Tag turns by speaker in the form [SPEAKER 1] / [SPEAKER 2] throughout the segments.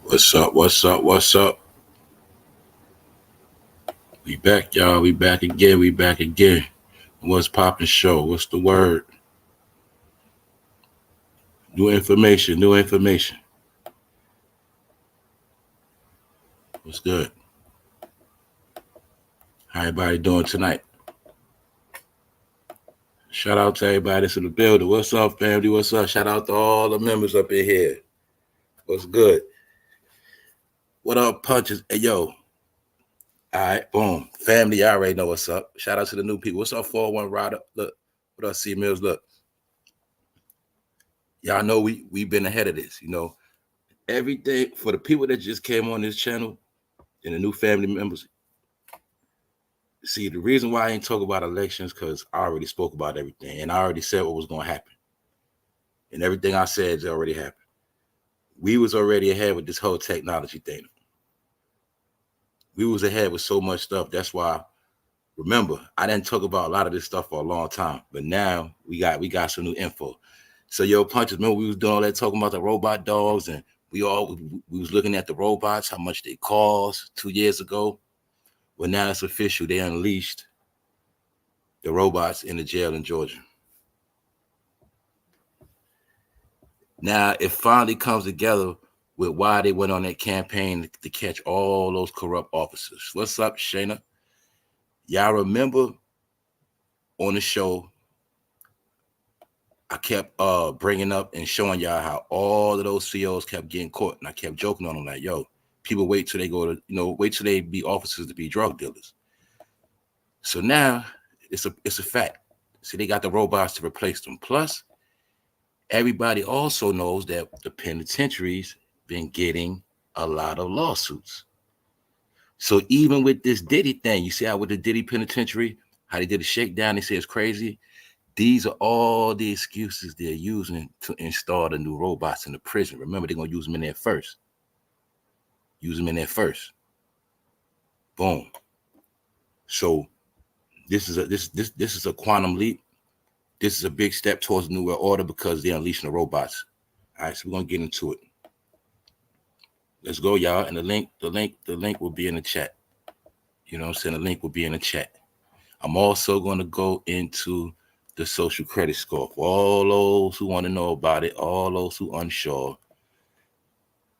[SPEAKER 1] What's up? What's up? What's up? We back, y'all. We back again. We back again. What's poppin' show? What's the word? New information. New information. What's good? How everybody doing tonight? Shout out to everybody that's in the building. What's up, family? What's up? Shout out to all the members up in here. What's good? What up, punches? Hey, yo. All right, boom. Family, y'all already know what's up. Shout out to the new people. What's up, 401 Rider? Look. What up, C Mills? Look. Y'all know we've been ahead of this. Everything for the people that just came on this channel and the new family members. See, the reason why I ain't talk about elections because I already spoke about everything and I already said what was going to happen. And everything I said has already happened. We was already ahead with this whole technology thing. We was ahead with so much stuff. That's why, remember, I didn't talk about a lot of this stuff for a long time. But now we got some new info. So yo, punches, remember we was doing all that talking about the robot dogs and we was looking at the robots, how much they cost 2 years ago. Well, now it's official. They unleashed the robots in the jail in Georgia. Now it finally comes together with why they went on that campaign to catch all those corrupt officers. What's up, Shayna? Y'all remember on the show, I kept bringing up and showing y'all how all of those CEOs kept getting caught. And I kept joking on them like, yo, people wait till they go to, wait till they be officers to be drug dealers. So now it's a fact. See, they got the robots to replace them. Plus, everybody also knows that the penitentiaries been getting a lot of lawsuits. So even with this Diddy thing, you see how with the Diddy penitentiary, how they did a shakedown, they say it's crazy. These are all the excuses they're using to install the new robots in the prison. Remember, they're gonna use them in there first. Use them in there first. Boom. So this is a quantum leap. This is a big step towards the new world order because they're unleashing the robots. All right, so we're gonna get into it. Let's go, y'all. And the link will be in the chat. You know what I'm saying? The link will be in the chat. I'm also gonna go into the social credit score for all those who want to know about it, all those who unsure.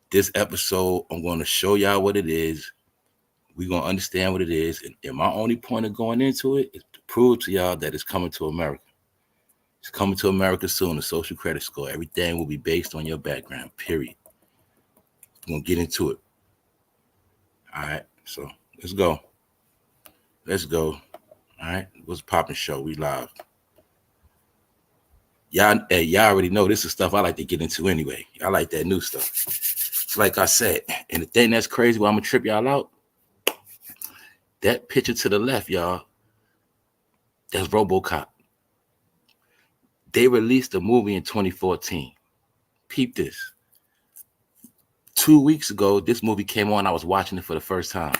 [SPEAKER 1] This episode, I'm going to show y'all what it is. We're going to understand what it is. And my only point of going into it is to prove to y'all that it's coming to America. It's coming to America soon, the social credit score. Everything will be based on your background, period. We're going to get into it. All right, so let's go. Let's go. All right, what's poppin' show? We live. Y'all already know this is stuff I like to get into anyway. I like that new stuff. It's like I said, and the thing that's crazy, why I'm gonna trip y'all out, that picture to the left, y'all, that's RoboCop. They released a movie in 2014. Peep this. 2 weeks ago, this movie came on. I was watching it for the first time.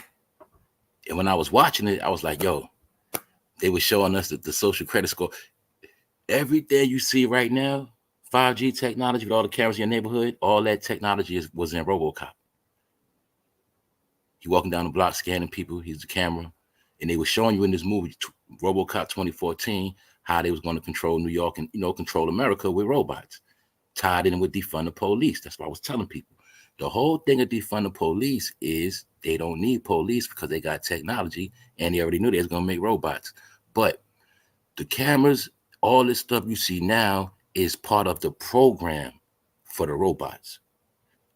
[SPEAKER 1] And when I was watching it, I was like, yo, they were showing us the social credit score. Everything you see right now, 5G technology with all the cameras in your neighborhood, all that technology was in RoboCop. He walking down the block scanning people. He's the camera. And they were showing you in this movie, RoboCop 2014, how they was going to control New York and, control America with robots. Tied in with defund the police. That's what I was telling people. The whole thing of defund the police is they don't need police because they got technology and they already knew they was going to make robots. But the cameras, all this stuff you see now is part of the program for the robots.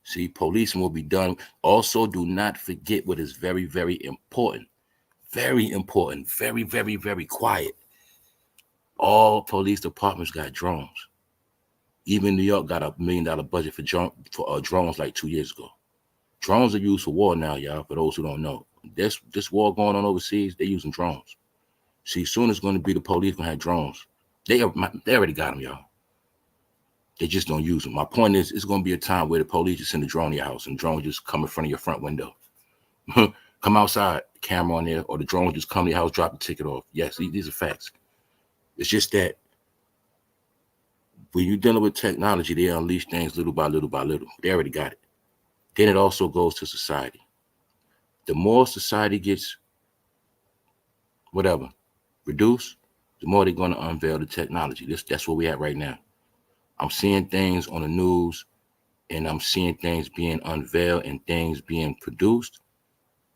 [SPEAKER 1] See, policing will be done. Also, do not forget what is very, very important. Very important. Very, very, very quiet. All police departments got drones. Even New York got $1 million budget for drones like 2 years ago. Drones are used for war now, y'all, for those who don't know. This war going on overseas, they're using drones. See, soon it's going to be the police going to have drones. They already got them, y'all. They just don't use them. My point is, it's going to be a time where the police just send a drone to your house and the drone just come in front of your front window. Come outside, camera on there, or the drone just come to your house, drop the ticket off. Yes, these are facts. It's just that when you're dealing with technology, they unleash things little by little by little. They already got it. Then it also goes to society. The more society gets whatever reduced, the more they're going to unveil the technology. That's where we at right now. I'm seeing things on the news, and I'm seeing things being unveiled and things being produced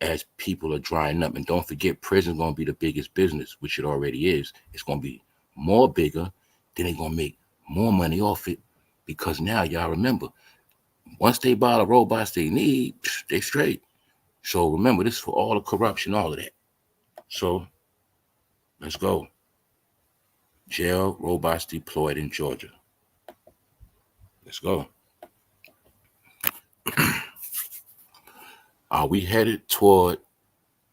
[SPEAKER 1] as people are drying up. And don't forget, prison's going to be the biggest business, which it already is. It's going to be more bigger. Then they're going to make more money off it, because now y'all remember, once they buy the robots they need, they straight. So remember, this is for all the corruption, all of that. So let's go. Jail robots deployed in Georgia. Let's go. Are we headed toward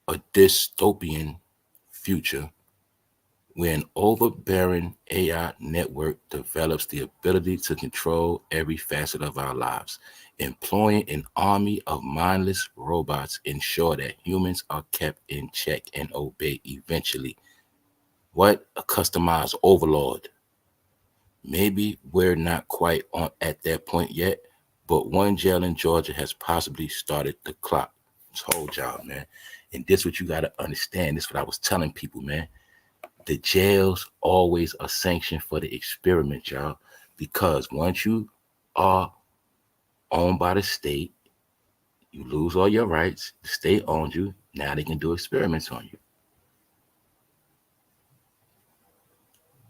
[SPEAKER 1] a dystopian future where an overbearing AI network develops the ability to control every facet of our lives, employing an army of mindless robots ensure that humans are kept in check and obey eventually? What a customized overlord. Maybe we're not quite at that point yet, but one jail in Georgia has possibly started the clock. Told y'all, man. And this what you got to understand. This what I was telling people, man. The jails always are sanctioned for the experiment, y'all. Because once you are owned by the state, you lose all your rights. The state owns you. Now they can do experiments on you.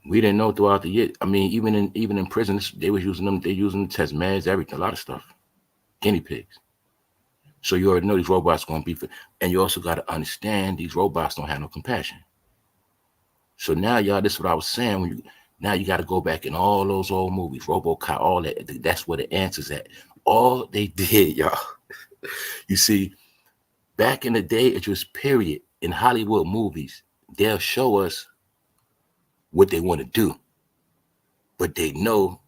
[SPEAKER 1] We didn't know throughout the year. I mean, even in prison, they was using them. They using them to test meds, everything, a lot of stuff, guinea pigs. So you already know these robots going to be for, and you also got to understand these robots don't have no compassion. So now, y'all, this is what I was saying. Now you got to go back in all those old movies, RoboCop, all that. That's where the answer's at. All they did, y'all. You see, back in the day, it was period. In Hollywood movies, they'll show us what they want to do, but they know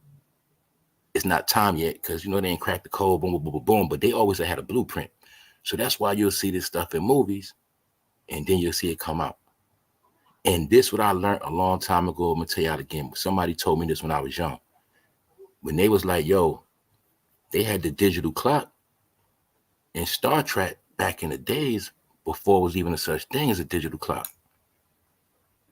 [SPEAKER 1] it's not time yet, because they ain't cracked the code, boom, boom, boom, boom. But they always had a blueprint. So that's why you'll see this stuff in movies, and then you'll see it come out. And this what I learned a long time ago. I'm gonna tell y'all again. Somebody told me this when I was young. When they was like, yo, they had the digital clock in Star Trek back in the days before it was even a such thing as a digital clock.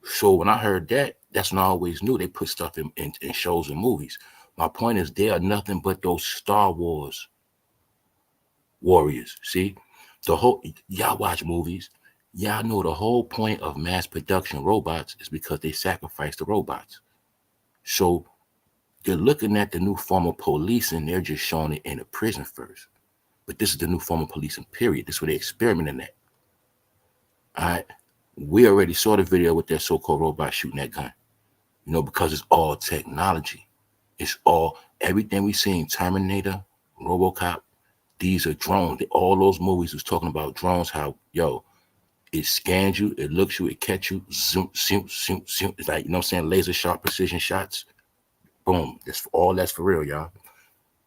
[SPEAKER 1] So when I heard that, that's when I always knew they put stuff in shows and movies. My point is, they are nothing but those Star Wars warriors. See, y'all watch movies. Y'all know the whole point of mass production robots is because they sacrifice the robots. So they're looking at the new form of policing. They're just showing it in a prison first. But this is the new form of policing, period. This is where they're experimenting at. All right. We already saw the video with that so-called robot shooting that gun. Because it's all technology. It's all, everything we seen, Terminator, RoboCop, these are drones. All those movies was talking about drones, how, yo, it scans you, it looks you, it catch you, zoom, zoom, zoom, zoom. It's like, laser sharp precision shots. Boom. That's for real, y'all.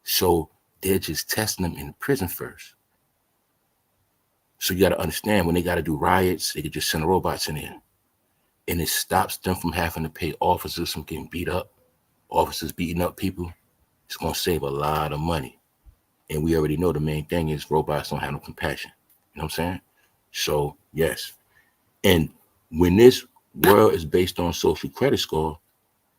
[SPEAKER 1] So they're just testing them in the prison first. So you got to understand, when they got to do riots, they could just send the robots in there. And it stops them from having to pay officers from getting beat up, officers beating up people. It's going to save a lot of money. And we already know the main thing is robots don't have no compassion. You know what I'm saying? So, yes. And when this world is based on social credit score,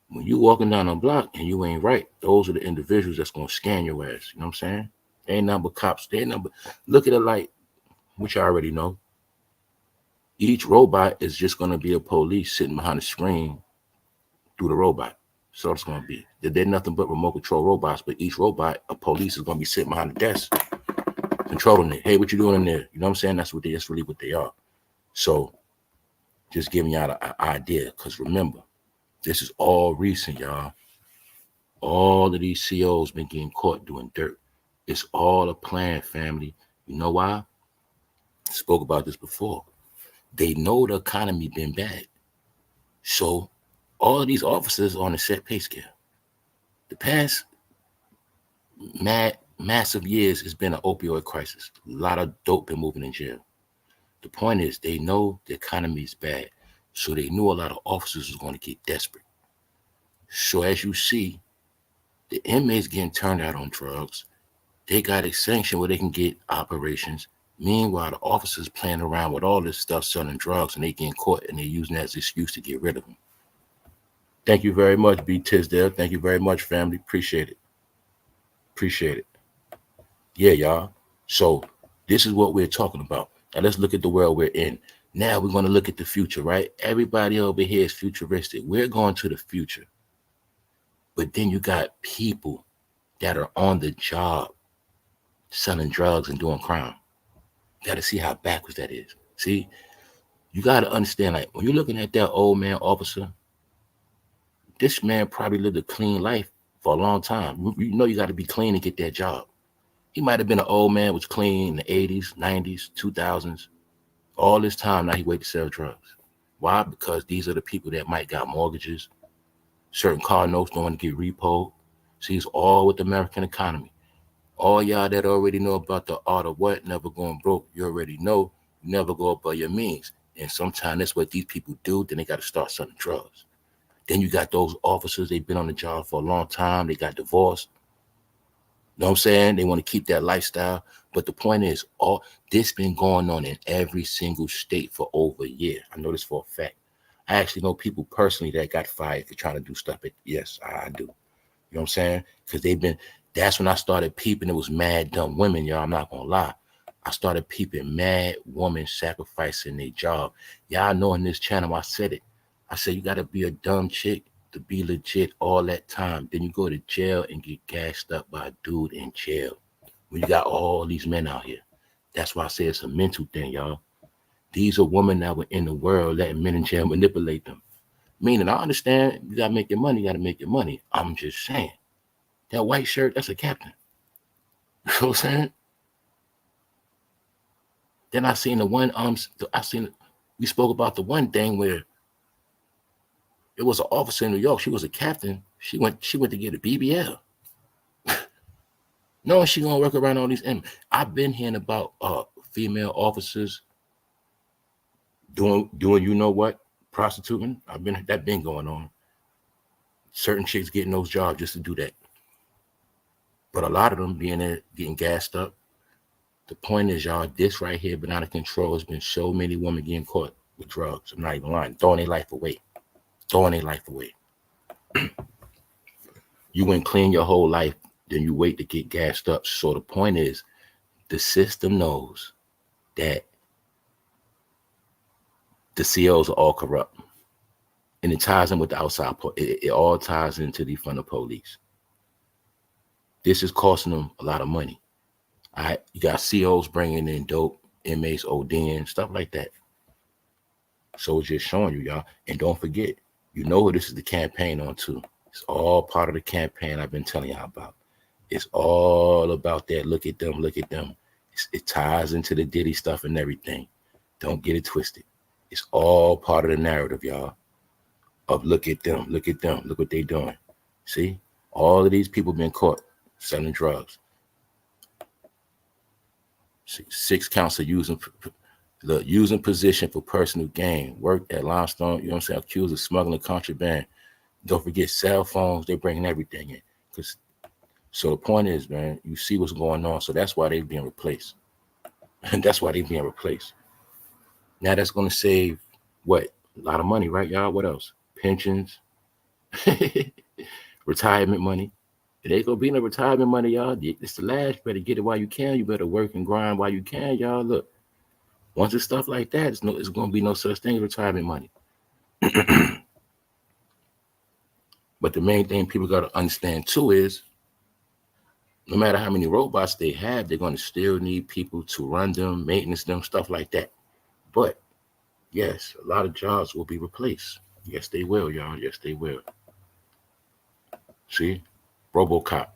[SPEAKER 1] when you walking down a block and you ain't right, those are the individuals that's going to scan your ass. You know what I'm saying? They ain't nothing but cops. They ain't nothing but, look at it like, which I already know. Each robot is just going to be a police sitting behind a screen through the robot. So it's going to be. They're nothing but remote control robots, but each robot, a police is going to be sitting behind the desk, controlling it. Hey, what you doing in there? You know what I'm saying? That's really what they are. So just giving y'all an idea, because remember, this is all recent, y'all. All of these COs been getting caught doing dirt. It's all a plan, family. You know why? I spoke about this before. They know the economy been bad. So all of these officers are on a set pay scale. The past massive years has been an opioid crisis. A lot of dope been moving in jail. The point is, they know the economy is bad. So they knew a lot of officers was going to get desperate. So as you see, the inmates getting turned out on drugs. They got a sanction where they can get operations. Meanwhile, the officers playing around with all this stuff, selling drugs, and they getting caught, and they're using that as an excuse to get rid of them. Thank you very much, B. Tisdale. Thank you very much, family. Appreciate it. Appreciate it. Yeah, y'all. So this is what we're talking about. Now let's look at the world we're in. Now we're going to look at the future, right? Everybody over here is futuristic. We're going to the future. But then you got people that are on the job selling drugs and doing crime. You got to see how backwards that is. See, you got to understand, like, when you're looking at that old man officer, this man probably lived a clean life for a long time. You know you got to be clean to get that job. He might have been an old man, was clean in the 80s, 90s, 2000s. All this time, now he wait to sell drugs. Why? Because these are the people that might got mortgages. Certain car notes don't want to get repoed. See, it's all with the American economy. All y'all that already know about the art of what, never going broke, you already know, you never go above your means. And sometimes that's what these people do. Then they got to start selling drugs. Then you got those officers, they've been on the job for a long time. They got divorced. You know what I'm saying? They want to keep that lifestyle. But the point is, all this been going on in every single state for over a year. I know this for a fact. I actually know people personally that got fired for trying to do stuff. Yes, I do. You know what I'm saying? Because that's when I started peeping. It was mad dumb women, y'all. I'm not going to lie. I started peeping mad women sacrificing their job. Y'all know in this channel, I said it. I said, you got to be a dumb chick to be legit all that time. Then you go to jail and get gassed up by a dude in jail. When you got all these men out here. That's why I say it's a mental thing, y'all. These are women that were in the world letting men in jail manipulate them. Meaning, I understand you got to make your money, you got to make your money. I'm just saying. That white shirt, that's a captain. You know what I'm saying? Then I seen we spoke about the one thing where it was an officer in New York. She was a captain. She went to get a BBL. No, she gonna work around all these. I've been hearing about female officers doing you know what, prostituting. That been going on. Certain chicks getting those jobs just to do that. But a lot of them being there getting gassed up. The point is, y'all, this right here been out of control. There's been so many women getting caught with drugs. I'm not even lying. Throwing their life away. You went clean your whole life, then you wait to get gassed up. So the point is, the system knows that the COs are all corrupt. And it ties in with the outside. It all ties into the front of police. This is costing them a lot of money. All right, you got COs bringing in dope, inmates, ODing, stuff like that. So it's just showing you, y'all. And don't forget, you know who this is the campaign on too. It's all part of the campaign I've been telling y'all about. It's all about that. Look at them. It ties into the Diddy stuff and everything. Don't get it twisted. It's all part of the narrative, y'all. Of look at them, look what they doing. See, all of these people been caught selling drugs. 6 counts of using position for personal gain. Worked at Limestone, you know what I'm saying? Accused of smuggling contraband. Don't forget cell phones. They're bringing everything in. So the point is, man, you see what's going on. So that's why they're being replaced. And that's why they're being replaced. Now that's going to save what? A lot of money, right, y'all? What else? Pensions, retirement money. It ain't going to be no retirement money, y'all. It's the last. You better get it while you can. You better work and grind while you can, y'all. Look, once it's stuff like that, it's going to be no such thing as retirement money. But the main thing people got to understand too is, no matter how many robots they have, they're going to still need people to run them, maintenance them, stuff like that. But yes, a lot of jobs will be replaced. Yes, they will, y'all. Yes, they will. See, RoboCop.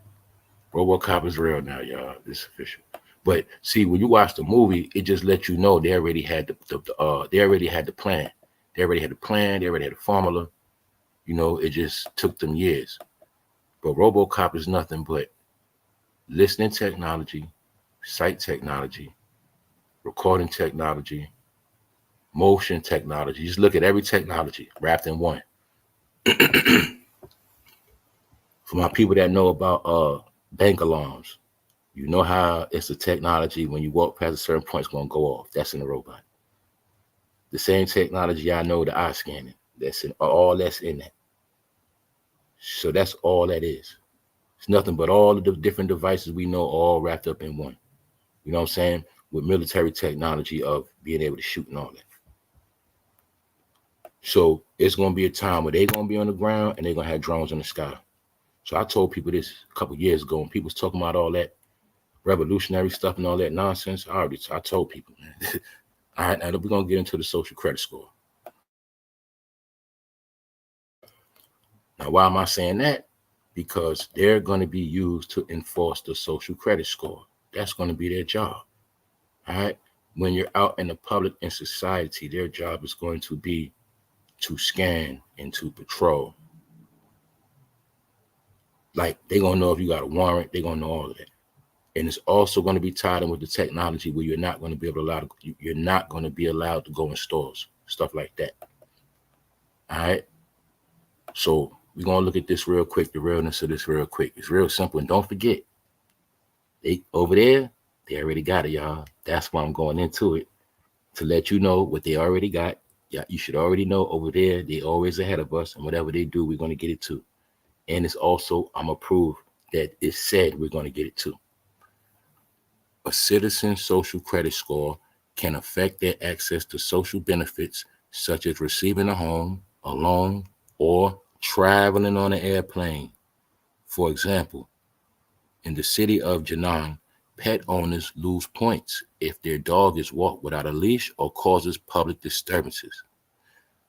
[SPEAKER 1] RoboCop is real now, y'all. It's official. But see, when you watch the movie, it just lets you know they already had the plan. They already had the plan. They already had the formula. You know, it just took them years. But RoboCop is nothing but listening technology, sight technology, recording technology, motion technology. Just look at every technology wrapped in one. For my people that know about bank alarms, You know how it's a technology when you walk past a certain point, it's going to go off. That's in a robot. The same technology I know, the eye scanning. That's in all that's in that. So that's all that is. It's nothing but all of the different devices we know all wrapped up in one. You know what I'm saying? With military technology of being able to shoot and all that. So it's going to be a time where they're going to be on the ground and they're going to have drones in the sky. So I told people this a couple of years ago when people was talking about all that revolutionary stuff and all that nonsense. I told people, man. All right, now we're going to get into the social credit score. Now, why am I saying that? Because they're going to be used to enforce the social credit score. That's going to be their job. All right. When you're out in the public and society, their job is going to be to scan and to patrol. Like, they're going to know if you got a warrant, they're going to know all of that. And it's also going to be tied in with the technology where you're not going to be able to you're not going to be allowed to go in stores, stuff like that. All right. So we're going to look at this real quick, the realness of this real quick. It's real simple. And don't forget, they over there, they already got it, y'all. That's why I'm going into it, to let you know what they already got. Yeah, you should already know over there, they always ahead of us. And whatever they do, we're going to get it too. And it's also, I'm going to prove that it's said we're going to get it too. A citizen's social credit score can affect their access to social benefits, such as receiving a home, a loan, or traveling on an airplane. For example, in the city of Jinan, pet owners lose points if their dog is walked without a leash or causes public disturbances.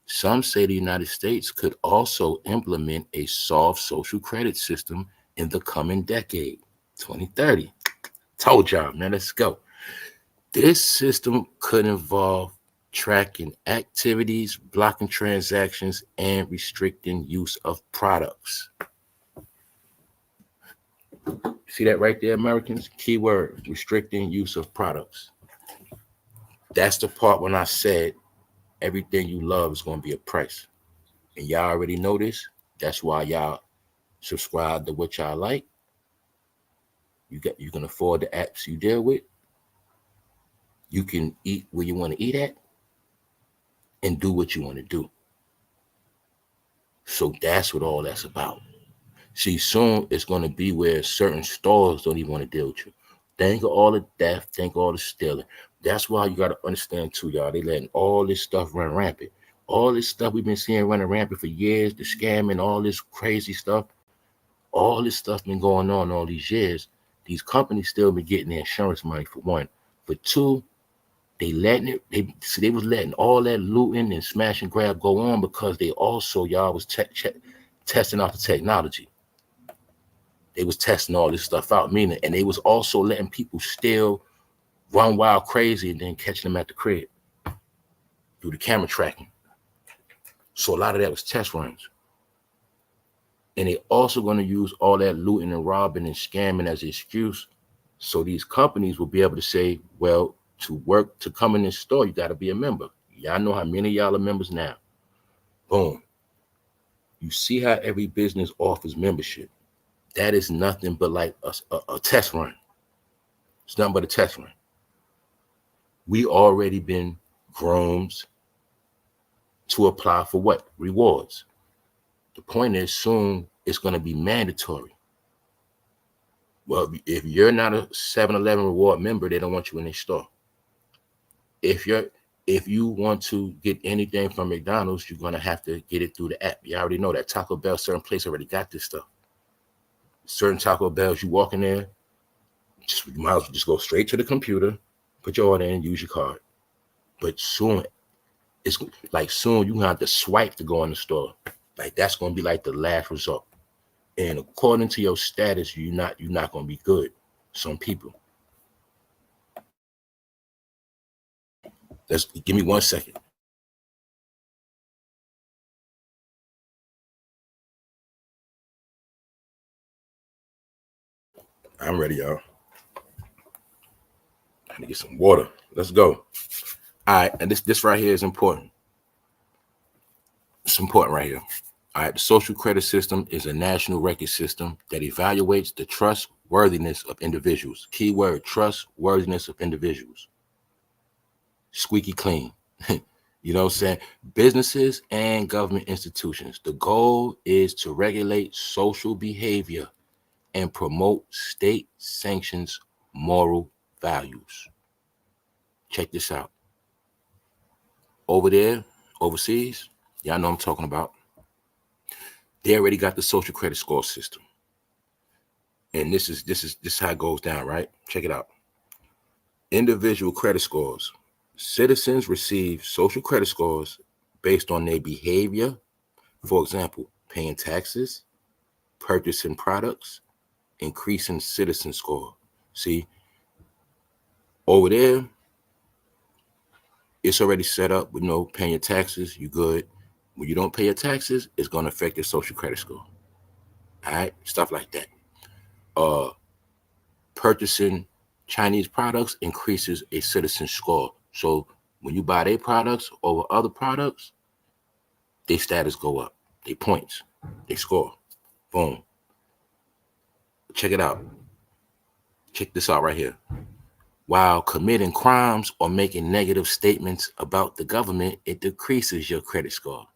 [SPEAKER 1] Some say the United States could also implement a soft social credit system in the coming decade, 2030. Told y'all, man, let's go. This system could involve tracking activities, blocking transactions, and restricting use of products. See that right there, Americans? Keyword, restricting use of products. That's the part when I said everything you love is going to be a price. And y'all already know this. That's why y'all subscribe to what y'all like. You can afford the apps you deal with. You can eat where you want to eat at and do what you want to do. So that's what all that's about. See, soon it's going to be where certain stores don't even want to deal with you. Think of all the theft, think of all the stealing. That's why you got to understand too, y'all. They letting all this stuff run rampant. All this stuff we've been seeing running rampant for years, the scamming, all this crazy stuff. All this stuff been going on all these years. These companies still been getting their insurance money, for one. For two, they was letting all that looting and smash and grab go on because they also, y'all, was testing out the technology. They was testing all this stuff out, meaning, and they was also letting people still run wild crazy and then catching them at the crib through the camera tracking. So a lot of that was test runs. And they also going to use all that looting and robbing and scamming as an excuse. So these companies will be able to say, well, to come in this store, you got to be a member. Y'all know how many of y'all are members now. Boom. You see how every business offers membership. That is nothing but like a test run. It's nothing but a test run. We already been groomed to apply for what? Rewards. The point is soon it's going to be mandatory. Well, if you're not a 7-Eleven reward member, they don't want you in their store. If you want to get anything from McDonald's, you're going to have to get it through the app. You already know that. Taco Bell, certain place already got this stuff. Certain Taco Bells, you walk in there, you might as well just go straight to the computer, put your order in, use your card. But soon, it's like soon you're going to have to swipe to go in the store. Like that's going to be like the last result. And according to your status, you're not going to be good. Some people. Give me 1 second. I'm ready, y'all. I need to get some water. Let's go. All right, and this right here is important. It's important right here. All right, the social credit system is a national record system that evaluates the trust trustworthiness of individuals. Keyword, trustworthiness of individuals. Squeaky clean. You know what I'm saying? Businesses and government institutions. The goal is to regulate social behavior and promote state sanctions moral values. Check this out. Over there, overseas, y'all know what I'm talking about. They already got the social credit score system. And this is how it goes down, right? Check it out. Individual credit scores. Citizens receive social credit scores based on their behavior. For example, paying taxes, purchasing products, increasing citizen score. See, over there, it's already set up with no paying your taxes, you good. When you don't pay your taxes, it's going to affect your social credit score. All right, stuff like that. Purchasing Chinese products increases a citizen score. So when you buy their products over other products, their status go up, their points, they score. Boom. Check it out. Check this out right here. While committing crimes or making negative statements about the government, it decreases your credit score.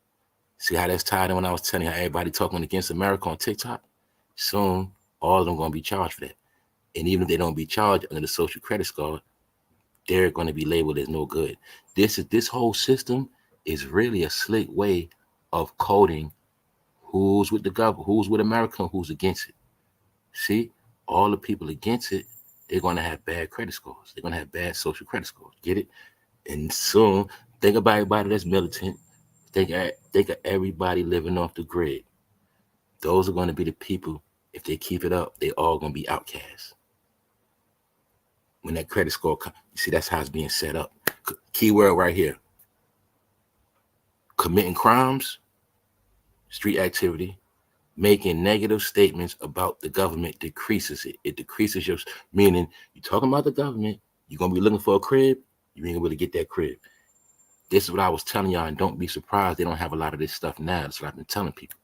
[SPEAKER 1] See how that's tied in when I was telling you how everybody talking against America on TikTok? Soon, all of them going to be charged for that. And even if they don't be charged under the social credit score, they're going to be labeled as no good. This whole system is really a slick way of coding who's with the government, who's with America, and who's against it. See, all the people against it, they're going to have bad credit scores. They're going to have bad social credit scores. Get it? And soon, think about everybody that's militant. Think of everybody living off the grid. Those are going to be the people, if they keep it up, they all going to be outcasts. When that credit score comes, you see, that's how it's being set up. Keyword right here. Committing crimes, street activity, making negative statements about the government decreases it. It decreases your, meaning you're talking about the government, you're going to be looking for a crib, you ain't able to get that crib. This is what I was telling y'all, and don't be surprised they don't have a lot of this stuff now. That's what I've been telling people.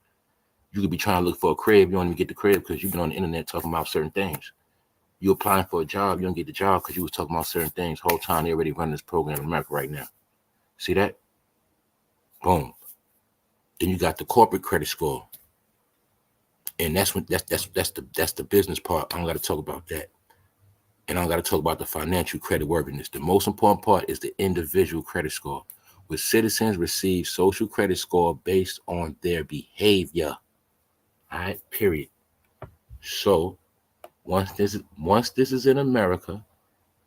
[SPEAKER 1] You could be trying to look for a crib, you don't even get the crib because you've been on the internet talking about certain things. You applying for a job, you don't get the job because you was talking about certain things. Whole time they already running this program in America right now. See that? Boom. Then you got the corporate credit score. And that's the business part. I don't got to talk about that. And I don't got to talk about the financial credit worthiness. The most important part is the individual credit score, where citizens receive social credit score based on their behavior. All right, period. So once this is in America,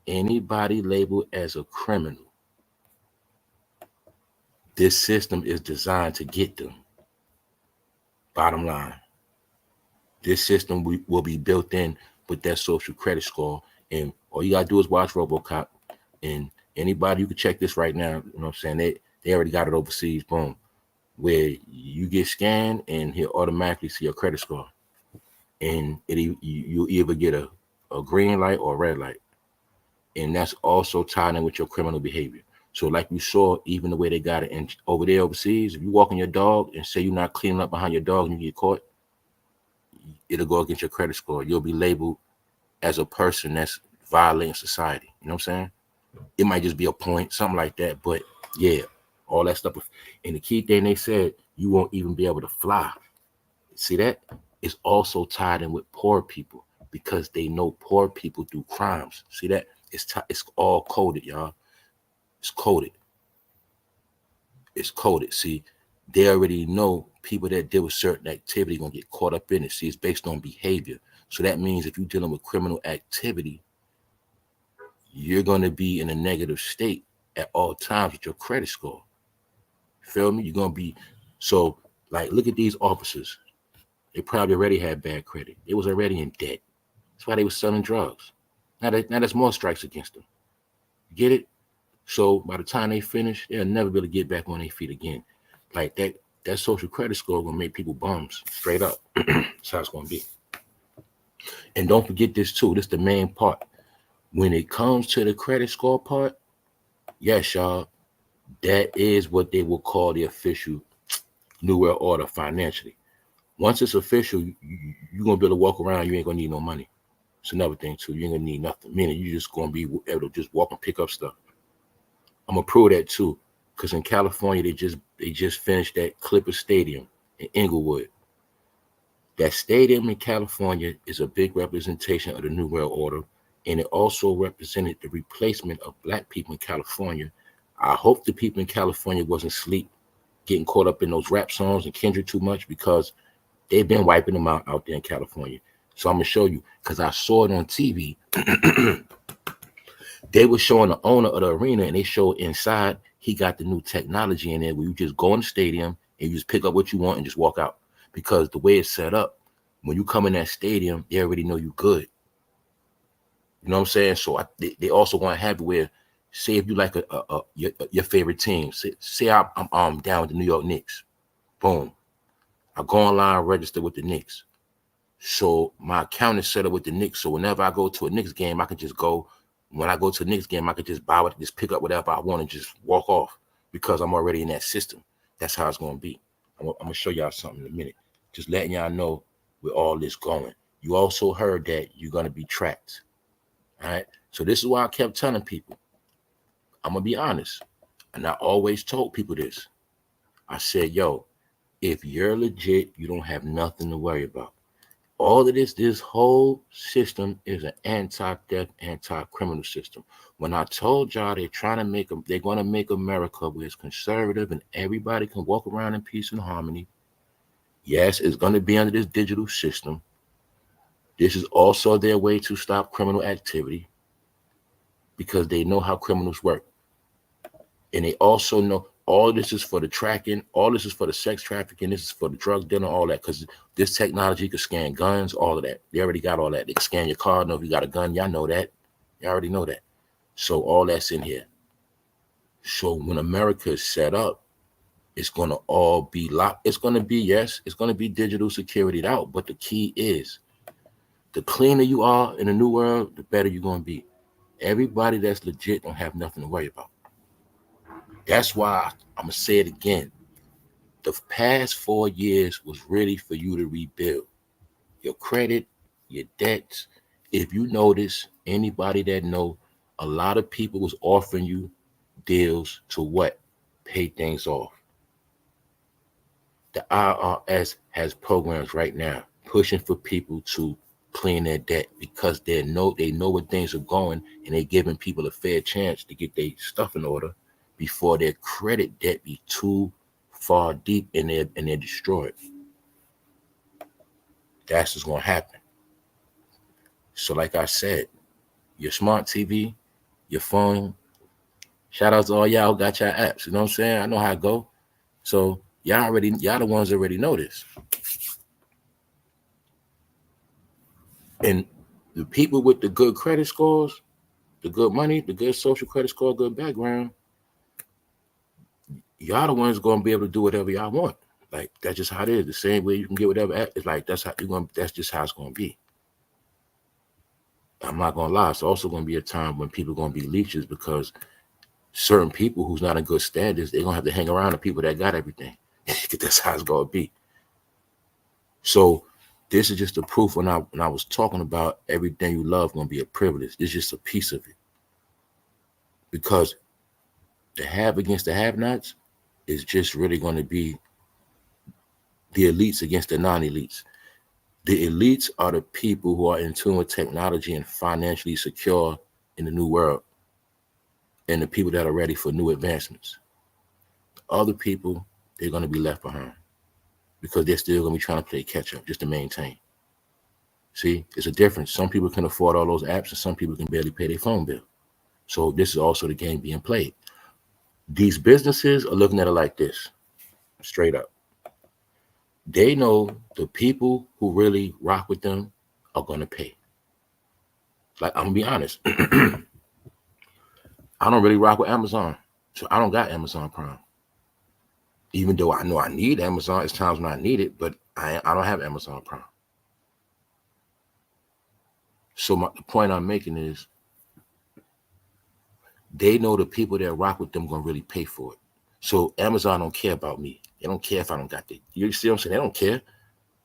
[SPEAKER 1] anybody labeled as a criminal, this system is designed to get them. Bottom line. This system will be built in with that social credit score. And all you got to do is watch RoboCop. And anybody, you can check this right now. You know what I'm saying? They already got it overseas. Boom. Where you get scanned and he'll automatically see your credit score. And you either get a green light or a red light. And that's also tied in with your criminal behavior. So like you saw, even the way they got it in, over there overseas, if you walking your dog and say you're not cleaning up behind your dog and you get caught, it'll go against your credit score. You'll be labeled as a person that's violating society. You know what I'm saying? It might just be a point, something like that. But yeah, all that stuff. And the key thing they said, you won't even be able to fly. See that? It's also tied in with poor people because they know poor people do crimes. See that? It's all coded, y'all. It's coded. It's coded. See, they already know people that deal with certain activity gonna get caught up in it. See, it's based on behavior. So that means if you're dealing with criminal activity, you're gonna be in a negative state at all times with your credit score. Feel me? You're gonna be, so like, look at these officers. They probably already had bad credit. They was already in debt. That's why they was selling drugs. Now there's more strikes against them. You get it? So by the time they finish, they'll never be able to get back on their feet again. Like that social credit score gonna make people bums, straight up. That's how it's gonna be. And don't forget this too. This is the main part. When it comes to the credit score part, yes, y'all, that is what they will call the official New World Order financially. Once it's official, you're gonna be able to walk around. You ain't gonna need no money. It's another thing too. You ain't gonna need nothing. Meaning you just gonna be able to just walk and pick up stuff. I'm gonna prove that too, because in California they just finished that Clipper Stadium in Inglewood. That stadium in California is a big representation of the New World Order, and it also represented the replacement of black people in California. I hope the people in California wasn't asleep, getting caught up in those rap songs and Kendrick too much, because they've been wiping them out there in California. So I'm gonna show you, because I saw it on TV. They were showing the owner of the arena, and they showed inside he got the new technology in there where you just go in the stadium and you just pick up what you want and just walk out. Because the way it's set up, when you come in that stadium, they already know you good. You know what I'm saying? So they also want to have it where, say if you like your favorite team, say I'm down with the New York Knicks. Boom. I go online, register with the Knicks. So my account is set up with the Knicks. So whenever I go to a Knicks game, I can just go. When I go to a Knicks game, I can just buy it, just pick up whatever I want and just walk off, because I'm already in that system. That's how it's going to be. I'm going to show y'all something in a minute. Just letting y'all know where all this going. You also heard that you're going to be tracked. All right. So this is why I kept telling people, I'm going to be honest. And I always told people this. I said, yo, if you're legit, you don't have nothing to worry about. All of this whole system is an anti-theft, anti-criminal system. When I told y'all they're going to make America where it's conservative and everybody can walk around in peace and harmony. Yes, it's going to be under this digital system. This is also their way to stop criminal activity, because they know how criminals work. And they also know all this is for the tracking, all this is for the sex trafficking, this is for the drug dealing, all that, because this technology could scan guns, all of that. They already got all that. They can scan your car, know if you got a gun. Y'all know that. Y'all already know that. So all that's in here. So when America is set up, it's going to all be locked. It's going to be, yes, it's going to be digital securityed out. But the key is, the cleaner you are in the new world, the better you're going to be. Everybody that's legit don't have nothing to worry about. That's why I'm going to say it again. The past 4 years was really for you to rebuild your credit, your debts. If you notice, anybody that know, a lot of people was offering you deals to what? Pay things off. The IRS has programs right now pushing for people to clean their debt, because they know where things are going, and they're giving people a fair chance to get their stuff in order before their credit debt be too far deep and they're destroyed. That's what's going to happen. So like I said, your smart TV, your phone, shout out to all y'all who got your apps. You know what I'm saying? I know how it go. So y'all the ones that already know this. And the people with the good credit scores, the good money, the good social credit score, good background, y'all the ones going to be able to do whatever y'all want. Like, that's just how it is. The same way you can get whatever app, it's like that's just how it's going to be. I'm not going to lie. It's also going to be a time when people are going to be leeches, because certain people who's not in good standards, they're going to have to hang around the people that got everything. That's how it's going to be. So this is just the proof when I was talking about everything you love going to be a privilege. This is just a piece of it. Because the have against the have-nots is just really going to be the elites against the non-elites. The elites are the people who are in tune with technology and financially secure in the new world, and the people that are ready for new advancements. Other people, they're going to be left behind, because they're still going to be trying to play catch up just to maintain. See, it's a difference. Some people can afford all those apps, and some people can barely pay their phone bill. So this is also the game being played. These businesses are looking at it like this, straight up. They know the people who really rock with them are going to pay. Like, I'm going to be honest. I don't really rock with Amazon. So I don't got Amazon Prime. Even though I know I need Amazon, it's times when I need it, but I don't have Amazon Prime. So the point I'm making is, they know the people that rock with them going to really pay for it. So Amazon don't care about me. They don't care if I don't got it. You see what I'm saying? They don't care.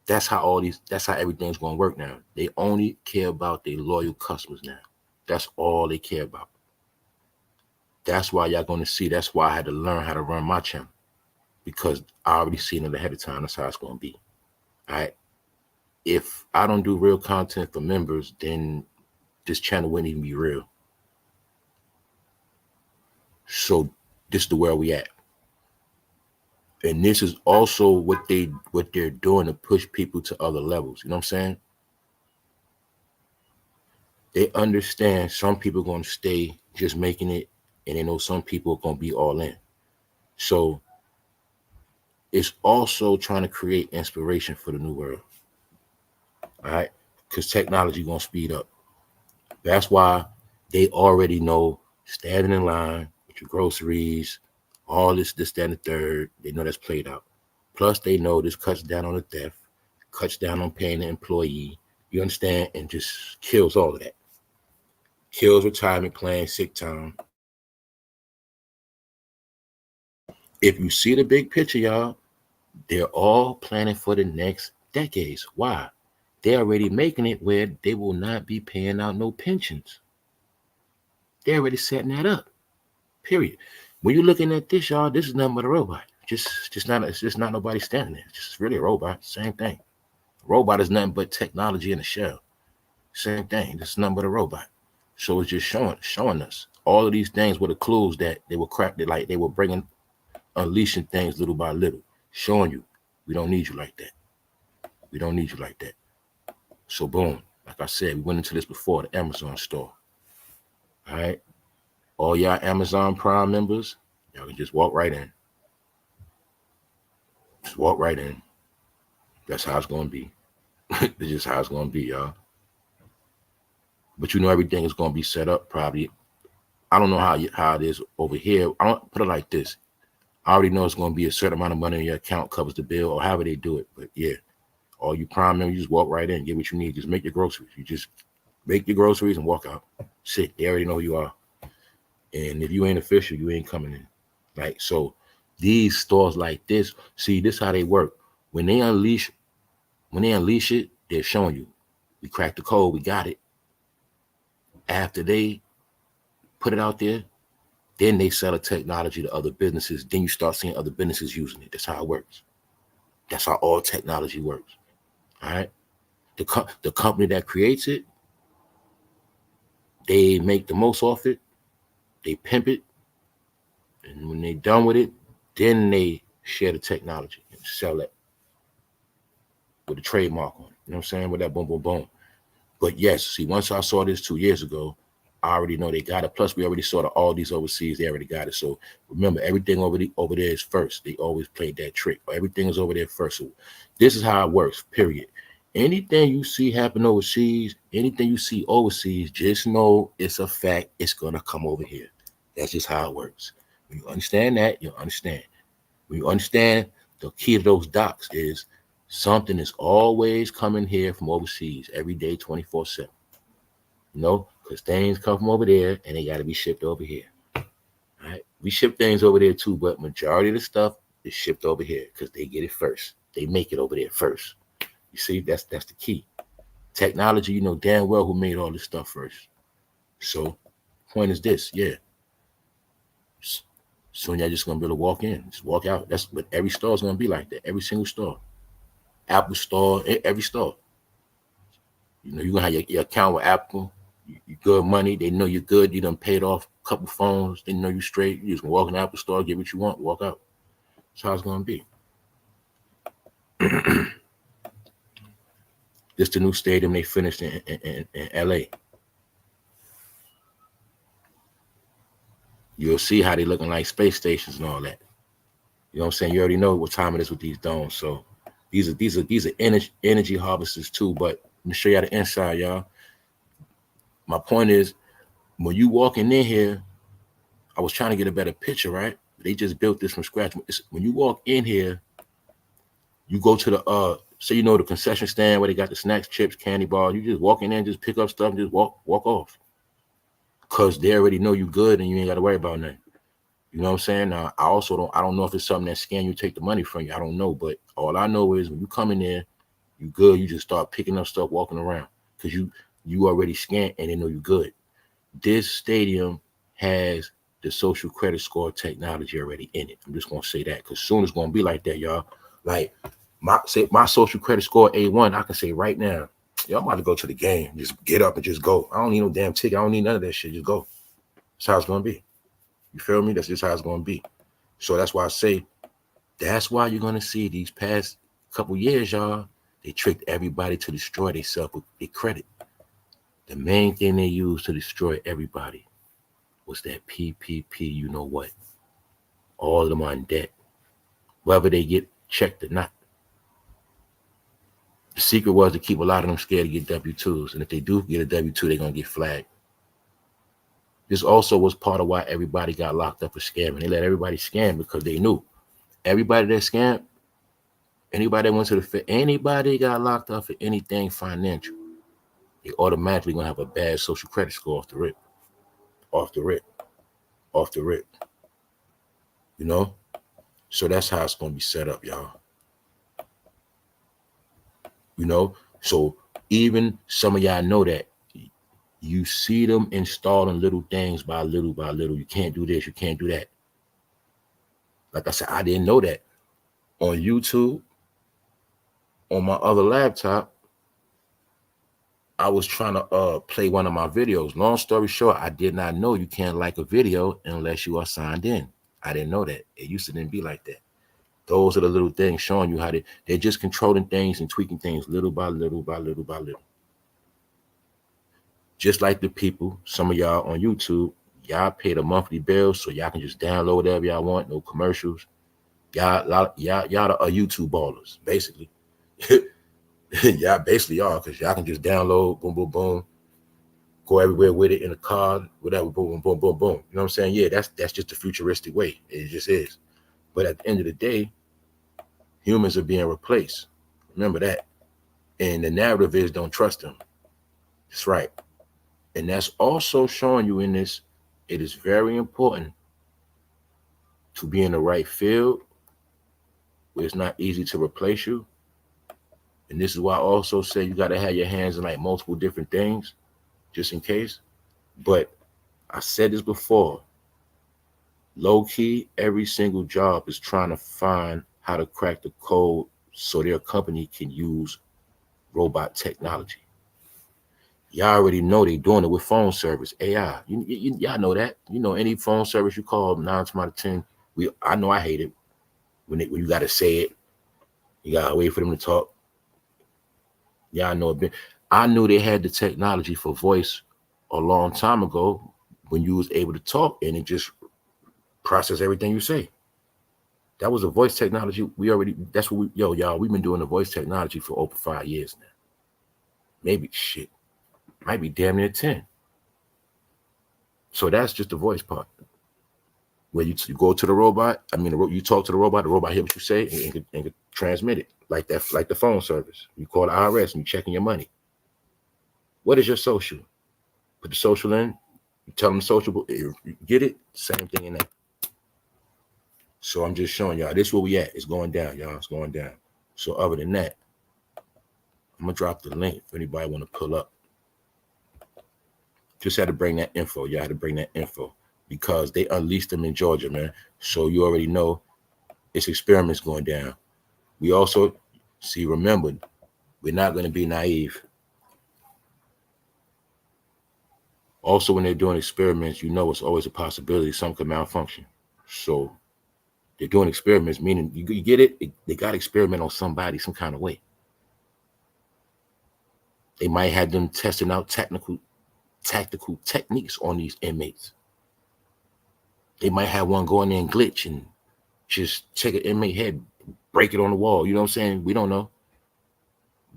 [SPEAKER 1] That's how everything's gonna work now. They only care about their loyal customers now. That's all they care about. That's why y'all gonna see. That's why I had to learn how to run my channel, because I already seen it ahead of time. That's how it's gonna be. All right. If I don't do real content for members, then this channel wouldn't even be real. So this is the where we at. And this is also what they're doing to push people to other levels. You know what I'm saying? They understand some people are going to stay just making it, and they know some people are going to be all in. So it's also trying to create inspiration for the new world. All right? Because technology going to speed up. That's why they already know standing in line with your groceries, all this, that, and the third. They know that's played out. Plus, they know this cuts down on the theft, cuts down on paying the employee. You understand? And just kills all of that. Kills retirement plan, sick time. If you see the big picture, y'all, they're all planning for the next decades. Why? They're already making it where they will not be paying out no pensions. They're already setting that up. Period. When you're looking at this, y'all, this is nothing but a robot. It's just not nobody standing there. It's just really a robot. Same thing. A robot is nothing but technology in a shell. Same thing. It's nothing but a robot. So it's just showing us all of these things were the clues that they were crafted, like they were bringing, unleashing things little by little, showing you we don't need you like that. We don't need you like that. So boom, like I said, we went into this before, the Amazon store. All right. All y'all Amazon Prime members, y'all can just walk right in. Just walk right in. That's how it's going to be. That's just how it's going to be, y'all. But you know everything is going to be set up probably. I don't know how it is over here. I don't put it like this. I already know it's going to be a certain amount of money in your account covers the bill, or however they do it. But yeah, all you Prime members, you just walk right in, get what you need. Just make your groceries. You just make your groceries and walk out. Sit. They already know who you are. And if you ain't official, you ain't coming in. Like, so these stores like this, see, this how they work. When they unleash it, they're showing you. We cracked the code, we got it. After they put it out there, then they sell the technology to other businesses. Then you start seeing other businesses using it. That's how it works. That's how all technology works. All right. The company that creates it, they make the most off it. They pimp it. And when they're done with it, then they share the technology and sell it with a trademark on it. You know what I'm saying? With that boom, boom, boom. But yes, see, once I saw this 2 years ago, I already know they got it. Plus, we already saw all these overseas. They already got it. So remember, everything over there is first. They always played that trick. Everything is over there first. So this is how it works, period. Anything you see happen overseas, anything you see overseas, just know it's a fact. It's going to come over here. That's just how it works. When you understand that, you'll understand. When you understand, the key to those docs is something is always coming here from overseas every day, 24/7. You know, because things come from over there and they got to be shipped over here. All right. We ship things over there too, but majority of the stuff is shipped over here because they get it first. They make it over there first. You see, that's the key. Technology, you know damn well who made all this stuff first. So, point is this, yeah. Soon y'all just gonna be able to walk in, just walk out. That's what every store is gonna be like that. Every single store, Apple store, every store. You know, you're gonna have your account with Apple. You good money. They know you're good. You done paid off a couple phones. They know you straight. You just gonna walk in the Apple store, get what you want, walk out. That's how it's gonna be. This the new stadium they finished in LA. You'll see how they looking like space stations and all that. You know what I'm saying? You already know what time it is with these domes. So these are energy harvesters too. But let me show y'all the inside, y'all. My point is, when you walking in here, I was trying to get a better picture, right? They just built this from scratch. When you walk in here, you go to the so you know the concession stand where they got the snacks, chips, candy bars. You just walk in there and just pick up stuff and just walk off. Cause they already know you good and you ain't got to worry about nothing. You know what I'm saying? Now I don't know if it's something that scan you, take the money from you. I don't know, but all I know is when you come in there, You good. You just start picking up stuff, walking around because you already scanned and they know you good. This stadium has the social credit score technology already in it. I'm just gonna say that because soon it's gonna be like that, y'all. Like my social credit score A1, I can say right now, y'all about to go to the game. Just get up and just go. I don't need no damn ticket. I don't need none of that shit. Just go. That's how it's gonna be. You feel me? That's just how it's gonna be. So that's why I say that's why you're gonna see these past couple years, y'all. They tricked everybody to destroy themselves with their credit. The main thing they used to destroy everybody was that PPP, you know what? All of them are in debt, whether they get checked or not. The secret was to keep a lot of them scared to get W-2s. And if they do get a W-2, they're going to get flagged. This also was part of why everybody got locked up for scamming. They let everybody scam because they knew everybody that scammed, anybody that went to anybody got locked up for anything financial, they automatically going to have a bad social credit score off the rip. Off the rip. Off the rip. You know? So that's how it's going to be set up, y'all. You know? So even some of y'all know that you see them installing little things by little by little. You can't do this. You can't do that. Like I said, I didn't know that. On YouTube, on my other laptop, I was trying to play one of my videos. Long story short, I did not know you can't like a video unless you are signed in. I didn't know that. It used to didn't be like that. Those are the little things showing you how they're just controlling things and tweaking things little by little by little by little. Just like the people, some of y'all on YouTube, y'all pay the monthly bill so y'all can just download whatever y'all want, no commercials. Y'all are YouTube ballers, basically. Y'all basically are, because y'all can just download, boom, boom, boom, go everywhere with it in a car, whatever, boom, boom, boom, boom, boom. You know what I'm saying? Yeah, that's just the futuristic way. It just is. But at the end of the day, humans are being replaced. Remember that. And the narrative is don't trust them. That's right. And that's also showing you in this, it is very important to be in the right field where it's not easy to replace you. And this is why I also say you got to have your hands in like multiple different things, just in case. But I said this before, low key, every single job is trying to find how to crack the code so their company can use robot technology. Y'all already know they doing it with phone service, AI. Y'all know that. You know, any phone service you call 9 times out of 10, I know I hate it when you got to say it. You got to wait for them to talk. Y'all know it. I knew they had the technology for voice a long time ago when you was able to talk and it just process everything you say. That was a voice technology. Y'all, we've been doing the voice technology for over 5 years now. Maybe might be damn near 10. So that's just the voice part. Where you go to the robot, you talk to the robot hear what you say and can transmit it like that, like the phone service. You call the IRS and you checking your money. What is your social? Put the social in, you tell them the social, you get it, same thing in that. So I'm just showing y'all, this is where we at. It's going down, y'all. It's going down. So other than that, I'm going to drop the link if anybody want to pull up. Just had to bring that info. Y'all had to bring that info because they unleashed them in Georgia, man. So you already know it's experiments going down. We also, remember, we're not going to be naive. Also, when they're doing experiments, you know it's always a possibility some could malfunction. So they're doing experiments, meaning you get it? They got to experiment on somebody some kind of way. They might have them testing out tactical techniques on these inmates. They might have one go in there and glitch and just take an inmate head, break it on the wall. You know what I'm saying? We don't know.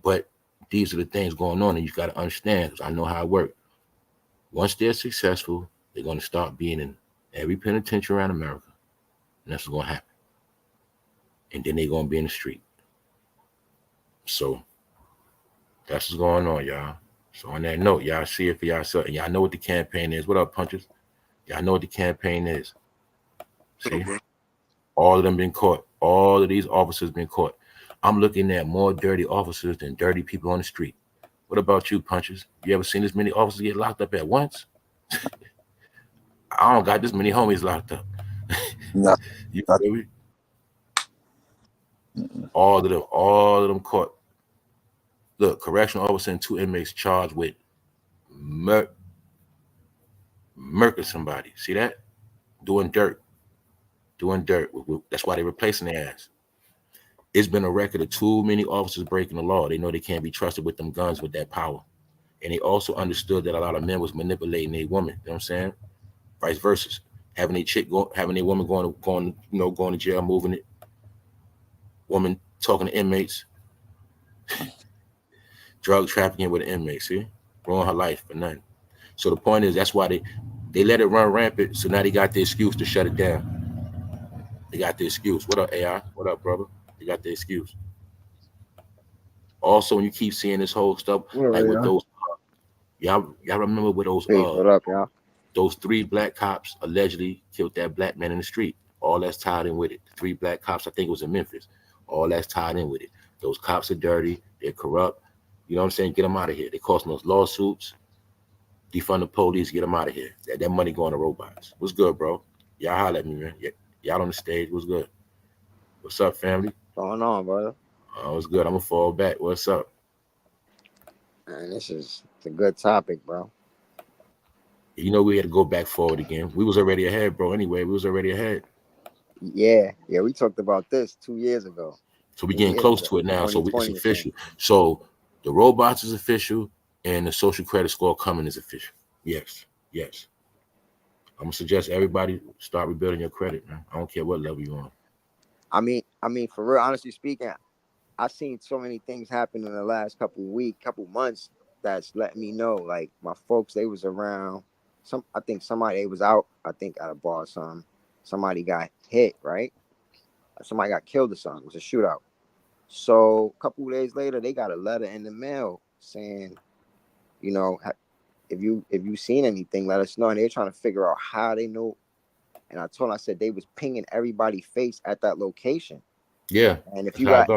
[SPEAKER 1] But these are the things going on, and you got to understand. I know how it works. Once they're successful, they're going to start being in every penitentiary around America. And that's what's going to happen. And then they're going to be in the street. So that's what's going on, y'all. So on that note, y'all see it for yourself. And y'all know what the campaign is. What up, punchers? Y'all know what the campaign is. See? All of them been caught. All of these officers been caught. I'm looking at more dirty officers than dirty people on the street. What about you, punches? You ever seen this many officers get locked up at once? I don't got this many homies locked up.
[SPEAKER 2] No,
[SPEAKER 1] You
[SPEAKER 2] not,
[SPEAKER 1] feel me? All of them caught. Look, correctional officer and 2 inmates charged with murking somebody. See that? Doing dirt. That's why they're replacing their ass. It's been a record of too many officers breaking the law. They know they can't be trusted with them guns with that power. And they also understood that a lot of men was manipulating a woman. You know what I'm saying? Vice versa. Having a woman going to jail, moving it. Woman talking to inmates, drug trafficking with an inmate. See, ruin her life for nothing. So the point is, that's why they let it run rampant. So now they got the excuse to shut it down. They got the excuse. What up, AI? What up, brother? They got the excuse. Also, when you keep seeing this whole stuff, like with those, y'all remember with those
[SPEAKER 3] Peace. What up, y'all?
[SPEAKER 1] those 3 black cops allegedly killed that black man in the street. All that's tied in with it. The 3 black cops, I think it was in Memphis. All that's tied in with it. Those cops are dirty. They're corrupt. You know what I'm saying? Get them out of here. They're costing us lawsuits. Defund the police. Get them out of here. That money going to robots. What's good, bro? Y'all holler at me, man. Y'all on the stage. What's good? What's up, family?
[SPEAKER 3] What's going on, brother?
[SPEAKER 1] What's good? I'm going to fall back. What's up?
[SPEAKER 3] Man, it's a good topic, bro.
[SPEAKER 1] You know we had to go back forward again. We was already ahead, bro. Anyway, we was already ahead.
[SPEAKER 3] Yeah, we talked about this 2 years ago.
[SPEAKER 1] So we're getting close to it now. So it's official. So the robots is official and the social credit score coming is official. Yes. I'm going to suggest everybody start rebuilding your credit, man. I don't care what level you're on.
[SPEAKER 3] I mean, for real, honestly speaking, I've seen so many things happen in the last couple months that's letting me know. Like my folks, they was around. I think somebody was out. I think at a bar or something. Somebody got hit, right? Somebody got killed or something. It was a shootout. So a couple of days later, they got a letter in the mail saying, you know, if you seen anything, let us know. And they're trying to figure out how they know. And I said they was pinging everybody's face at that location.
[SPEAKER 1] Yeah.
[SPEAKER 3] And if you got a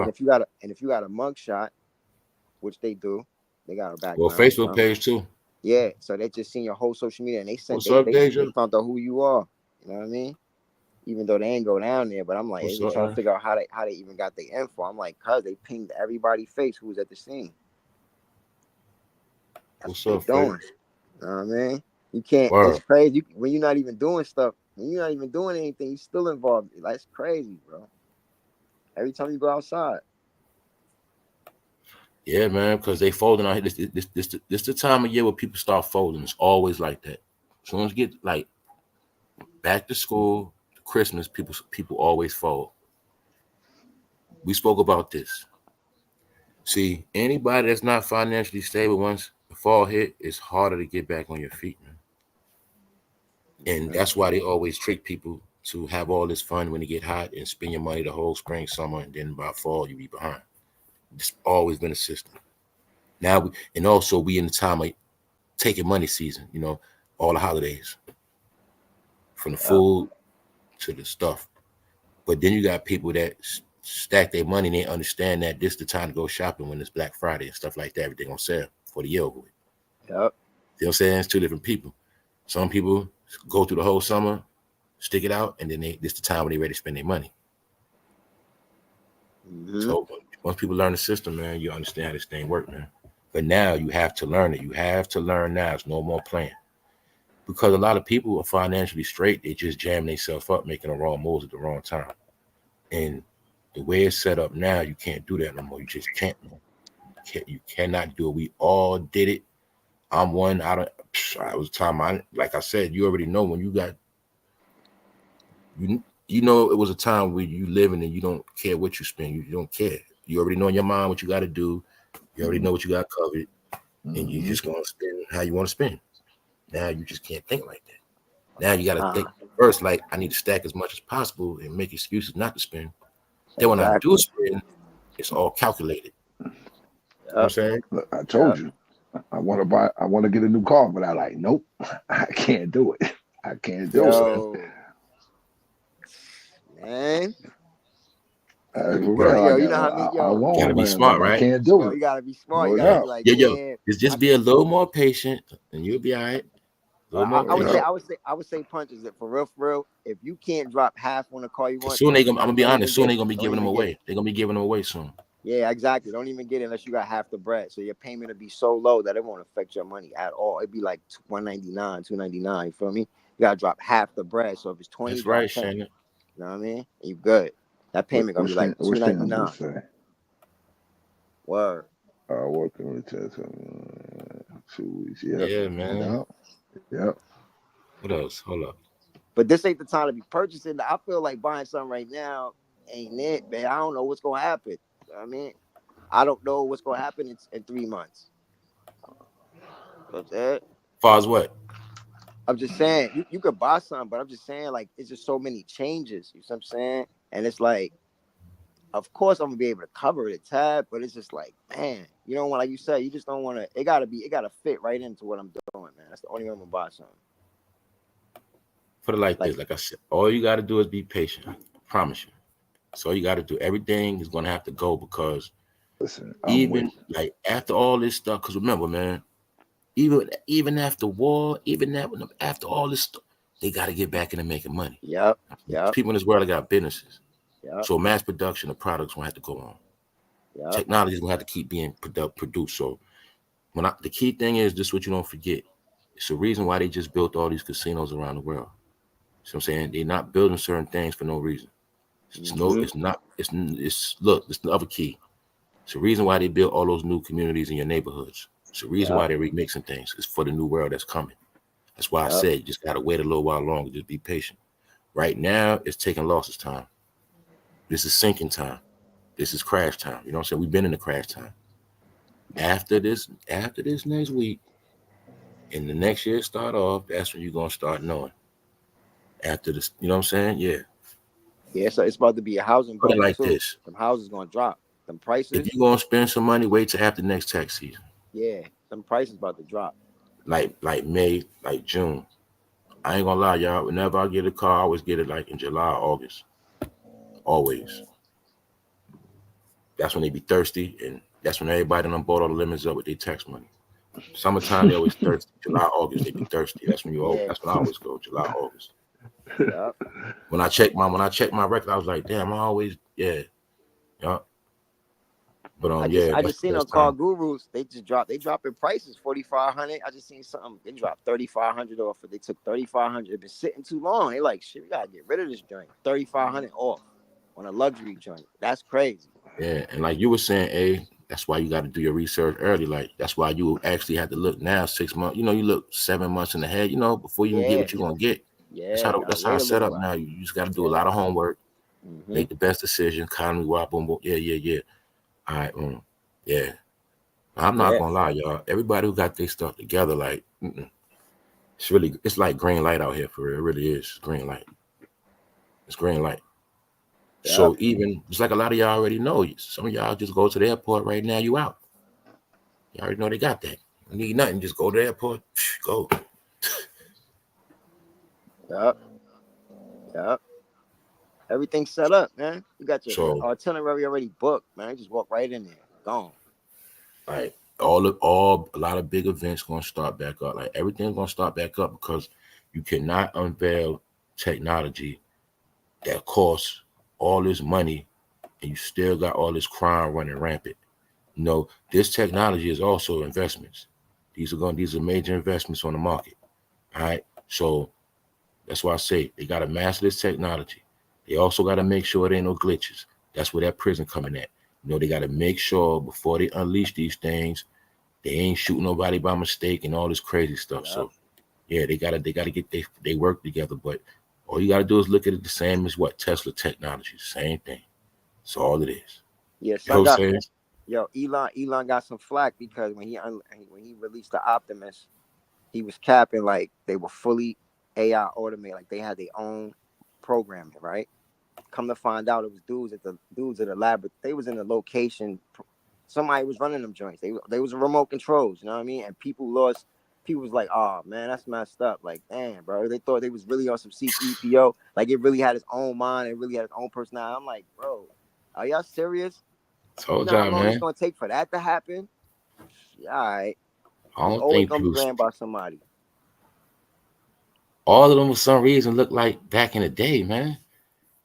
[SPEAKER 3] mugshot, which they do, they got a background.
[SPEAKER 1] Well, Facebook page too.
[SPEAKER 3] Yeah. So they just seen your whole social media and they sent they found out who you are. You know what I mean? Even though they ain't go down there, but I'm like, they was trying to figure out how they even got the info. I'm like, cuz they pinged everybody's face who was at the scene. That's what they're doing. You know what I mean? You can't. It's crazy when you're not even doing stuff. When you're not even doing anything, you're still involved. Like, it's crazy, bro. Every time you go outside.
[SPEAKER 1] Yeah, man, because they folding out here. This the time of year where people start folding. It's always like that. As soon as you get like back to school, Christmas, people always fold. We spoke about this. See, anybody that's not financially stable, once the fall hit, it's harder to get back on your feet, man. And that's why they always trick people to have all this fun when it get hot and spend your money the whole spring, summer, and then by fall you be behind. It's always been a system. Now, and also we in the time of taking money season, you know, all the holidays, from the food to the stuff. But then you got people that stack their money and they understand that this is the time to go shopping when it's Black Friday and stuff like that. Everything on sale for the year over with.
[SPEAKER 3] Yep. You
[SPEAKER 1] know what I'm saying? It's 2 different people. Some people go through the whole summer, stick it out, and then this the time when they ready to spend their money. Mm-hmm. So once people learn the system, man, you understand how this thing works, man. But now you have to learn it. You have to learn now. It's no more playing. Because a lot of people are financially straight. They just jam themselves up, making the wrong moves at the wrong time. And the way it's set up now, you can't do that no more. You just can't. You cannot do it. We all did it. I'm one. I was time. Like I said, you already know when you got. You know it was a time where you living and you don't care what you spend. You don't care. You already know in your mind what you got to do. You already know what you got covered, and you just gonna spend how you want to spend. Now you just can't think like that. Now you got to think first, like I need to stack as much as possible and make excuses not to spend. Then when I do spend, it's all calculated. You know what I'm saying?
[SPEAKER 2] Look, I told you, I want to get a new car, but I like, nope, I can't do it. I can't do it.
[SPEAKER 3] Man,
[SPEAKER 2] For
[SPEAKER 1] Bro,
[SPEAKER 2] real,
[SPEAKER 3] Yo, you know how many,
[SPEAKER 2] I
[SPEAKER 3] yo,
[SPEAKER 2] want
[SPEAKER 1] gotta
[SPEAKER 2] one,
[SPEAKER 1] be
[SPEAKER 2] man,
[SPEAKER 1] smart,
[SPEAKER 2] but I
[SPEAKER 1] right?
[SPEAKER 2] can't do
[SPEAKER 3] yo,
[SPEAKER 2] it.
[SPEAKER 3] you gotta be smart.
[SPEAKER 2] No
[SPEAKER 3] You gotta
[SPEAKER 1] Yeah,
[SPEAKER 3] be
[SPEAKER 2] doubt.
[SPEAKER 3] like,
[SPEAKER 1] yo,
[SPEAKER 3] man,
[SPEAKER 1] just be a little more patient, and you'll be all right. A little more
[SPEAKER 3] I would say,
[SPEAKER 1] patient.
[SPEAKER 2] Yeah.
[SPEAKER 3] I would say, punches it for real. If you can't drop half on the car you
[SPEAKER 1] Cause
[SPEAKER 3] want,
[SPEAKER 1] soon I'm gonna be
[SPEAKER 3] don't even
[SPEAKER 1] honest. Soon
[SPEAKER 3] get
[SPEAKER 1] they
[SPEAKER 3] it.
[SPEAKER 1] gonna be
[SPEAKER 3] Don't
[SPEAKER 1] giving them
[SPEAKER 3] even get
[SPEAKER 1] away.
[SPEAKER 3] it.
[SPEAKER 1] They're gonna be giving them away soon.
[SPEAKER 3] Yeah, exactly. Don't even get it unless you got half the bread. So your payment will be so low that it won't affect your money at all. It'd be like $199, $299. You feel me? You gotta drop half the bread. So if it's 20,
[SPEAKER 1] That's
[SPEAKER 3] drop
[SPEAKER 1] right,
[SPEAKER 3] 10.
[SPEAKER 1] Shannon.
[SPEAKER 3] You know what I mean? And you good. That payment gonna be like
[SPEAKER 2] What Stan
[SPEAKER 3] $299.
[SPEAKER 2] just say?
[SPEAKER 3] Word.
[SPEAKER 2] Working with test 2 weeks. Yep.
[SPEAKER 1] Yeah, man.
[SPEAKER 2] Yep.
[SPEAKER 1] What else? Hold up.
[SPEAKER 3] But this ain't the time to be purchasing. I feel like buying something right now ain't it, man. I don't know what's gonna happen. You know what I mean, I don't know what's gonna happen in 3 months. That's it.
[SPEAKER 1] Far as what?
[SPEAKER 3] I'm just saying you could buy something, but I'm just saying like it's just so many changes. You know what I'm saying? And it's like, of course I'm gonna be able to cover it a tab, but it's just like, man, you don't want, like you said, you just don't want to. It gotta fit right into what I'm doing, man. That's the only way I'm gonna buy something.
[SPEAKER 1] Put it like
[SPEAKER 3] Like,
[SPEAKER 1] this. Like I said, all you got to do is be patient. I promise you. So you got to do. Everything is gonna have to go because
[SPEAKER 2] Listen, I'm with
[SPEAKER 1] even like after all this stuff. Because remember, man, even after war, after all this stuff, they got to get back into making money.
[SPEAKER 3] yep, yep,
[SPEAKER 1] People in this world got businesses,
[SPEAKER 3] yep,
[SPEAKER 1] so mass production of products gonna have to go on.
[SPEAKER 3] yep.
[SPEAKER 1] Technology is gonna have to keep being produced. So the key thing is this: what you don't forget. It's the reason why they just built all these casinos around the world. So I'm saying they're not building certain things for no reason.
[SPEAKER 3] Mm-hmm.
[SPEAKER 1] It's not. It's look. It's the other key. It's the reason why they built all those new communities in your neighborhoods. It's the reason
[SPEAKER 3] Yep,
[SPEAKER 1] why they're remixing things. It's for the new world that's coming. That's why I
[SPEAKER 3] yep.
[SPEAKER 1] said you just gotta wait a little while longer. Just be patient. Right now, it's taking losses time. This is sinking time. This is crash time. You know what I'm saying? We've been in the crash time. After this next week, and the next year start off, that's when you're gonna start knowing. After this, you know what I'm saying? Yeah.
[SPEAKER 3] Yeah, so it's about to be a housing
[SPEAKER 1] Put it
[SPEAKER 3] bubble
[SPEAKER 1] like
[SPEAKER 3] too.
[SPEAKER 1] this.
[SPEAKER 3] Them houses gonna drop. Them
[SPEAKER 1] If
[SPEAKER 3] prices,
[SPEAKER 1] you're gonna spend some money, wait till after next tax season.
[SPEAKER 3] yeah, them prices about to drop.
[SPEAKER 1] Like May, like June. I ain't gonna lie, y'all. Whenever I get a car, I always get it like in July, August. Always. That's when they be thirsty, and that's when everybody done bought all the lemons up with their tax money. Summertime, they always thirsty. July, August, they be thirsty. That's when
[SPEAKER 3] Yeah,
[SPEAKER 1] that's when I always go. July, August.
[SPEAKER 3] yep.
[SPEAKER 1] When I checked my record, I was like, damn, I always, yeah. But yeah,
[SPEAKER 3] I
[SPEAKER 1] that's
[SPEAKER 3] just
[SPEAKER 1] the
[SPEAKER 3] seen on
[SPEAKER 1] best
[SPEAKER 3] Car
[SPEAKER 1] time.
[SPEAKER 3] Gurus, they dropping prices 4,500. I just seen something, they dropped 3,500 off it. They took 3,500. It's been sitting too long. They like, shit, we gotta get rid of this joint. 3,500 off on a luxury joint. That's crazy.
[SPEAKER 1] Yeah, and like you were saying, that's why you got to do your research early. Like that's why you actually have to look now 6 months. You know, you look 7 months in ahead. You know, before you can get
[SPEAKER 3] Yeah,
[SPEAKER 1] what you're gonna get.
[SPEAKER 3] yeah, gotta
[SPEAKER 1] That's how
[SPEAKER 3] wait a
[SPEAKER 1] it's set
[SPEAKER 3] little
[SPEAKER 1] up
[SPEAKER 3] while.
[SPEAKER 1] now. You just got to do a
[SPEAKER 3] Yeah.
[SPEAKER 1] lot of homework,
[SPEAKER 3] Mm-hmm.
[SPEAKER 1] make the best decision. Economy, wide, boom, boom. Yeah. All right, yeah. I'm not
[SPEAKER 3] Yeah.
[SPEAKER 1] gonna lie, y'all. Everybody who got their stuff together, like, it's like green light out here for real. It really is green light. It's green light.
[SPEAKER 3] Yep.
[SPEAKER 1] So even just like a lot of y'all already know, some of y'all just go to the airport right now. You out. You already know they got that. You need nothing. Just go to the airport. Go.
[SPEAKER 3] Yep. Yep. Everything's set up, man. You got your
[SPEAKER 1] So
[SPEAKER 3] itinerary already booked, man. Just walk right in there. Gone.
[SPEAKER 1] like a lot of big events gonna start back up. Like everything's gonna start back up because you cannot unveil technology that costs all this money and you still got all this crime running rampant. You know, this technology is also investments. These are major investments on the market. All right. So that's why I say they gotta master this technology. They also gotta make sure there ain't no glitches. That's where that prison coming at. You know, they gotta make sure before they unleash these things, they ain't shooting nobody by mistake and all this crazy stuff.
[SPEAKER 3] Yep.
[SPEAKER 1] So yeah, they gotta get they work together. But all you gotta do is look at it the same as what Tesla technology, same thing. That's all it is.
[SPEAKER 3] Yeah,
[SPEAKER 1] You know
[SPEAKER 3] son
[SPEAKER 1] what
[SPEAKER 3] got
[SPEAKER 1] I'm saying?
[SPEAKER 3] yo, Elon got some flack because when he released the Optimus, he was capping like they were fully AI automated, like they had their own programming, right? Come to find out, it was dudes at the lab, but they was in the location. Somebody was running them joints. They was remote controls, you know what I mean? And people was like, oh man, that's messed up. Like, damn, bro. They thought they was really on some C3PO. Like it really had its own mind, it really had its own personality. I'm like, bro, Are y'all serious? You
[SPEAKER 1] Told
[SPEAKER 3] know how
[SPEAKER 1] y'all,
[SPEAKER 3] long it's
[SPEAKER 1] man.
[SPEAKER 3] gonna take for that to happen? All right.
[SPEAKER 1] I
[SPEAKER 3] It's
[SPEAKER 1] don't
[SPEAKER 3] always
[SPEAKER 1] think
[SPEAKER 3] gonna be
[SPEAKER 1] people.
[SPEAKER 3] ran by somebody.
[SPEAKER 1] All of them for some reason look like back in the day, man.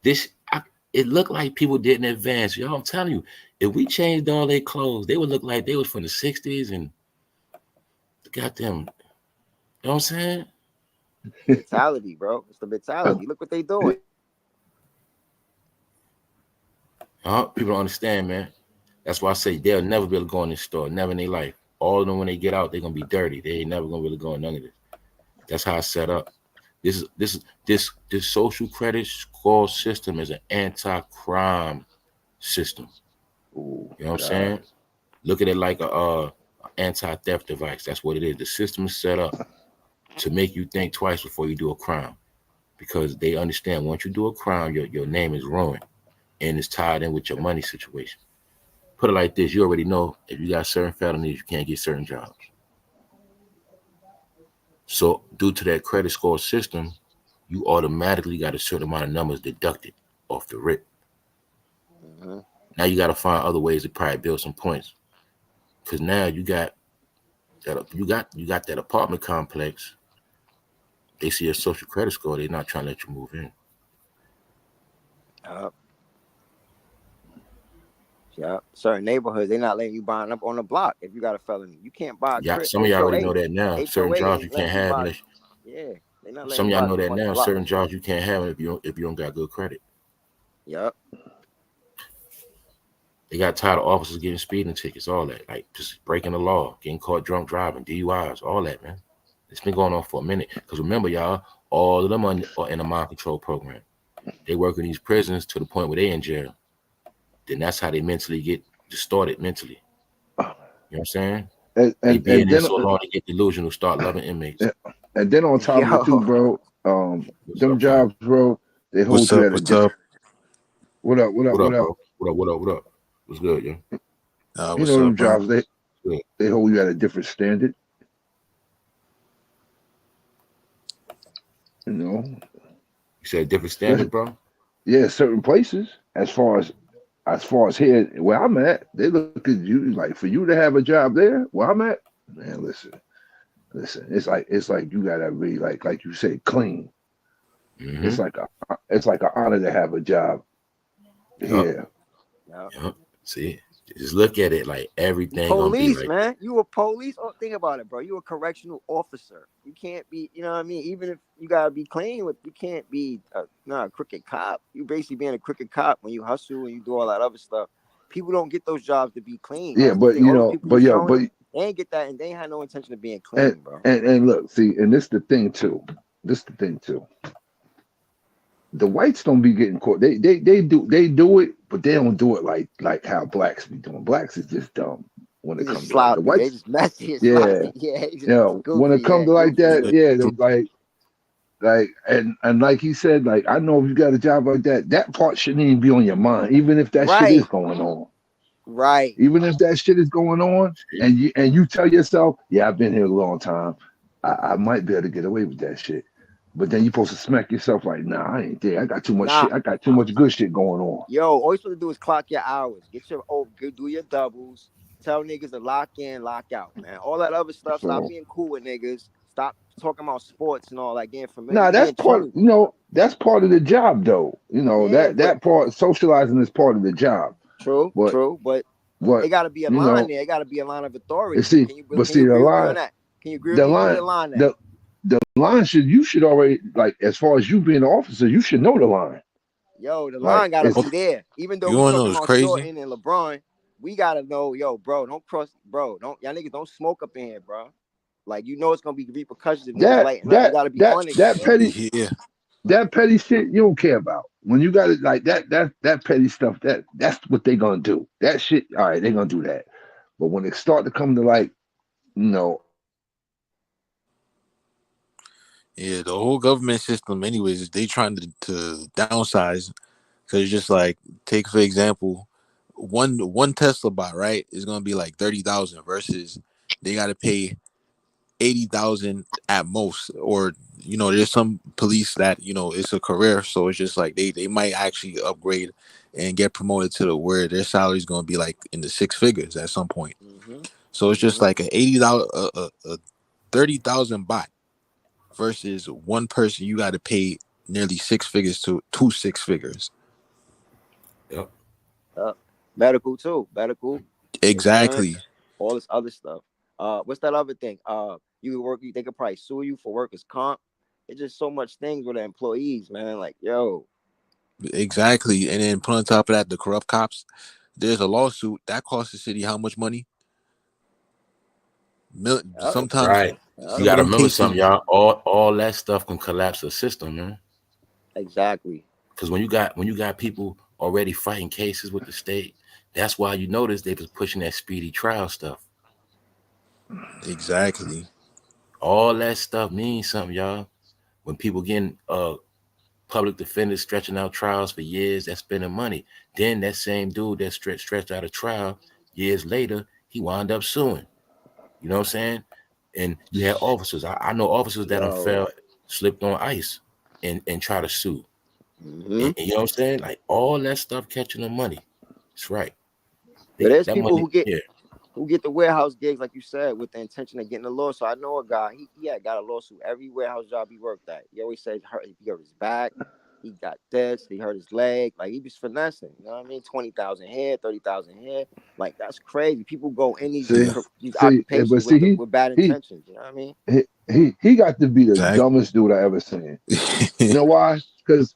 [SPEAKER 1] It looked like people didn't advance. Y'all, I'm telling you, if we changed all their clothes, they would look like they was from the 60s and got them. You know what I'm saying?
[SPEAKER 3] Mentality, bro. It's the mentality. Look what they doing.
[SPEAKER 1] People don't understand, man. That's why I say they'll never be able to go in this store, never in their life. All of them when they get out, they're gonna be dirty. They ain't never gonna really go in none of this. That's how it's set up. This social credit score system is an anti-crime system.
[SPEAKER 2] Oh
[SPEAKER 1] You know what I'm
[SPEAKER 2] God.
[SPEAKER 1] saying? Look at it like a anti-theft device. That's what it is. The system is set up to make you think twice before you do a crime, because they understand once you do a crime, your name is ruined and it's tied in with your money situation. Put it like this: you already know if you got certain felonies, you can't get certain jobs. So due to that credit score system, you automatically got a certain amount of numbers deducted off the rip.
[SPEAKER 3] Mm-hmm.
[SPEAKER 1] Now you got to find other ways to probably build some points, because now you got that apartment complex. They see a social credit score, they're not trying to let you move in.
[SPEAKER 3] Yep. Yep. Certain neighborhoods, they're not letting you buy up on the block if you got a felony. You can't buy a
[SPEAKER 1] Yeah,
[SPEAKER 3] crib.
[SPEAKER 1] some of y'all already know
[SPEAKER 3] HOA.
[SPEAKER 1] that now. Certain
[SPEAKER 3] HOA
[SPEAKER 1] jobs you
[SPEAKER 3] ain't
[SPEAKER 1] can't
[SPEAKER 3] letting you
[SPEAKER 1] have
[SPEAKER 3] buy.
[SPEAKER 1] unless
[SPEAKER 3] Yeah, they're not letting
[SPEAKER 1] some
[SPEAKER 3] you
[SPEAKER 1] of y'all
[SPEAKER 3] buy
[SPEAKER 1] know
[SPEAKER 3] stuff
[SPEAKER 1] that
[SPEAKER 3] on the
[SPEAKER 1] now.
[SPEAKER 3] block.
[SPEAKER 1] Certain jobs you can't have if you don't got good credit.
[SPEAKER 3] Yep.
[SPEAKER 1] They got tired of officers getting speeding tickets, all that, like just breaking the law, getting caught drunk driving, DUIs, all that, man. It's been going on for a minute. Because remember, y'all, all of them are in a mind control program. They work in these prisons to the point where they in jail. Then that's how they mentally get distorted mentally. You know what I'm saying? They be in
[SPEAKER 2] And
[SPEAKER 1] there
[SPEAKER 2] then
[SPEAKER 1] so long they get delusional, start loving inmates.
[SPEAKER 2] and then on top of it too,
[SPEAKER 3] Yo.
[SPEAKER 2] bro.
[SPEAKER 1] What's
[SPEAKER 2] Them
[SPEAKER 1] up, man?
[SPEAKER 2] jobs, bro. They hold
[SPEAKER 4] What's
[SPEAKER 2] you
[SPEAKER 4] up?
[SPEAKER 2] at a
[SPEAKER 4] What's
[SPEAKER 2] different.
[SPEAKER 4] up?
[SPEAKER 2] What up? What up?
[SPEAKER 1] What
[SPEAKER 2] What
[SPEAKER 1] up,
[SPEAKER 2] up?
[SPEAKER 1] bro? What up? What up? What up? What's good, yeah?
[SPEAKER 2] You
[SPEAKER 4] What's
[SPEAKER 2] know
[SPEAKER 4] up,
[SPEAKER 2] them
[SPEAKER 4] bro?
[SPEAKER 2] jobs.
[SPEAKER 1] Good.
[SPEAKER 2] They hold you at a different standard. You know.
[SPEAKER 1] You said different
[SPEAKER 2] Especially,
[SPEAKER 1] standard, bro?
[SPEAKER 2] yeah, certain places. As far as here where I'm at, they look at you like for you to have a job there where I'm at. Man, listen. It's like you gotta be like you say clean.
[SPEAKER 1] Mm-hmm.
[SPEAKER 2] It's like an honor to have a job
[SPEAKER 1] Yup.
[SPEAKER 2] here.
[SPEAKER 3] Yep.
[SPEAKER 1] Yup. See, just look at it like
[SPEAKER 3] You
[SPEAKER 1] everything gonna be
[SPEAKER 3] police,
[SPEAKER 1] like
[SPEAKER 3] man. You a police. Oh, think about it, bro. You a correctional officer. You can't be, you know what I mean? Even if you gotta be clean with, you can't be a crooked cop. You basically being a crooked cop when you hustle and you do all that other stuff. People don't get those jobs to be clean.
[SPEAKER 2] Yeah,
[SPEAKER 3] That's the
[SPEAKER 2] but
[SPEAKER 3] thing. All those people you
[SPEAKER 2] yo,
[SPEAKER 3] showing
[SPEAKER 2] but
[SPEAKER 3] them, they ain't get that, and they ain't had no intention of being
[SPEAKER 2] and
[SPEAKER 3] clean, bro.
[SPEAKER 2] and look, see, and this the thing too. This the thing too. The whites don't be getting caught. They do it, but they don't do it like how blacks be doing. Blacks is just dumb when
[SPEAKER 3] They
[SPEAKER 2] it
[SPEAKER 3] just
[SPEAKER 2] comes to like the
[SPEAKER 3] sloppy. They
[SPEAKER 2] whites.
[SPEAKER 3] just messy and
[SPEAKER 2] Yeah,
[SPEAKER 3] sloppy. Yeah, they just
[SPEAKER 2] when
[SPEAKER 3] goofy.
[SPEAKER 2] it comes
[SPEAKER 3] Yeah,
[SPEAKER 2] to like
[SPEAKER 3] goofy.
[SPEAKER 2] that,
[SPEAKER 3] Yeah.
[SPEAKER 2] yeah, they like and like he said, like I know if you got a job like that, that part shouldn't even be on your mind, even if that shit is
[SPEAKER 3] Right.
[SPEAKER 2] going on.
[SPEAKER 3] Right.
[SPEAKER 2] Even if that shit is going on,
[SPEAKER 1] see,
[SPEAKER 2] and you tell yourself, yeah, I've been here a long time, I might be able to get away with that shit. But then you're supposed to smack yourself like, nah, I ain't there. I got too much
[SPEAKER 3] Nah.
[SPEAKER 2] shit. I got too much good shit going on.
[SPEAKER 3] Yo, all you supposed to do is clock your hours. Get your do your doubles. Tell niggas to lock in, lock out, man. All that other stuff. Stop
[SPEAKER 2] So
[SPEAKER 3] being cool with niggas. Stop talking about sports and all that. Getting familiar.
[SPEAKER 2] nah,
[SPEAKER 3] You
[SPEAKER 2] that's
[SPEAKER 3] being
[SPEAKER 2] part.
[SPEAKER 3] chummy.
[SPEAKER 2] That's part of the job, though.
[SPEAKER 3] Yeah,
[SPEAKER 2] That
[SPEAKER 3] but
[SPEAKER 2] that part socializing is part of the job.
[SPEAKER 3] true,
[SPEAKER 2] But
[SPEAKER 3] true. But
[SPEAKER 2] what
[SPEAKER 3] it got to be a
[SPEAKER 2] you
[SPEAKER 3] line
[SPEAKER 2] know,
[SPEAKER 3] there. It got to be a line of
[SPEAKER 2] and
[SPEAKER 3] authority.
[SPEAKER 2] see,
[SPEAKER 3] Can you
[SPEAKER 2] but
[SPEAKER 3] can you
[SPEAKER 2] see
[SPEAKER 3] agree with me on that? Can you agree with
[SPEAKER 2] the
[SPEAKER 3] me? Where's
[SPEAKER 2] line,
[SPEAKER 3] the line at?
[SPEAKER 2] the line you should already like as far as you being an officer, you should know the line.
[SPEAKER 3] Yo, the
[SPEAKER 2] Like
[SPEAKER 3] line got to
[SPEAKER 2] it's
[SPEAKER 3] be there. Even though
[SPEAKER 4] You
[SPEAKER 3] we
[SPEAKER 4] wanna know
[SPEAKER 3] talking
[SPEAKER 4] what's
[SPEAKER 3] about
[SPEAKER 4] crazy?
[SPEAKER 3] Jordan and LeBron, we gotta know, yo, bro, don't cross, bro, don't y'all niggas don't smoke up in here, bro. Like you know it's gonna be repercussions if niggas
[SPEAKER 2] that
[SPEAKER 3] lighting up. You
[SPEAKER 2] that
[SPEAKER 3] gotta be
[SPEAKER 2] that
[SPEAKER 3] on niggas,
[SPEAKER 2] that
[SPEAKER 3] bro.
[SPEAKER 2] petty
[SPEAKER 4] Yeah,
[SPEAKER 2] that petty shit you don't care about. When you got it like that petty stuff, that's what they gonna do. That shit, all right, they gonna do that. But when it start to come to like, you know,
[SPEAKER 4] yeah. The whole government system, anyways, they trying to downsize because it's just like take for example, one Tesla bot right is gonna be like 30,000 versus they got to pay 80,000 at most, or there's some police that it's a career, so it's just like they might actually upgrade and get promoted to the where their salary is going to be like in the six figures at some point.
[SPEAKER 3] Mm-hmm.
[SPEAKER 4] So it's just
[SPEAKER 3] Mm-hmm.
[SPEAKER 4] like a $80 a 30,000 bot versus one person you got to pay nearly six figures to six figures.
[SPEAKER 1] Yep.
[SPEAKER 3] Medical too. Medical, insurance,
[SPEAKER 4] Exactly.
[SPEAKER 3] all this other stuff. What's that other thing? They could probably sue you for workers' comp. It's just so much things with the employees, man. Like, yo,
[SPEAKER 4] Exactly. And then put on top of that the corrupt cops. There's a lawsuit that costs the city how much money?
[SPEAKER 3] yep,
[SPEAKER 4] Sometimes
[SPEAKER 1] Right.
[SPEAKER 3] yep,
[SPEAKER 1] You
[SPEAKER 4] some
[SPEAKER 1] got
[SPEAKER 4] of
[SPEAKER 1] to
[SPEAKER 4] them
[SPEAKER 1] remember
[SPEAKER 4] cases.
[SPEAKER 1] something, y'all. All that stuff can collapse the system, man.
[SPEAKER 3] exactly.
[SPEAKER 1] Because when you got people already fighting cases with the state, that's why you notice they was pushing that speedy trial stuff.
[SPEAKER 4] Exactly.
[SPEAKER 1] All that stuff means something, y'all. When people getting public defenders stretching out trials for years, that's spending money. Then that same dude that stretched out a trial years later, he wound up suing. You know what I'm saying? And you had officers. I know officers that
[SPEAKER 3] Yo,
[SPEAKER 1] slipped on ice and try to sue.
[SPEAKER 3] mm-hmm.
[SPEAKER 1] And you know what I'm saying? Like all that stuff catching the money. That's right.
[SPEAKER 3] Yo, there's
[SPEAKER 1] That
[SPEAKER 3] people
[SPEAKER 1] money, yeah.
[SPEAKER 3] who get the warehouse gigs, like you said, with the intention of getting a law. So I know a guy, he had got a lawsuit every warehouse job he worked at. He always said he hurt his back, he got this, he hurt his leg. Like he was finessing, you know what I mean? 20,000 here, 30,000 here. Like that's crazy. People go in
[SPEAKER 4] Yeah.
[SPEAKER 3] these
[SPEAKER 2] But
[SPEAKER 3] occupations
[SPEAKER 2] see,
[SPEAKER 3] with bad
[SPEAKER 2] he
[SPEAKER 3] intentions, you know what I mean?
[SPEAKER 2] he got to be the
[SPEAKER 4] Exactly.
[SPEAKER 2] dumbest dude I ever seen. You know why? Because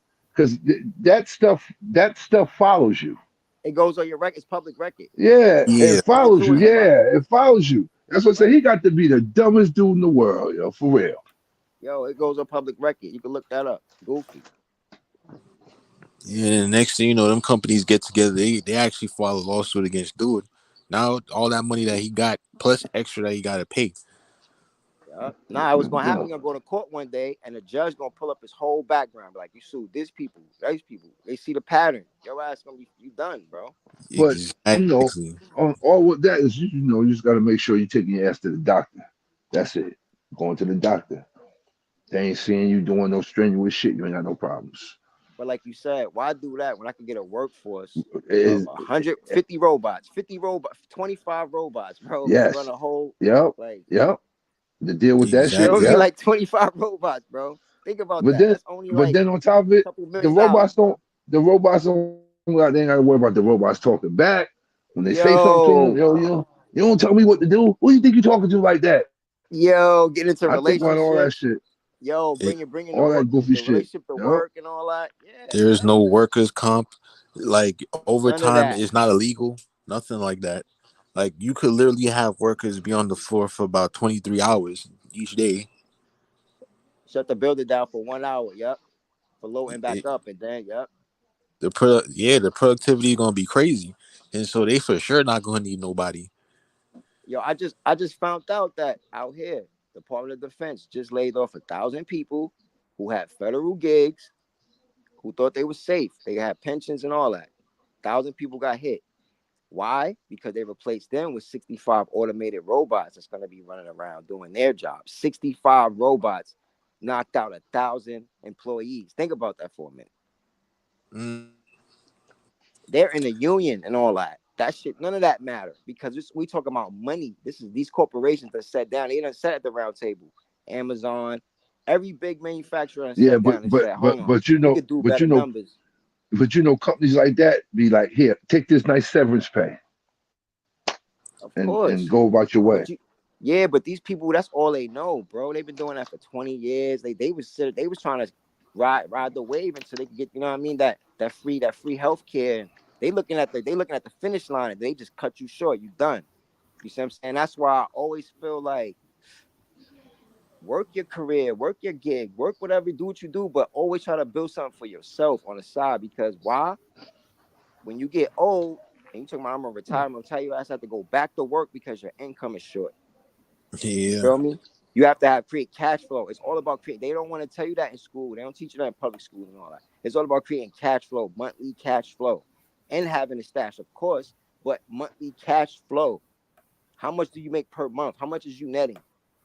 [SPEAKER 2] that stuff follows you.
[SPEAKER 3] It goes on your record, it's public record.
[SPEAKER 2] Yeah,
[SPEAKER 4] Yeah.
[SPEAKER 2] it
[SPEAKER 3] Send it
[SPEAKER 2] follows
[SPEAKER 3] to
[SPEAKER 2] you.
[SPEAKER 3] anybody.
[SPEAKER 2] Yeah, it follows you. That's what I say.
[SPEAKER 3] Right.
[SPEAKER 2] He got to be the dumbest dude in the world, yo, for real.
[SPEAKER 3] Yo, it goes on public record. You can look that up. Goofy.
[SPEAKER 4] Yeah, and the next thing you know, them companies get together. They actually file a lawsuit against dude. Now all that money that he got plus extra that he got to pay.
[SPEAKER 3] Yeah. Nah, what's gonna happen?
[SPEAKER 2] Yeah.
[SPEAKER 3] You're gonna go to court one day, and the judge gonna pull up his whole background. Be like, you sued these people, these people. They see the pattern. Your ass gonna be you done, bro.
[SPEAKER 2] But you know,
[SPEAKER 4] Exactly.
[SPEAKER 2] on all with that is you know you just got to make sure you're taking your ass to the doctor. That's it. Going to the doctor. They ain't seeing you doing no strenuous shit. You ain't got no problems.
[SPEAKER 3] But like you said, why do that when I can get a workforce of
[SPEAKER 2] Is
[SPEAKER 3] 150 robots, 50 robots, 25 robots, bro, to run
[SPEAKER 2] yes.
[SPEAKER 3] a whole
[SPEAKER 2] Yep.
[SPEAKER 3] like
[SPEAKER 2] Yep. To deal with that
[SPEAKER 3] you
[SPEAKER 2] shit.
[SPEAKER 3] feel
[SPEAKER 4] Exactly.
[SPEAKER 3] me?
[SPEAKER 2] Yep.
[SPEAKER 3] Like 25 robots, bro. Think about
[SPEAKER 2] But
[SPEAKER 3] that.
[SPEAKER 2] then,
[SPEAKER 3] That's only
[SPEAKER 2] but
[SPEAKER 3] like
[SPEAKER 2] then on top of
[SPEAKER 3] a
[SPEAKER 2] it,
[SPEAKER 3] couple
[SPEAKER 2] the
[SPEAKER 3] $1 million,
[SPEAKER 2] robots
[SPEAKER 3] bro.
[SPEAKER 2] don't. The robots don't. They ain't got to worry about the robots talking back when they say something to them.
[SPEAKER 3] Yo,
[SPEAKER 2] Yo, you don't tell me what to do. Who you think you talking to like that?
[SPEAKER 3] get into
[SPEAKER 2] I think about all that
[SPEAKER 3] relationships.
[SPEAKER 2] shit,
[SPEAKER 3] Yo,
[SPEAKER 4] It,
[SPEAKER 3] bringing the
[SPEAKER 2] all
[SPEAKER 3] work,
[SPEAKER 2] that goofy
[SPEAKER 3] the
[SPEAKER 2] shit.
[SPEAKER 3] relationship to
[SPEAKER 2] Yep.
[SPEAKER 3] work and all that. Yeah,
[SPEAKER 4] there's
[SPEAKER 3] man.
[SPEAKER 4] no workers comp, like
[SPEAKER 3] None of
[SPEAKER 4] overtime
[SPEAKER 3] that.
[SPEAKER 4] is not illegal. Nothing like that. Like you could literally have workers be on the floor for about 23 hours each day.
[SPEAKER 3] Shut the building down for 1 hour. Yep. For loading back
[SPEAKER 4] It,
[SPEAKER 3] up, and then yep.
[SPEAKER 4] the productivity gonna be crazy, and so they for sure not gonna need nobody.
[SPEAKER 3] Yo, I just found out that out here, Department of Defense just laid off 1,000 people who had federal gigs, who thought they were safe. They had pensions and all that. 1,000 people got hit. Why? Because they replaced them with 65 automated robots that's going to be running around doing their job. 65 robots knocked out 1,000 employees. Think about that for a minute.
[SPEAKER 4] Mm,
[SPEAKER 3] They're in a union and all that. That shit, none of that matter because we talk about money. This is these corporations that sat down. They done sat at the round table. Amazon, every big manufacturer done
[SPEAKER 2] Yeah,
[SPEAKER 3] sat down and said, "Hold on,
[SPEAKER 2] but you
[SPEAKER 3] we
[SPEAKER 2] know,
[SPEAKER 3] could do better numbers."
[SPEAKER 2] companies like that be like, here, take this nice severance pay
[SPEAKER 3] Of
[SPEAKER 2] and
[SPEAKER 3] course,
[SPEAKER 2] go about your way.
[SPEAKER 3] but yeah, but these people, that's all they know, bro. They've been doing that for 20 years. They was trying to ride the wave until they could get, you know what I mean, that free health care. They looking at the finish line and they just cut you short. You done. You see what I'm saying? That's why I always feel like work your career, work your gig, work whatever, do what you do, but always try to build something for yourself on the side. Because why? When you get old and you talking about I'm gonna retire, I'm gonna tell you I have to go back to work because your income is short. You
[SPEAKER 4] yeah,
[SPEAKER 3] feel me? You have to create cash flow. It's all about create. They don't want to tell you that in school. They don't teach you that in public school and all that. It's all about creating cash flow, monthly cash flow, and having a stash, of course, but monthly cash flow. How much do you make per month? How much is you netting?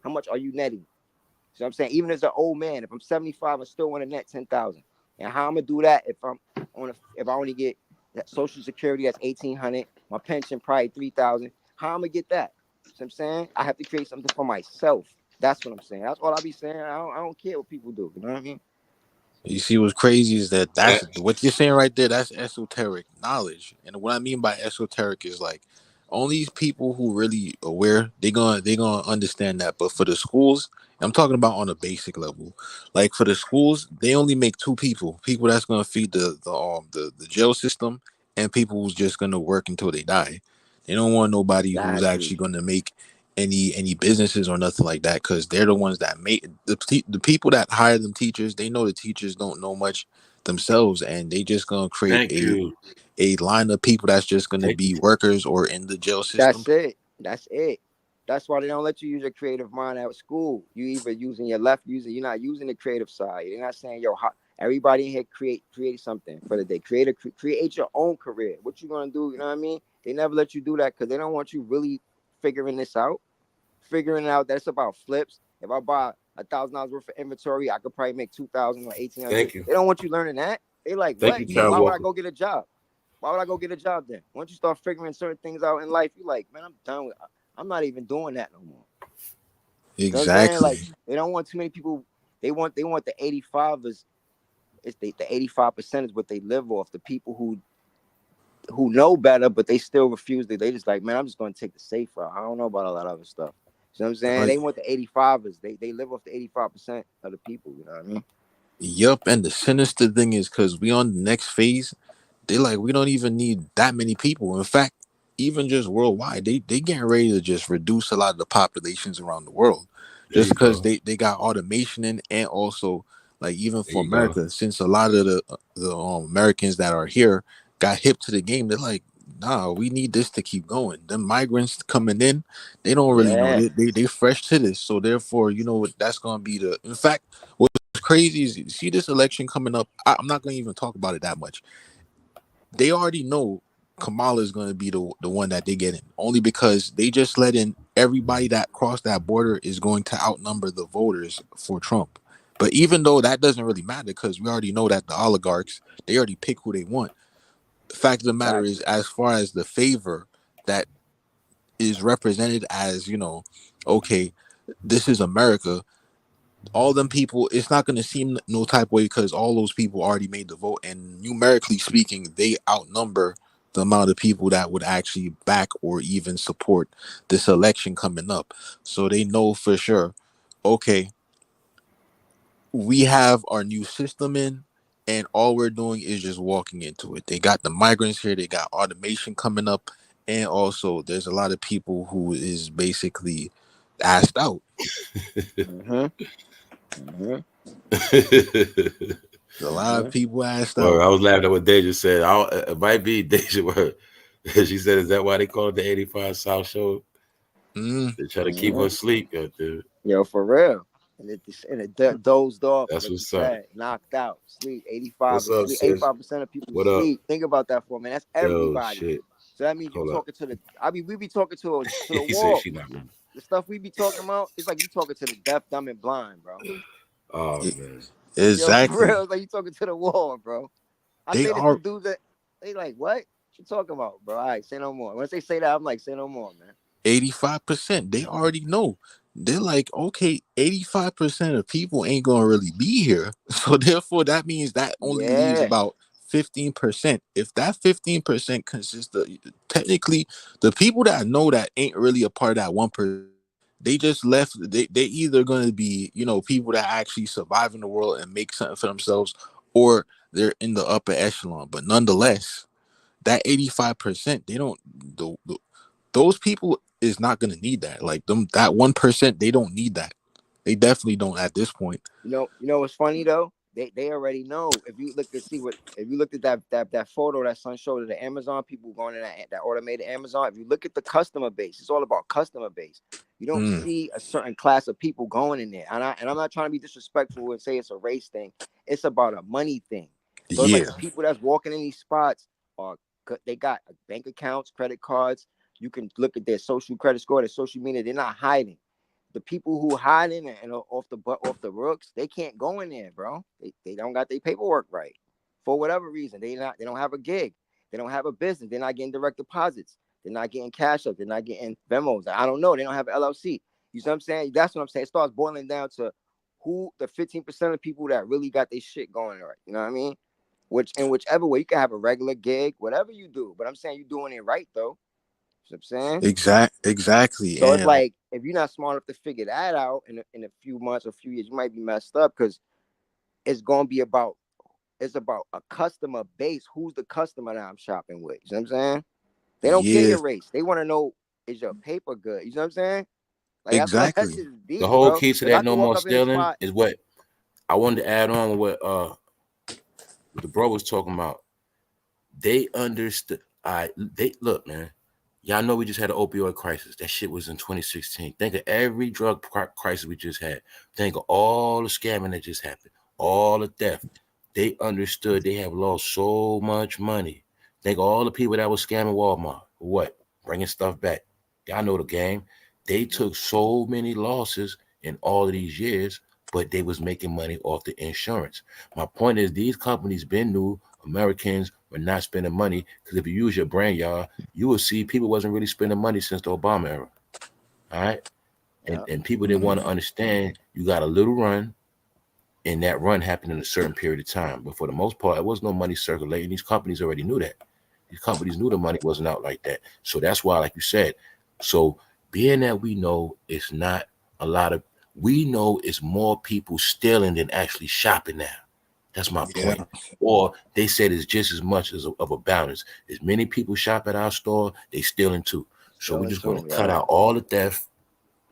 [SPEAKER 3] How much are you netting? So I'm saying, even as an old man, if I'm 75, I still want to net 10,000. And how I'm gonna do that if if I only get that Social Security, that's 1,800, my pension probably 3,000. How I'm gonna get that? So I'm saying I have to create something for myself. That's what I'm saying. That's all I be saying. I don't care what people do. You know what I mean?
[SPEAKER 4] You see, what's crazy is that
[SPEAKER 1] And,
[SPEAKER 4] that's what you're saying right there. That's esoteric knowledge, and what I mean by esoteric is like only people who really aware they gonna understand that. But for the schools, I'm talking about on a basic level. Like for the schools, they only make two people that's gonna feed the jail system, and people who's just gonna work until they die. They don't want nobody who's
[SPEAKER 3] Exactly.
[SPEAKER 4] actually gonna make any businesses or nothing like that, because they're the ones that make the people that hire them teachers. They know the teachers don't know much themselves, and they just gonna create
[SPEAKER 1] thank you.
[SPEAKER 4] a line of people that's just gonna
[SPEAKER 1] Thank you.
[SPEAKER 4] be workers or in the jail system.
[SPEAKER 3] That's it. That's it. That's why they don't let you use your creative mind at school. You either using your left, you're not using the creative side. You're not saying, yo, everybody in here create something for the day. Create your own career. What you gonna do? You know what I mean? They never let you do that because they don't want you really figuring this out. Figuring out that it's about flips. If I buy $1,000 worth of inventory, I could probably make 2,000 or 1,800.
[SPEAKER 1] Thank you.
[SPEAKER 3] They don't want you learning that. They like,
[SPEAKER 1] Thank
[SPEAKER 3] what?
[SPEAKER 1] you,
[SPEAKER 3] So
[SPEAKER 1] Child
[SPEAKER 3] why would I
[SPEAKER 1] Walker.
[SPEAKER 3] go get a job? Why would I go get a job then? Once you start figuring certain things out in life, you're like, man, I'm done with. I'm not even doing that no more. You know what I'm saying?
[SPEAKER 4] Exactly.
[SPEAKER 3] Like they don't want too many people. They want the 85ers. It's the 85% is what they live off. The people who know better, but they still refuse. They just like, man, I'm just going to take the safe route. I don't know about all that other stuff. You know what I'm saying?
[SPEAKER 4] Uh,
[SPEAKER 3] They want the 85ers. They live off the 85% of the people. You know what I mean?
[SPEAKER 4] yup. And the sinister thing is, because we on the next phase, they like we don't even need that many people. In fact, even just worldwide, they getting ready to just reduce a lot of the populations around the world,
[SPEAKER 1] There
[SPEAKER 4] just
[SPEAKER 1] you
[SPEAKER 4] because
[SPEAKER 1] go.
[SPEAKER 4] they got automation in, and also like even
[SPEAKER 1] There
[SPEAKER 4] for
[SPEAKER 1] you go.
[SPEAKER 4] America, since a lot of the Americans that are here got hip to the game, they're like, nah, we need this to keep going. The migrants coming in, they don't really know,
[SPEAKER 3] Yeah.
[SPEAKER 4] they fresh to this, so therefore, you know what, that's gonna be the. In fact, what's crazy is you see this election coming up. I'm not gonna even talk about it that much. They already know Kamala is going to be the one that they get in, only because they just let in everybody that crossed that border is going to outnumber the voters for Trump. But even though that doesn't really matter, because we already know that the oligarchs, they already pick who they want. The fact of the matter is,
[SPEAKER 3] Exactly.
[SPEAKER 4] as far as the favor that is represented as, okay, this is America, all them people, it's not going to seem no type of way, because all those people already made the vote, and numerically speaking, they outnumber the amount of people that would actually back or even support this election coming up. So they know for sure, okay, we have our new system in, and all we're doing is just walking into it. They got the migrants here, they got automation coming up, and also there's a lot of people who is basically asked out.
[SPEAKER 3] Mm-hmm. Mm-hmm.
[SPEAKER 4] A lot of
[SPEAKER 3] Mm-hmm.
[SPEAKER 4] people asked
[SPEAKER 1] Well,
[SPEAKER 4] out.
[SPEAKER 1] I was laughing at what Deja said. It might be Deja. She said, "Is that why they call it the 85 South Show?
[SPEAKER 4] Mm.
[SPEAKER 1] They try to keep
[SPEAKER 3] Mm-hmm.
[SPEAKER 1] us asleep out there."
[SPEAKER 3] Yo, for real. And it dozed off,
[SPEAKER 1] That's
[SPEAKER 3] like you
[SPEAKER 1] what's up.
[SPEAKER 3] said, knocked out, sleep. 85
[SPEAKER 1] What's
[SPEAKER 3] is
[SPEAKER 1] up,
[SPEAKER 3] sleep.
[SPEAKER 1] sis?
[SPEAKER 3] 85% of people
[SPEAKER 1] What up?
[SPEAKER 3] sleep. Think about that for a minute. That's
[SPEAKER 1] Yo,
[SPEAKER 3] everybody.
[SPEAKER 1] shit.
[SPEAKER 3] So that means you
[SPEAKER 1] Hold up.
[SPEAKER 3] talking to the. I mean, we be talking to the
[SPEAKER 1] He said she
[SPEAKER 3] wall.
[SPEAKER 1] not ready.
[SPEAKER 3] The stuff we be talking about, it's like you talking to the deaf, dumb, and blind, bro.
[SPEAKER 1] Oh
[SPEAKER 4] E-
[SPEAKER 1] man.
[SPEAKER 3] Yo, for real,
[SPEAKER 4] Exactly.
[SPEAKER 3] it's like you talking to the wall, bro. I
[SPEAKER 4] They
[SPEAKER 3] say this to
[SPEAKER 4] are
[SPEAKER 3] dudes that they like, what you talking about, bro? All right, say no more. Once they say that, I'm like, say no more, man.
[SPEAKER 4] 85%. They already know. They're like, okay, 85% of people ain't gonna really be here. So therefore that means that only leaves
[SPEAKER 3] Yeah,
[SPEAKER 4] about 15%. If that 15% consists of, technically, the people that know that ain't really a part of that 1%, they just left. They either gonna be, people that actually survive in the world and make something for themselves, or they're in the upper echelon. But nonetheless, that 85%, they don't, those people is not gonna need that. Like them, that 1%, they don't need that. They definitely don't at this point.
[SPEAKER 3] you know what's funny though? They already know. If you look to see what, if you looked at that photo that son showed of the Amazon people going in that automated Amazon, if you look at the customer base, it's all about customer base. You don't
[SPEAKER 4] Mm,
[SPEAKER 3] see a certain class of people going in there, and I'm not trying to be disrespectful and say it's a race thing. It's about a money thing. So it's like
[SPEAKER 4] yeah,
[SPEAKER 3] the people that's walking in these spots are they got bank accounts, credit cards. You can look at their social credit score, their social media. They're not hiding. the people who hiding and off the rooks, they can't go in there, bro. They don't got their paperwork right for whatever reason. They don't have a gig. They don't have a business. They're not getting direct deposits. They're not getting cash up. They're not getting Venmos. I don't know. They don't have an LLC. You see what I'm saying? That's what I'm saying. It starts boiling down to who the 15% of people that really got their shit going right. You know what I mean? In whichever way, you can have a regular gig, whatever you do. But I'm saying you're doing it right though. You know what I'm saying?
[SPEAKER 4] Exactly.
[SPEAKER 3] So
[SPEAKER 4] And
[SPEAKER 3] it's like if you're not smart enough to figure that out in a few months or a few years, you might be messed up because it's gonna be about a customer base. Who's the customer that I'm shopping with? You know what I'm saying? They don't care
[SPEAKER 4] yeah,
[SPEAKER 3] your race. They want to know, is your paper good? You know what I'm saying? Like that's why that
[SPEAKER 4] exactly.
[SPEAKER 3] shit is
[SPEAKER 1] The
[SPEAKER 3] deep,
[SPEAKER 1] whole
[SPEAKER 3] bro.
[SPEAKER 1] key to
[SPEAKER 3] If I
[SPEAKER 1] that
[SPEAKER 3] could
[SPEAKER 1] no more
[SPEAKER 3] walk up in a
[SPEAKER 1] stealing
[SPEAKER 3] spot,
[SPEAKER 1] is what I wanted to add on with what the bro was talking about. They understood. They look, man. Y'all know we just had an opioid crisis. That shit was in 2016. Think of every drug crisis we just had. Think of all the scamming that just happened, all the theft. They understood they have lost so much money. Think of all the people that was scamming Walmart. What? Bringing stuff back. Y'all know the game. They took so many losses in all of these years, but they was making money off the insurance. My point is these companies been knew Americans were not spending money because if you use your brain, y'all, you will see people wasn't really spending money since the Obama era. All right. And people didn't want to understand you got a little run and that run happened in a certain period of time. But for the most part, it was no money circulating. These companies already knew that. These companies knew the money wasn't out like that. So that's why, like you said, so being that we know it's not a lot of, we know it's more people stealing than actually shopping now. That's my
[SPEAKER 4] Yeah.
[SPEAKER 1] point. Or they said it's just as much as of a balance. As many people shop at our store, they stealing too. So we're
[SPEAKER 3] stealing
[SPEAKER 1] just going
[SPEAKER 3] too.
[SPEAKER 1] to cut out all the theft,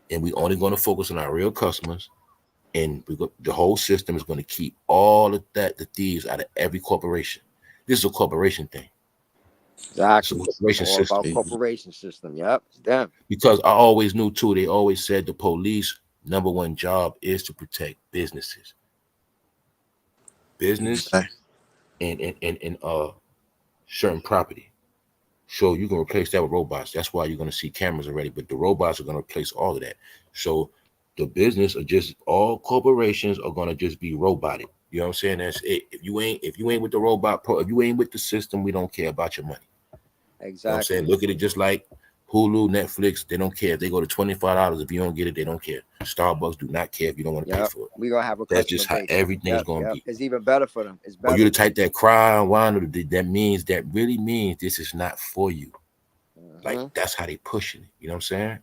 [SPEAKER 1] and we only going to focus on our real customers. And the whole system is going to keep all of that, the thieves out of every corporation. This is a corporation thing. It's a
[SPEAKER 3] Exactly.
[SPEAKER 1] corporation
[SPEAKER 3] All about
[SPEAKER 1] system.
[SPEAKER 3] corporation system. Yep, it's them.
[SPEAKER 1] Because I always knew too, they always said the police number one job is to protect businesses. Business
[SPEAKER 4] Exactly.
[SPEAKER 1] and certain property. So you can replace that with robots. That's why you're going to see cameras already, but the robots are going to replace all of that. So the business are just all corporations are going to just be robotic. You know what I'm saying? That's it. If you ain't with the robot pro, if you ain't with the system, we don't care about your money. You know what I'm saying?
[SPEAKER 3] Exactly.
[SPEAKER 1] Look at it just like Hulu, Netflix, they don't care. If they go to $25, if you don't get it, they don't care. Starbucks do not care if you don't want to pay
[SPEAKER 3] Yep.
[SPEAKER 1] for it.
[SPEAKER 3] We gonna have a
[SPEAKER 1] That's
[SPEAKER 3] customer
[SPEAKER 1] just how
[SPEAKER 3] base.
[SPEAKER 1] everything is
[SPEAKER 3] Yep.
[SPEAKER 1] going to
[SPEAKER 3] Yep.
[SPEAKER 1] be.
[SPEAKER 3] It's even better for them. It's
[SPEAKER 1] For you
[SPEAKER 3] better.
[SPEAKER 1] to type that cry and whine, that really means this is not for you. Like
[SPEAKER 3] Mm-hmm.
[SPEAKER 1] that's how they pushing it. You know what I'm saying?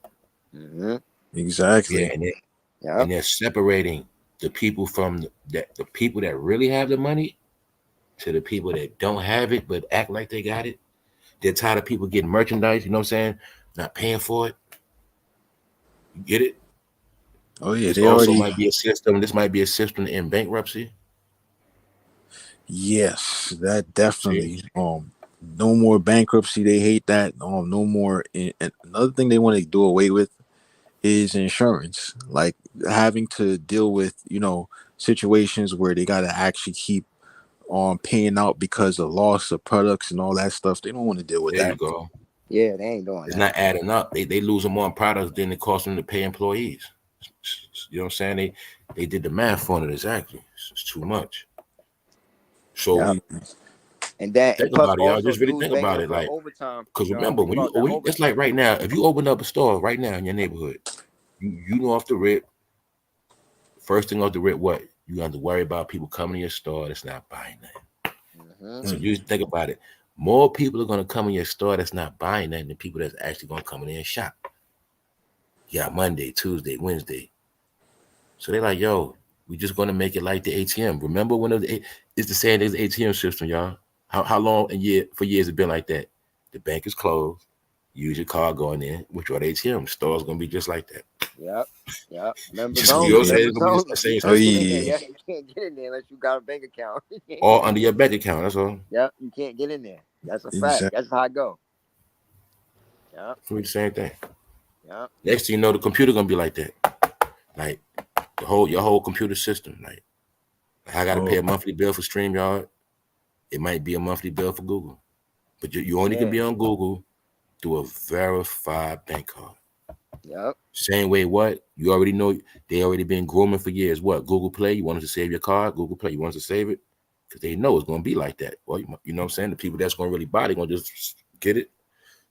[SPEAKER 3] Mm-hmm.
[SPEAKER 1] Yeah,
[SPEAKER 4] Exactly.
[SPEAKER 3] Yep.
[SPEAKER 1] they're separating the people from the people that really have the money to the people that don't have it but act like they got it. They're tired of people getting merchandise. You know what I'm saying? Not paying for it. You get it?
[SPEAKER 4] Oh yeah,
[SPEAKER 1] This
[SPEAKER 4] they
[SPEAKER 1] also
[SPEAKER 4] already.
[SPEAKER 1] might be a system. This might be a system in bankruptcy.
[SPEAKER 4] Yes, that
[SPEAKER 1] See,
[SPEAKER 4] definitely. No more bankruptcy. They hate that. No more. And another thing they want to do away with is insurance. Like having to deal with situations where they got to actually keep on paying out because of loss of products and all that stuff. They don't want to deal with
[SPEAKER 1] there you
[SPEAKER 4] that.
[SPEAKER 1] go.
[SPEAKER 3] Yeah, they ain't doing
[SPEAKER 1] It's
[SPEAKER 3] that.
[SPEAKER 1] not adding up. They losing more on products than it costs them to pay employees. You know what I'm saying? They did the math on it exactly. It's too much. So
[SPEAKER 3] Yep.
[SPEAKER 4] Yeah.
[SPEAKER 3] And
[SPEAKER 1] think
[SPEAKER 3] plus
[SPEAKER 1] about it, y'all.
[SPEAKER 3] also
[SPEAKER 1] Just really
[SPEAKER 3] dudes
[SPEAKER 1] think
[SPEAKER 3] begging
[SPEAKER 1] about
[SPEAKER 3] them
[SPEAKER 1] it.
[SPEAKER 3] for the
[SPEAKER 1] Like,
[SPEAKER 3] overtime.
[SPEAKER 1] because
[SPEAKER 3] You know,
[SPEAKER 1] remember,
[SPEAKER 3] think about that
[SPEAKER 1] it's like
[SPEAKER 3] overtime.
[SPEAKER 1] right now, if you open up a store right now in your neighborhood, you know off the rip, first thing off the rip, what? You have to worry about people coming to your store that's not buying that.
[SPEAKER 3] Mm-hmm.
[SPEAKER 1] So
[SPEAKER 4] Mm.
[SPEAKER 1] you think about it. More people are going to come in your store that's not buying that than people that's actually going to come in there and shop. Yeah, Monday, Tuesday, Wednesday. So they're like, yo, we just going to make it like the ATM. Remember when it's the same as the ATM system, y'all? How long for years it been like that? The bank is closed. Use your card going in, withdraw the ATM. Store's going to be just like that.
[SPEAKER 3] Yep. Yep. Members
[SPEAKER 1] You know what
[SPEAKER 3] only.
[SPEAKER 1] I'm
[SPEAKER 4] Yeah.
[SPEAKER 1] saying? It's
[SPEAKER 3] Members
[SPEAKER 1] going to be just
[SPEAKER 3] only.
[SPEAKER 1] the
[SPEAKER 3] You
[SPEAKER 1] same
[SPEAKER 4] Oh
[SPEAKER 3] can't
[SPEAKER 1] system.
[SPEAKER 3] get in there.
[SPEAKER 4] yeah.
[SPEAKER 3] Yeah, you can't get in there unless you got a bank account. You can't
[SPEAKER 1] All
[SPEAKER 3] get in
[SPEAKER 1] under
[SPEAKER 3] there.
[SPEAKER 1] your bank account. That's all.
[SPEAKER 3] Yep. You can't get in there. That's a fact.
[SPEAKER 4] Exactly.
[SPEAKER 3] That's how I go. Yep.
[SPEAKER 1] It's gonna be the same thing.
[SPEAKER 3] Yep.
[SPEAKER 1] Next thing you know, the computer gonna be like that. Like your whole computer system. Like I gotta pay
[SPEAKER 4] Oh
[SPEAKER 1] a monthly bill for StreamYard. It might be a monthly bill for Google. But you only can
[SPEAKER 3] Yeah.
[SPEAKER 1] be on Google through a verified bank card.
[SPEAKER 3] Yep.
[SPEAKER 1] Same way, what? You already know they already been grooming for years. What? Google Play, you wanted to save your card? Google Play, you wanted to save it? Because they know it's going to be like that. Well, you know what I'm saying? The people that's going to really buy, they're going to just get it.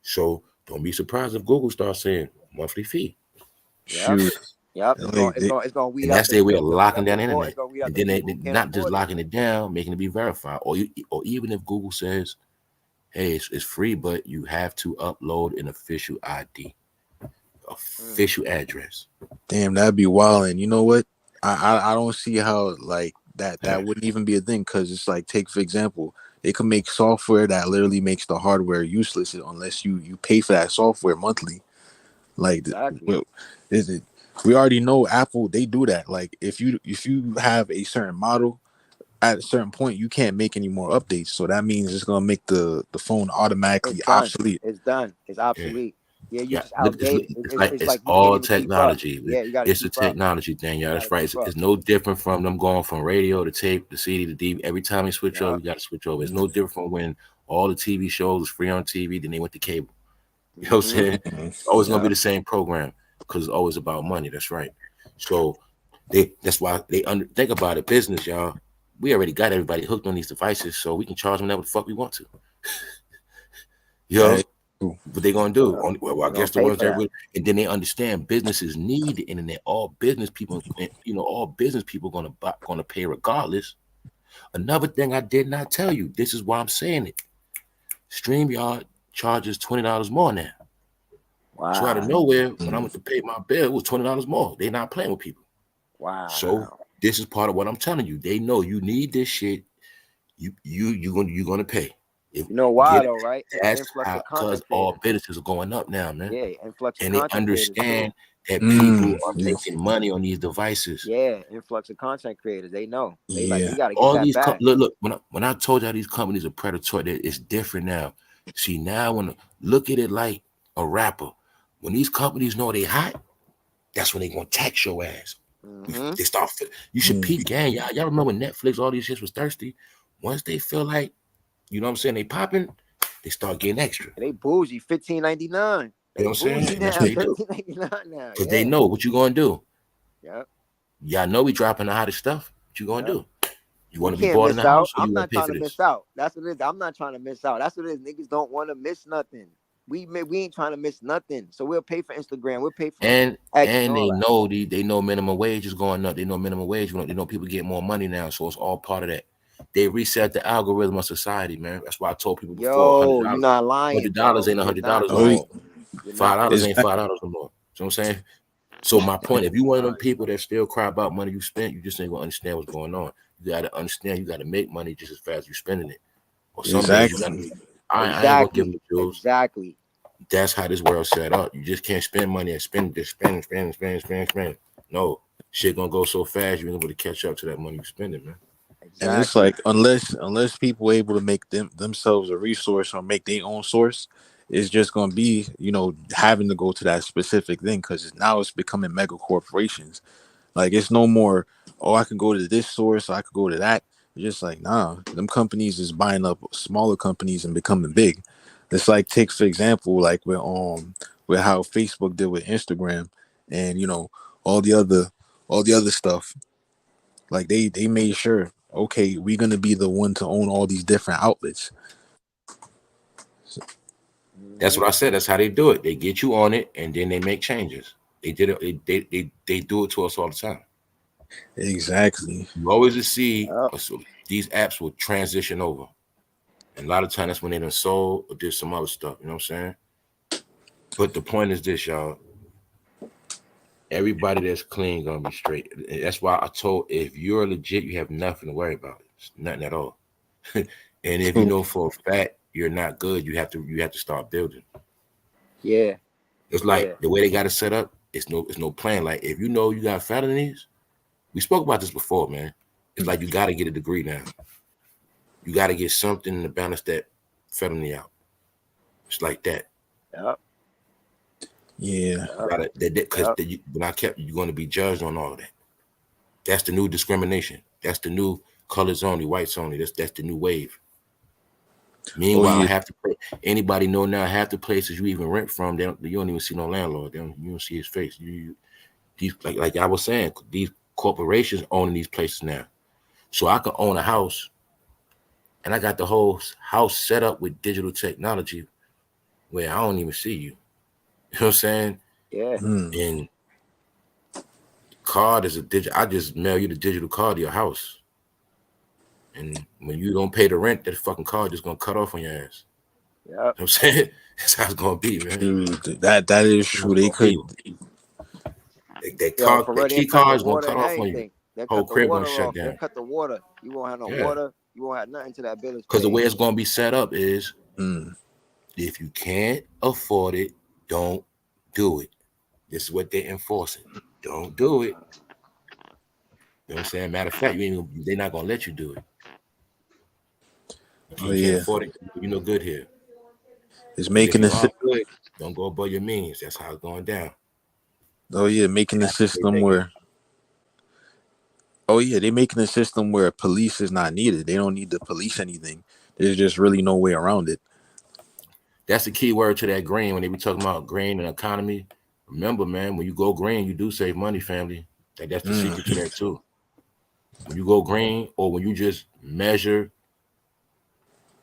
[SPEAKER 1] So don't be surprised if Google starts saying monthly fee.
[SPEAKER 3] Yep.
[SPEAKER 4] Shoot.
[SPEAKER 3] Yep. It's
[SPEAKER 4] Like,
[SPEAKER 3] gonna weed
[SPEAKER 1] And
[SPEAKER 3] up
[SPEAKER 1] that's their way of locking
[SPEAKER 3] the
[SPEAKER 1] down the
[SPEAKER 3] poor. It's
[SPEAKER 1] internet.
[SPEAKER 3] gonna weed up
[SPEAKER 1] And
[SPEAKER 3] the
[SPEAKER 1] then they
[SPEAKER 3] people who can't
[SPEAKER 1] not just
[SPEAKER 3] afford it.
[SPEAKER 1] locking it down, making it be verified. Or even if Google says, hey, it's free, but you have to upload an official ID, official address.
[SPEAKER 4] damn, that'd be wild. And you know what? I don't see how like that wouldn't even be a thing, because it's like, take for example, they could make software that literally makes the hardware useless unless you pay for that software monthly. Like,
[SPEAKER 3] Exactly.
[SPEAKER 4] well, is it? We already know Apple, they do that. Like, if you have a certain model, at a certain point you can't make any more updates. So that means it's gonna make the phone
[SPEAKER 3] It's
[SPEAKER 4] automatically
[SPEAKER 3] done.
[SPEAKER 4] obsolete.
[SPEAKER 3] It's done. It's
[SPEAKER 1] Yeah.
[SPEAKER 3] obsolete. Yeah, you
[SPEAKER 1] Yeah,
[SPEAKER 3] just
[SPEAKER 1] look,
[SPEAKER 3] outdated.
[SPEAKER 1] it's
[SPEAKER 3] It's
[SPEAKER 1] like
[SPEAKER 3] like you can't
[SPEAKER 1] all
[SPEAKER 3] even keep up.
[SPEAKER 1] technology.
[SPEAKER 3] Yeah, you got to
[SPEAKER 1] It's a
[SPEAKER 3] keep up.
[SPEAKER 1] technology thing, yeah.
[SPEAKER 3] You got
[SPEAKER 1] That's
[SPEAKER 3] to
[SPEAKER 1] right.
[SPEAKER 3] keep up.
[SPEAKER 1] It's no different from them going from radio to tape to CD to DVD. Every time you switch over,
[SPEAKER 3] Yep.
[SPEAKER 1] you got to switch over. It's no different from when all the TV shows was free on TV, then they went to cable. You know what I'm
[SPEAKER 3] Mm-hmm.
[SPEAKER 1] saying? It's always gonna be
[SPEAKER 3] Yep.
[SPEAKER 1] the same program because it's always about money. That's right. So that's why think about it. Business, y'all. We already got everybody hooked on these devices, so we can charge them whatever the fuck we want to.
[SPEAKER 4] That is
[SPEAKER 1] Yo,
[SPEAKER 4] true.
[SPEAKER 1] what they gonna do?
[SPEAKER 3] Yep.
[SPEAKER 1] Well, I
[SPEAKER 3] They're gonna
[SPEAKER 1] guess the
[SPEAKER 3] pay
[SPEAKER 1] ones
[SPEAKER 3] for
[SPEAKER 1] that
[SPEAKER 3] that.
[SPEAKER 1] really, and then they understand businesses need the internet. All business people, all business people gonna pay regardless. Another thing I did not tell you. This is why I'm saying it. StreamYard charges $20 more now. So out of
[SPEAKER 3] Wow.
[SPEAKER 1] nowhere, when I went to pay my bill, it was $20 more. They're not playing with people. So
[SPEAKER 3] Wow.
[SPEAKER 1] this is part of what I'm telling you. They know you need this shit. You're gonna pay. If
[SPEAKER 3] You know
[SPEAKER 1] you
[SPEAKER 3] why
[SPEAKER 1] get it,
[SPEAKER 3] though, right?
[SPEAKER 1] that's
[SPEAKER 3] Influx
[SPEAKER 1] how
[SPEAKER 3] of
[SPEAKER 1] because
[SPEAKER 3] content
[SPEAKER 1] all
[SPEAKER 3] creators.
[SPEAKER 1] businesses are going up now, man.
[SPEAKER 3] Yeah, influx of
[SPEAKER 1] And they
[SPEAKER 3] content creators too.
[SPEAKER 1] understand that people are
[SPEAKER 4] Yeah.
[SPEAKER 1] making money on these devices.
[SPEAKER 3] Yeah, influx of content creators. They know. They like, we
[SPEAKER 4] Yeah.
[SPEAKER 3] got to get
[SPEAKER 1] All
[SPEAKER 3] that
[SPEAKER 1] these
[SPEAKER 3] back.
[SPEAKER 1] look when I told y'all these companies are predatory, it's different now. See now when look at it like a rapper. When these companies know they hot, that's when they gonna tax your ass.
[SPEAKER 3] Mm-hmm.
[SPEAKER 1] They start. You should peep, gang. Y'all remember when Netflix, all these shits was thirsty. Once they feel like, you know what I'm saying, they popping, they start getting extra.
[SPEAKER 3] They bougie, $15.99.
[SPEAKER 1] You
[SPEAKER 3] They
[SPEAKER 1] know what I'm saying?
[SPEAKER 3] bougie
[SPEAKER 1] And that's what
[SPEAKER 3] now,
[SPEAKER 1] they do.
[SPEAKER 3] $15.99 now.
[SPEAKER 1] Because they
[SPEAKER 3] Yeah.
[SPEAKER 1] know what you gonna do.
[SPEAKER 3] Yep.
[SPEAKER 1] Y'all know we dropping the hottest stuff. What you gonna
[SPEAKER 3] Yep.
[SPEAKER 1] do? You
[SPEAKER 3] We
[SPEAKER 1] want to be
[SPEAKER 3] can't
[SPEAKER 1] bored in
[SPEAKER 3] miss
[SPEAKER 1] the
[SPEAKER 3] out.
[SPEAKER 1] house or you
[SPEAKER 3] I'm
[SPEAKER 1] want
[SPEAKER 3] not
[SPEAKER 1] to pay
[SPEAKER 3] trying
[SPEAKER 1] for
[SPEAKER 3] to miss
[SPEAKER 1] this?
[SPEAKER 3] out. That's what it is. I'm not trying to miss out. That's what it is. Niggas don't want to miss nothing. We ain't trying to miss nothing. So we'll pay for Instagram. We'll pay for
[SPEAKER 1] And
[SPEAKER 3] X and
[SPEAKER 1] and
[SPEAKER 3] all
[SPEAKER 1] they
[SPEAKER 3] that.
[SPEAKER 1] know they know minimum wage is going up. They know minimum wage. They know people get more money now, so it's all part of that. They reset the algorithm of society, man. That's why I told people before,
[SPEAKER 3] Yo, you're not lying,
[SPEAKER 1] $100
[SPEAKER 3] bro.
[SPEAKER 1] ain't
[SPEAKER 3] You're not
[SPEAKER 1] $100 no
[SPEAKER 4] Oh,
[SPEAKER 3] lying.
[SPEAKER 1] more.
[SPEAKER 3] You're not
[SPEAKER 1] $5
[SPEAKER 3] lying.
[SPEAKER 1] ain't
[SPEAKER 4] exactly.
[SPEAKER 1] $5 no more. You know what I'm saying? So my point, if you
[SPEAKER 3] You're
[SPEAKER 1] one of
[SPEAKER 3] not
[SPEAKER 1] them
[SPEAKER 3] lying.
[SPEAKER 1] people that still cry about money you spent, you just ain't gonna understand what's going on. You gotta understand you gotta make money just as fast as you spending it. Or some days you gotta
[SPEAKER 4] Exactly.
[SPEAKER 1] make I ain't gonna give them
[SPEAKER 3] Exactly.
[SPEAKER 1] the jewels.
[SPEAKER 3] Exactly.
[SPEAKER 1] That's how this world's set up. You just can't spend money and spend. No, shit gonna go so fast you ain't able to catch up to that money you spending, man.
[SPEAKER 4] And it's
[SPEAKER 3] Exactly.
[SPEAKER 4] like, unless people are able to make themselves a resource or make their own source, it's just gonna be, having to go to that specific thing, because now it's becoming mega corporations. Like, it's no more, oh, I can go to this source, I could go to that. It's just like, nah, them companies is buying up smaller companies and becoming big. It's like, take for example, like with how Facebook did with Instagram, and all the other stuff. Like, they made sure, okay, we're gonna be the one to own all these different outlets.
[SPEAKER 1] That's
[SPEAKER 3] Mm-hmm.
[SPEAKER 1] what I said. That's how they do it. They get you on it and then they make changes. They did it. They do it to us all the time.
[SPEAKER 4] Exactly.
[SPEAKER 1] You always see
[SPEAKER 3] Yep.
[SPEAKER 1] so these apps will transition over. And a lot of times that's when they done sold or did some other stuff. You know what I'm saying? But the point is this, y'all. Everybody that's clean gonna be straight. That's why I told if you're legit, you have nothing to worry about. It's nothing at all. And if you
[SPEAKER 4] True.
[SPEAKER 1] know for a fact you're not good, you have to start building.
[SPEAKER 3] Yeah.
[SPEAKER 1] It's
[SPEAKER 3] Yeah.
[SPEAKER 1] like the way they got it set up. It's no plan. Like if you know you got felonies, we spoke about this before, man. It's like you got to get a degree now. You got to get something to balance that felony out. It's like that.
[SPEAKER 3] Yep.
[SPEAKER 4] Yeah.
[SPEAKER 3] Yep.
[SPEAKER 1] Because
[SPEAKER 3] Yep.
[SPEAKER 1] when I kept, you're going to be judged on all of that. That's the new discrimination. That's the new colors only, whites only. That's the new wave.
[SPEAKER 4] Oh
[SPEAKER 1] Meanwhile,
[SPEAKER 4] yeah.
[SPEAKER 1] anybody know now half the places you even rent from, you don't even see no landlord. You don't see his face. These like I was saying, these corporations owning these places now. So I could own a house, and I got the whole house set up with digital technology where I don't even see you. You know what I'm saying?
[SPEAKER 3] Yeah.
[SPEAKER 1] And card is a digital. I just mail you the digital card to your house, and when you don't pay the rent, that fucking card just gonna cut off on your ass.
[SPEAKER 3] Yep.
[SPEAKER 1] You know what I'm saying? That's how it's gonna be, man.
[SPEAKER 4] Dude, that is
[SPEAKER 1] That's how
[SPEAKER 4] true.
[SPEAKER 1] it's
[SPEAKER 4] They
[SPEAKER 1] gonna be.
[SPEAKER 4] could.
[SPEAKER 3] Yo, for
[SPEAKER 1] That
[SPEAKER 3] real, they'll
[SPEAKER 1] key
[SPEAKER 3] cut the
[SPEAKER 1] card is gonna
[SPEAKER 3] water
[SPEAKER 1] cut
[SPEAKER 3] and
[SPEAKER 1] off on you.
[SPEAKER 3] everything. They'll
[SPEAKER 1] Whole
[SPEAKER 3] cut the
[SPEAKER 1] crib gonna
[SPEAKER 3] water
[SPEAKER 1] shut
[SPEAKER 3] off. They'll
[SPEAKER 1] down.
[SPEAKER 3] cut the water. You won't have no
[SPEAKER 1] Yeah,
[SPEAKER 3] water. You won't have nothing to that bill is
[SPEAKER 1] because the
[SPEAKER 3] paid.
[SPEAKER 1] way it's gonna be set up is,
[SPEAKER 4] Mm.
[SPEAKER 1] if you can't afford it, don't do it. This is what they're enforcing. Don't do it. You know what I'm saying? Matter of fact, they're not gonna let you do it. If
[SPEAKER 4] Oh
[SPEAKER 1] you can't
[SPEAKER 4] yeah.
[SPEAKER 1] afford it, you're no good here.
[SPEAKER 4] It's
[SPEAKER 1] But if
[SPEAKER 4] making
[SPEAKER 1] you
[SPEAKER 4] the
[SPEAKER 1] are good, don't go above your means. That's how it's going down.
[SPEAKER 4] oh yeah, making the
[SPEAKER 1] That's what they
[SPEAKER 4] system
[SPEAKER 1] thinking.
[SPEAKER 4] where they're making a system where police is not needed. They don't need to police anything. There's just really no way around it.
[SPEAKER 1] That's the key word to that green. When they be talking about green and economy, remember, man, when you go green, you do save money, family. That's the secret to that too. When you go green, or when you just measure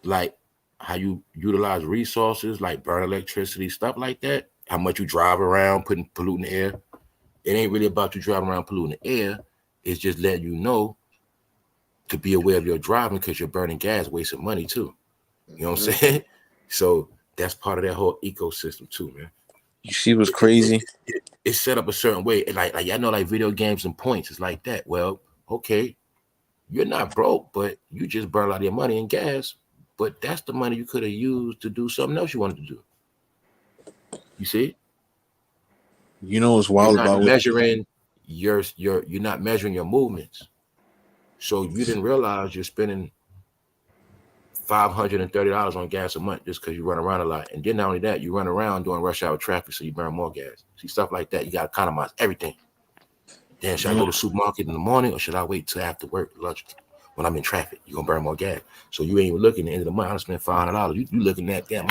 [SPEAKER 1] like how you utilize resources, like burn electricity, stuff like that, how much you drive around, polluting the air. It ain't really about you driving around polluting the air. It's just letting you know to be aware of your driving, because you're burning gas, wasting money too. You know what I'm saying? So that's part of that whole ecosystem too, man.
[SPEAKER 4] You see what's crazy?
[SPEAKER 1] It's set up a certain way. Like I know, like video games and points, it's like that. Well, okay, you're not broke, but you just burn a lot of your money in gas. But that's the money you could have used to do something else you wanted to do. You see?
[SPEAKER 4] You know what's
[SPEAKER 1] You're
[SPEAKER 4] wild
[SPEAKER 1] not
[SPEAKER 4] about what?
[SPEAKER 1] measuring you're not measuring your movements. So you didn't realize you're spending $530 on gas a month just because you run around a lot. And then not only that, you run around doing rush hour traffic, so you burn more gas. See, stuff like that. You gotta economize everything. Then should I
[SPEAKER 4] You
[SPEAKER 1] go
[SPEAKER 4] know,
[SPEAKER 1] to the supermarket in the morning, or should I wait till after work, lunch, when I'm in traffic? You're gonna burn more gas. So you ain't even looking at the end of the month. I spent $500. You looking at, damn,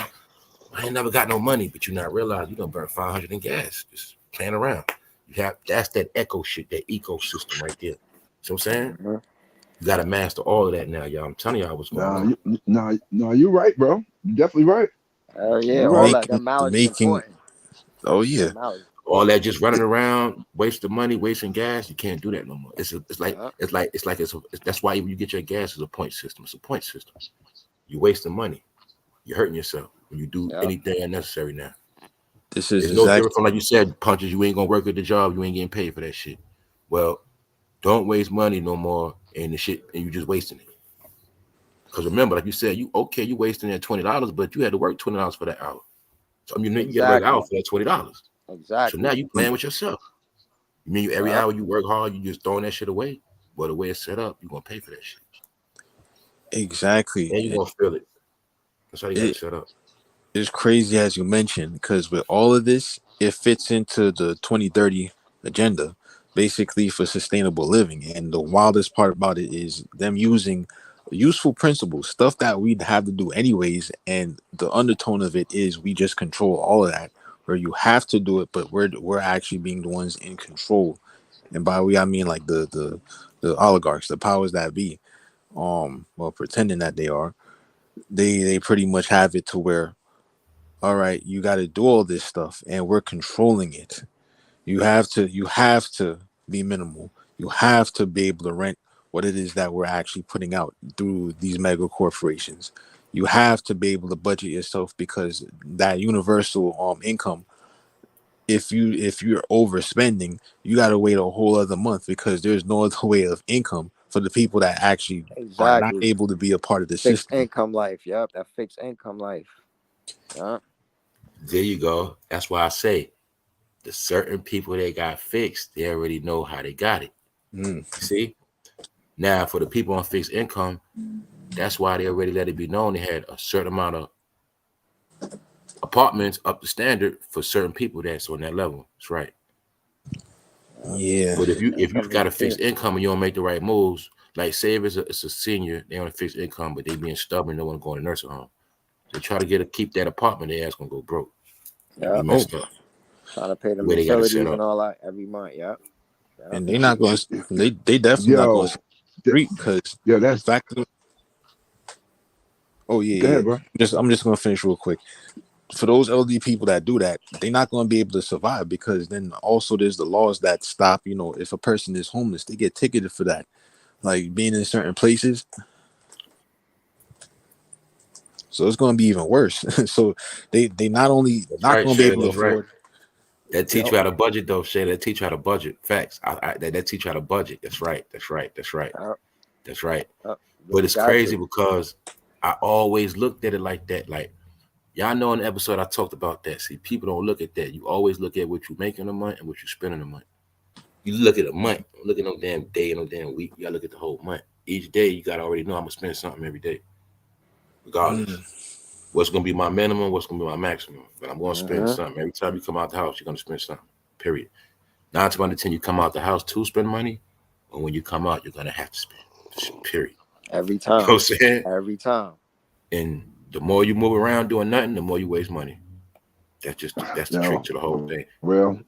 [SPEAKER 1] I ain't never got no money, but you not realize you're gonna burn 500 in gas just playing around. That's that echo shit, that ecosystem right there. See what I'm saying? You gotta master all of that now, y'all. I'm telling y'all what's going on.
[SPEAKER 2] You're right, bro. You're definitely right.
[SPEAKER 3] Hell yeah,
[SPEAKER 2] You're
[SPEAKER 3] all
[SPEAKER 2] right.
[SPEAKER 3] that. That mileage is
[SPEAKER 4] making.
[SPEAKER 3] important.
[SPEAKER 4] Oh yeah.
[SPEAKER 3] That mileage is
[SPEAKER 1] All
[SPEAKER 3] important.
[SPEAKER 1] that just running around, wasting money, wasting gas, you can't do that no more. That's why even you get your gas is a point system. It's a point system. You're wasting money. You're hurting yourself when you do
[SPEAKER 3] Yep.
[SPEAKER 1] anything unnecessary now.
[SPEAKER 4] This is
[SPEAKER 1] It's no different
[SPEAKER 4] exactly.
[SPEAKER 1] from, like you said, punches. You ain't gonna work at the job. You ain't getting paid for that shit. Well, don't waste money no more and the shit, and you just wasting it. Because remember, like you said, you wasting that $20, but you had to work $20 for that hour. So I mean, you get to work an hour
[SPEAKER 3] Exactly.
[SPEAKER 1] for that $20. So now
[SPEAKER 3] Exactly.
[SPEAKER 1] you playing with yourself. You mean every
[SPEAKER 3] Yep.
[SPEAKER 1] hour you work hard, you just throwing that shit away? Well, the way it's set up, you're gonna pay for that shit.
[SPEAKER 4] Exactly.
[SPEAKER 1] And you're gonna feel it. That's how you got it
[SPEAKER 4] It
[SPEAKER 1] set up.
[SPEAKER 4] is crazy as you mentioned, because with all of this, it fits into the 2030 agenda, basically for sustainable living. And the wildest part about it is them using useful principles, stuff that we'd have to do anyways. And the undertone of it is we just control all of that, where you have to do it, but we're actually being the ones in control. And by we I mean like the oligarchs, the powers that be, well, pretending that they are. They pretty much have it to where, all right, you got to do all this stuff and we're controlling it. You have to be minimal. You have to be able to rent what it is that we're actually putting out through these mega corporations. You have to be able to budget yourself, because that universal income, if you're overspending, you got to wait a whole other month, because there's no other way of income for the people that actually are not
[SPEAKER 3] Exactly.
[SPEAKER 4] able to be a part of the
[SPEAKER 3] Fixed
[SPEAKER 4] system.
[SPEAKER 3] income life. Yep. That fixed income life. Yep.
[SPEAKER 1] There you go. That's why I say the certain people that got fixed, they already know how they got it.
[SPEAKER 4] Mm.
[SPEAKER 1] You see? Now for the people on fixed income, that's why they already let it be known they had a certain amount of apartments up to standard for certain people that's on that level. That's right.
[SPEAKER 4] Yeah.
[SPEAKER 1] But if you
[SPEAKER 3] Income
[SPEAKER 1] got
[SPEAKER 3] is
[SPEAKER 1] a fixed
[SPEAKER 3] shit.
[SPEAKER 1] income and you don't make the right moves, like say if it's a senior, they on a fixed income, but they being stubborn, they want to go in a nursing home. They try to keep that apartment, their ass gonna go broke.
[SPEAKER 3] Yeah.
[SPEAKER 1] Be messed up.
[SPEAKER 3] Trying to pay them
[SPEAKER 1] The way they got it set
[SPEAKER 3] utilities and
[SPEAKER 1] up.
[SPEAKER 3] all that every month. Yep.
[SPEAKER 4] And they not going. They definitely not going to street because
[SPEAKER 2] that's
[SPEAKER 4] the fact of, oh yeah,
[SPEAKER 2] go ahead, bro.
[SPEAKER 4] I'm just gonna finish real quick. For those elderly people that do that, they're not going to be able to survive because then also there's the laws that stop. You know, if a person is homeless, they get ticketed for that, like being in certain places. So it's going to be even worse. So they not only not going to be able to afford.
[SPEAKER 1] That teach you how to budget, though, Shay. That teach you how to budget. Facts. That teach you how to budget. That's right. That's right. But it's crazy because I always looked at it like that. Like, y'all know in the episode I talked about that. See, people don't look at that. You always look at what you make in a month and what you spend in a month. You look at a month. Look at no damn day, no damn week. You gotta look at the whole month. Each day, you gotta already know I'm gonna spend something every day, regardless. What's gonna be my minimum? What's gonna be my maximum? But I'm gonna spend something every time you come out the house. You're gonna spend something. Period. 9 times out of 10, you come out the house to spend money, and when you come out, you're gonna have to spend. Period.
[SPEAKER 3] Every time.
[SPEAKER 1] You know what I'm saying?
[SPEAKER 3] Every time.
[SPEAKER 1] And the more you move around doing nothing, the more you waste money. That's the trick to the whole thing.
[SPEAKER 2] Well,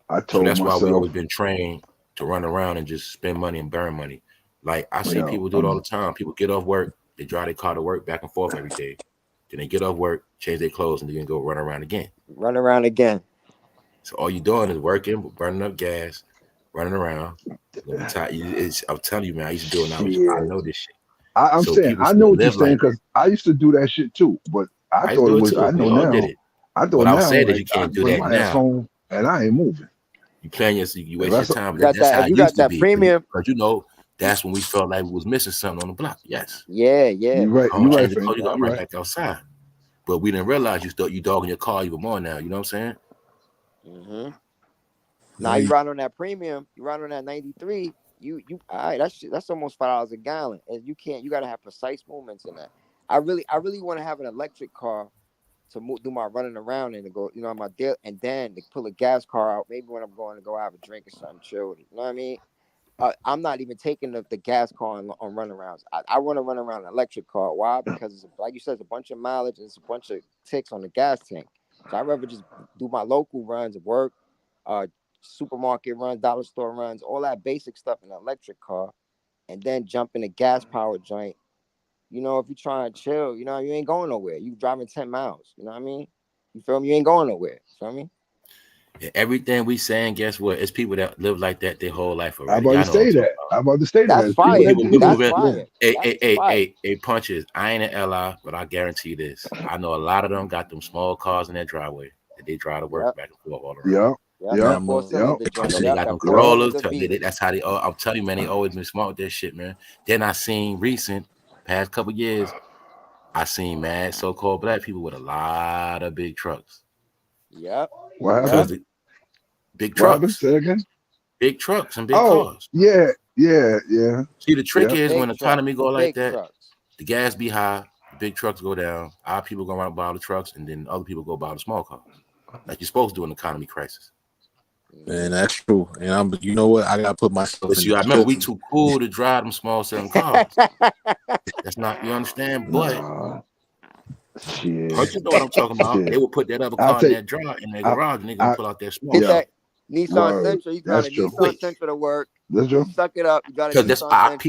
[SPEAKER 2] I told
[SPEAKER 1] that's
[SPEAKER 2] myself,
[SPEAKER 1] why we always been trained to run around and just spend money and burn money. Like I see people do it all the time. People get off work, they drive their car to work back and forth every day. Then they get off work, change their clothes, and then go run around again.
[SPEAKER 3] Run around again.
[SPEAKER 1] So all you doing is working, burning up gas, running around. I'm telling you, man, I used to do it now. I know this shit.
[SPEAKER 2] I'm saying I know what you're saying because I used to do that shit too. But I thought it was. I know now. I thought now.
[SPEAKER 1] I'm saying that you can't do that now.
[SPEAKER 2] Home and I ain't moving.
[SPEAKER 1] You playing you waste your time.
[SPEAKER 3] That's how you got that premium.
[SPEAKER 1] Because you know that's when we felt like we was missing something on the block. Yes.
[SPEAKER 3] Yeah.
[SPEAKER 2] You're right.
[SPEAKER 1] You got right back outside. But we didn't realize you dogging your car even more now. You know what I'm saying?
[SPEAKER 3] Now you ride on that premium. You ride on that 93. You all right? That's almost $5 a gallon, and you gotta have precise movements in that. I really want to have an electric car to do my running around and to go, my deal, and then to pull a gas car out. Maybe when I'm going to go have a drink or something, chill with it. You know what I mean? I'm not even taking the gas car on runarounds. I want to run around an electric car. Why? Because it's, like you said, it's a bunch of mileage and it's a bunch of ticks on the gas tank. So I'd rather just do my local runs at work, supermarket runs, dollar store runs, all that basic stuff in an electric car, and then jump in a gas powered joint. If you're trying to chill, you ain't going nowhere. You driving 10 miles. You know what I mean? You feel me? You ain't going nowhere. You feel me?
[SPEAKER 1] Yeah, everything we saying, guess what? It's people that live like that their whole life already.
[SPEAKER 2] I'm about to say that.
[SPEAKER 3] That's fire.
[SPEAKER 1] Hey, punches. I ain't in LI, but I guarantee you this. I know a lot of them got them small cars in their driveway that they drive to work back and forth all around.
[SPEAKER 3] They
[SPEAKER 1] got them Corollas. That's how they. I'm telling you, man, they always been smart with that shit, man. Then I seen past couple years, I seen mad so-called black people with a lot of big trucks.
[SPEAKER 3] Yep.
[SPEAKER 2] What happened?
[SPEAKER 1] Big trucks.
[SPEAKER 2] Say again?
[SPEAKER 1] Big trucks and big cars.
[SPEAKER 2] Yeah.
[SPEAKER 1] See, the trick is when the economy go like that,
[SPEAKER 3] trucks.
[SPEAKER 1] The gas be high, the big trucks go down. Our people go around and buy the trucks, and then other people go buy the small cars, like you're supposed to do in the economy crisis.
[SPEAKER 4] Man, that's true. And you know what? I gotta put myself.
[SPEAKER 1] I remember we too cool to drive them small selling cars. That's not, you understand? But
[SPEAKER 2] shit.
[SPEAKER 1] You know what I'm talking about? Shit. They will put that other car in their garage, and they gonna pull out their small.
[SPEAKER 3] That Nissan Sentra. You got a Nissan Sentra to work.
[SPEAKER 2] That's true.
[SPEAKER 3] Suck it up. You got
[SPEAKER 1] because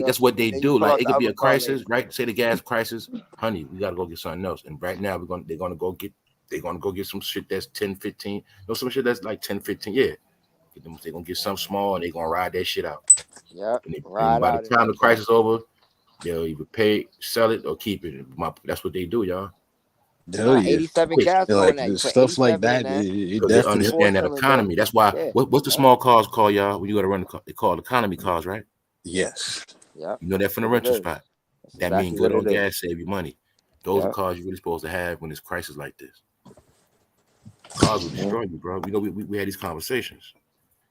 [SPEAKER 1] that's what they do. Like it could be a crisis, right? Say the gas crisis, honey, we gotta go get something else. And right now they're gonna go get some shit that's 10, 15. No, some shit that's like 10, 15. Yeah. They're gonna get something small and they're gonna ride that shit out.
[SPEAKER 3] Yeah.
[SPEAKER 1] And by the time the crisis over, they'll either pay, sell it, or keep it. That's what they do, y'all.
[SPEAKER 3] 87 gas
[SPEAKER 4] like stuff like that. It
[SPEAKER 1] they understand that economy. That's why. What's the small cars called, y'all? When you got to run the car, they call economy cars, right?
[SPEAKER 4] Yes.
[SPEAKER 3] Yeah.
[SPEAKER 1] You know that from the rental spot. That means good on gas, save you money. Those are cars you're really supposed to have when it's crisis like this. Cars will destroy you, bro. You know we had these conversations.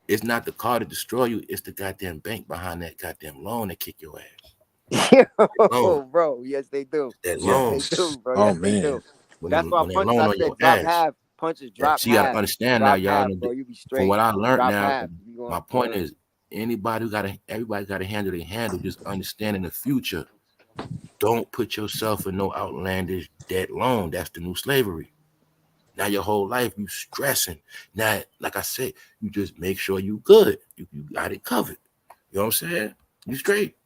[SPEAKER 1] It's not the car to destroy you. It's the goddamn bank behind that goddamn loan that kick your ass.
[SPEAKER 3] Oh, bro. Yes, they do.
[SPEAKER 1] That loan.
[SPEAKER 3] They do, bro.
[SPEAKER 4] Oh,
[SPEAKER 3] yes,
[SPEAKER 4] man.
[SPEAKER 3] They do. That's why punches, I said, drop half. Punches drop
[SPEAKER 1] so you got to understand now, y'all.
[SPEAKER 3] Bro, you be straight.
[SPEAKER 1] From what I learned now, my point is, everybody got to handle their handle. Just understanding the future. don't put yourself in no outlandish debt loan. That's the new slavery. Now your whole life you stressing. Now, like I said, you just make sure you good. You got it covered. You know what I'm saying? You straight.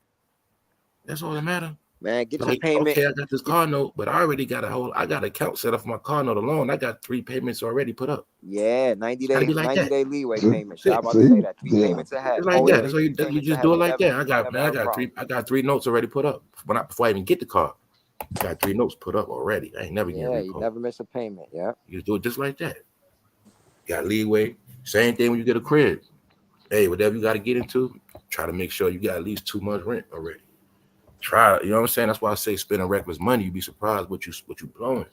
[SPEAKER 1] That's all that matter.
[SPEAKER 3] Man, get your
[SPEAKER 1] Like,
[SPEAKER 3] payment.
[SPEAKER 1] okay, I got this car note, but I already got I got an account set up for my car note alone. I got 3 payments already put up.
[SPEAKER 3] Yeah, 90
[SPEAKER 1] Gotta
[SPEAKER 3] day,
[SPEAKER 1] be like
[SPEAKER 3] 90
[SPEAKER 1] that.
[SPEAKER 3] day leeway
[SPEAKER 2] See,
[SPEAKER 3] payment. So I'm about to
[SPEAKER 2] see,
[SPEAKER 3] say that 3
[SPEAKER 2] yeah.
[SPEAKER 3] payments ahead.
[SPEAKER 1] It's like
[SPEAKER 3] Always
[SPEAKER 1] that.
[SPEAKER 3] pay
[SPEAKER 1] That's all
[SPEAKER 3] 3
[SPEAKER 1] you
[SPEAKER 3] payments
[SPEAKER 1] just
[SPEAKER 3] ahead.
[SPEAKER 1] do it
[SPEAKER 3] You
[SPEAKER 1] like
[SPEAKER 3] never,
[SPEAKER 1] that.
[SPEAKER 3] you never have a problem.
[SPEAKER 1] I got 3 notes already put up. Before I even get the car. I got 3 notes put up already. I ain't never getting
[SPEAKER 3] Yeah, you
[SPEAKER 1] repo.
[SPEAKER 3] never miss a payment. Yeah.
[SPEAKER 1] You just do it just like that. Got leeway. Same thing when you get a crib. Hey, whatever you got to get into, try to make sure you got at least 2 months rent already. Try, you know what I'm saying? That's why I say spending reckless money. You'd be surprised what you blowing.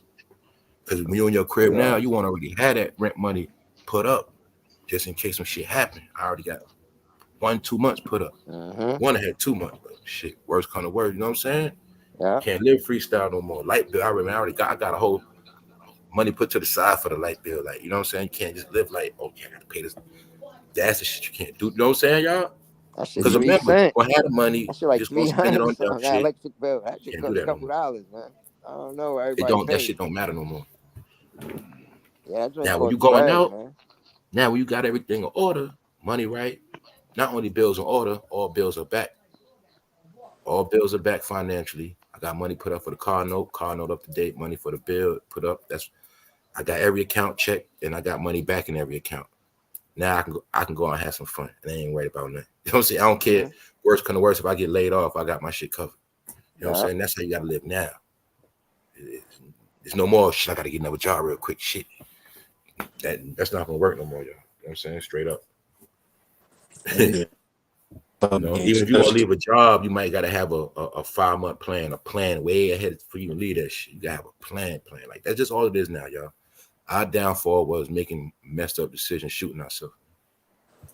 [SPEAKER 1] Because when you're in your crib now, you want to already have that rent money put up just in case some shit happen. I already got 1-2 months put up. One had 2 months, but shit, worst kind of word. You know what I'm saying?
[SPEAKER 3] Yeah.
[SPEAKER 1] Can't live freestyle no more. Light bill, I remember I got a whole money put to the side for the light bill. Like, you know what I'm saying? You can't just live like, okay, I gotta pay this. That's the shit you can't do. You know what I'm saying, y'all?
[SPEAKER 3] That shit
[SPEAKER 1] Because
[SPEAKER 3] 3
[SPEAKER 1] remember, you're
[SPEAKER 3] cents.
[SPEAKER 1] gonna have the money,
[SPEAKER 3] That shit like
[SPEAKER 1] just gonna spend it
[SPEAKER 3] 300
[SPEAKER 1] on dumb
[SPEAKER 3] something. That
[SPEAKER 1] shit.
[SPEAKER 3] electric bill. That shit
[SPEAKER 1] Can't do
[SPEAKER 3] cost a
[SPEAKER 1] that no
[SPEAKER 3] couple
[SPEAKER 1] more.
[SPEAKER 3] dollars, man. I don't know. Everybody
[SPEAKER 1] That
[SPEAKER 3] pays.
[SPEAKER 1] shit don't matter no more.
[SPEAKER 3] Yeah, that joint
[SPEAKER 1] Now when you
[SPEAKER 3] costs
[SPEAKER 1] going
[SPEAKER 3] bread,
[SPEAKER 1] out,
[SPEAKER 3] man.
[SPEAKER 1] now when you got everything in order, money right, not only bills in order, all bills are back. All bills are back financially. I got money put up for the car note up to date, money for the bill put up. I got every account checked and I got money back in every account. Now I can go out and have some fun and I ain't worried about nothing. You know what I'm saying? I don't care. Worst kind of worst, if I get laid off, I got my shit covered. You know what I'm saying? That's how you gotta live now. There's no more shit. I gotta get another job real quick. Shit. That's not gonna work no more, y'all. You know what I'm saying? Straight up. You know, even if you want to leave a job, you might gotta have a 5-month plan, a plan way ahead for you to leave that shit. You gotta have a plan. Like that's just all it is now, y'all. Our downfall was making messed up decisions, shooting ourselves,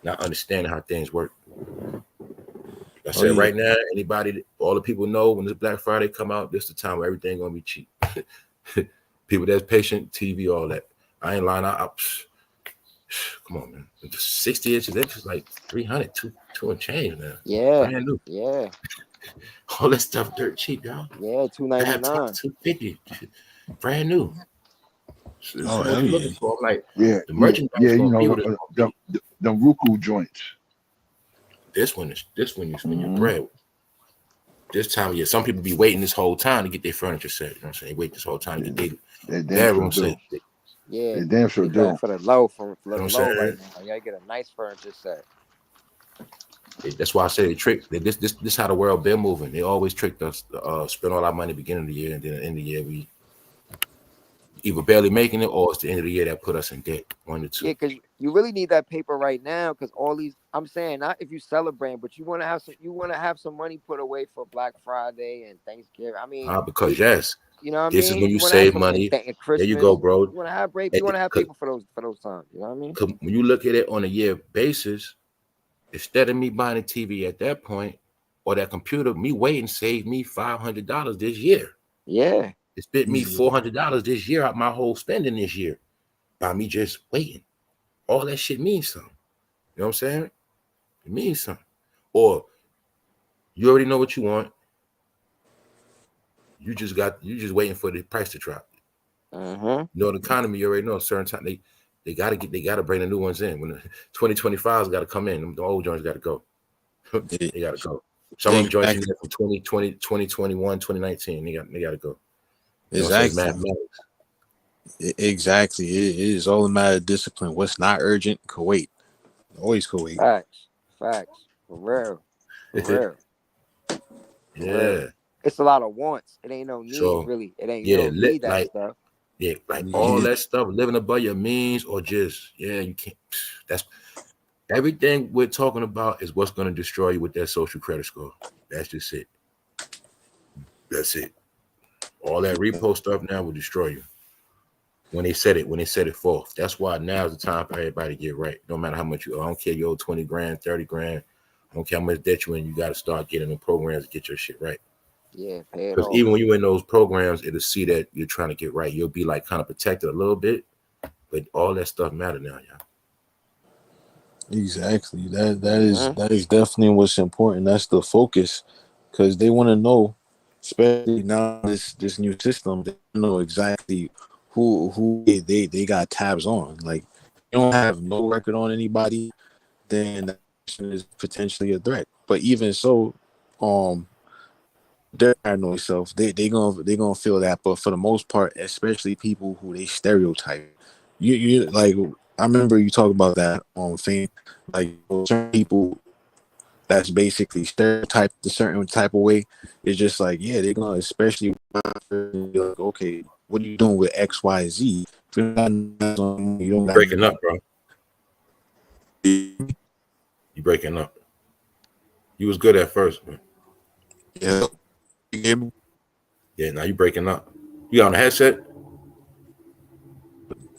[SPEAKER 1] not understanding how things work. Like I said, right now, all the people know when this Black Friday come out, this is the time where everything gonna be cheap. People that's patient, TV, all that. I ain't lying. Come on, man. 60 inches, that's just like 300, two and change now.
[SPEAKER 3] Yeah.
[SPEAKER 1] Brand new.
[SPEAKER 3] Yeah.
[SPEAKER 1] All that stuff dirt cheap, y'all.
[SPEAKER 3] Yeah, $299.
[SPEAKER 1] $250. Brand new. So this is what
[SPEAKER 4] hell
[SPEAKER 1] you're
[SPEAKER 4] yeah.
[SPEAKER 1] looking for. I'm like,
[SPEAKER 2] Yeah,
[SPEAKER 1] the merchandise
[SPEAKER 2] yeah,
[SPEAKER 1] gonna
[SPEAKER 2] you
[SPEAKER 1] be
[SPEAKER 2] know,
[SPEAKER 1] what it's gonna be.
[SPEAKER 2] the Ruku joints.
[SPEAKER 1] This one you spend your bread. This time of year, some people be waiting this whole time to get their furniture set. You know what I'm saying? They wait this whole time to get their bedroom set.
[SPEAKER 3] Yeah,
[SPEAKER 2] they damn sure do.
[SPEAKER 3] For the low, for the
[SPEAKER 1] You know what
[SPEAKER 3] low
[SPEAKER 1] I'm
[SPEAKER 3] right
[SPEAKER 1] saying?
[SPEAKER 3] now. You gotta get a nice furniture set.
[SPEAKER 1] That's why I say the trick. This how the world been moving. They always tricked us to spend all our money beginning of the year, and then at the end of the year we either barely making it or it's the end of the year that put us in debt. 1 or 2.
[SPEAKER 3] Yeah, because you really need that paper right now. Because all these, I'm saying, not if you celebrate, but you want to have some money put away for Black Friday and Thanksgiving. I mean,
[SPEAKER 1] Because yes,
[SPEAKER 3] you know what I
[SPEAKER 1] this
[SPEAKER 3] mean.
[SPEAKER 1] is when you
[SPEAKER 3] want to have
[SPEAKER 1] save
[SPEAKER 3] some
[SPEAKER 1] money.
[SPEAKER 3] Christmas.
[SPEAKER 1] There you go, bro.
[SPEAKER 3] You want to have break. You want to have paper for those times. You know what I mean?
[SPEAKER 1] When you look at it on a year basis, instead of me buying a TV at that point or that computer, me waiting saved me $500 this year.
[SPEAKER 3] Yeah,
[SPEAKER 1] it spent me $400 this year out my whole spending this year by me just waiting. All that shit means something. You know what I'm saying? It means something. Or you already know what you want. You just waiting for the price to drop. You know the economy. You already know a certain time they gotta bring the new ones in. When the 2025's got to come in, the old joints got to go. They got to go. Some of them joints in there from 2020, 2021, 2019. They got to go. You
[SPEAKER 4] Exactly. Exactly. It is all a matter of discipline. What's not urgent, can wait. Always can wait.
[SPEAKER 3] Facts. For real. For
[SPEAKER 1] real.
[SPEAKER 3] It's a lot of wants. It ain't no need, really. It ain't. You don't need that stuff.
[SPEAKER 1] Yeah, like all that stuff, living above your means, or just you can't. That's everything we're talking about is what's going to destroy you with that social credit score. That's just it. That's it. All that repo stuff now will destroy you. When they set it forth. That's why now is the time for everybody to get right. No matter how much you owe. I don't care you owe 20 grand, 30 grand. I don't care how much debt you in. You got to start getting the programs to get your shit right.
[SPEAKER 3] Yeah, pay it
[SPEAKER 1] Because
[SPEAKER 3] off.
[SPEAKER 1] even when you're in those programs, it'll see that you're trying to get right. You'll be like kind of protected a little bit, but all that stuff matter now, y'all.
[SPEAKER 4] Exactly. That is definitely what's important. That's the focus, because they want to know especially now this new system, they know exactly who they got tabs on. Like, you don't have no record on anybody, then that person is potentially a threat. But even so, um, their paranoid self, they gonna feel that. But for the most part, especially people who they stereotype, you like. I remember you talk about that on thing, like certain people that's basically stereotyped a certain type of way. It's just like, yeah, they're gonna especially be like, okay, what are you doing with X, Y, Z? If you're not, you don't got
[SPEAKER 1] Breaking up, bro. You breaking up. You was good at first, man.
[SPEAKER 4] yeah. You hear me?
[SPEAKER 1] Yeah, now you breaking up. You on the headset?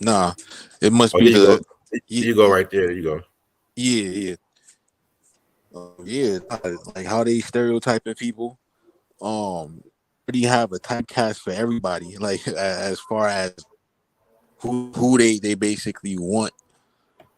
[SPEAKER 4] Nah, it must
[SPEAKER 1] Oh,
[SPEAKER 4] be
[SPEAKER 1] there you go.
[SPEAKER 4] the
[SPEAKER 1] There
[SPEAKER 4] yeah,
[SPEAKER 1] you go right there. There you go.
[SPEAKER 4] yeah. Yeah, like how they stereotyping people. Already have a typecast for everybody. Like as far as who they basically want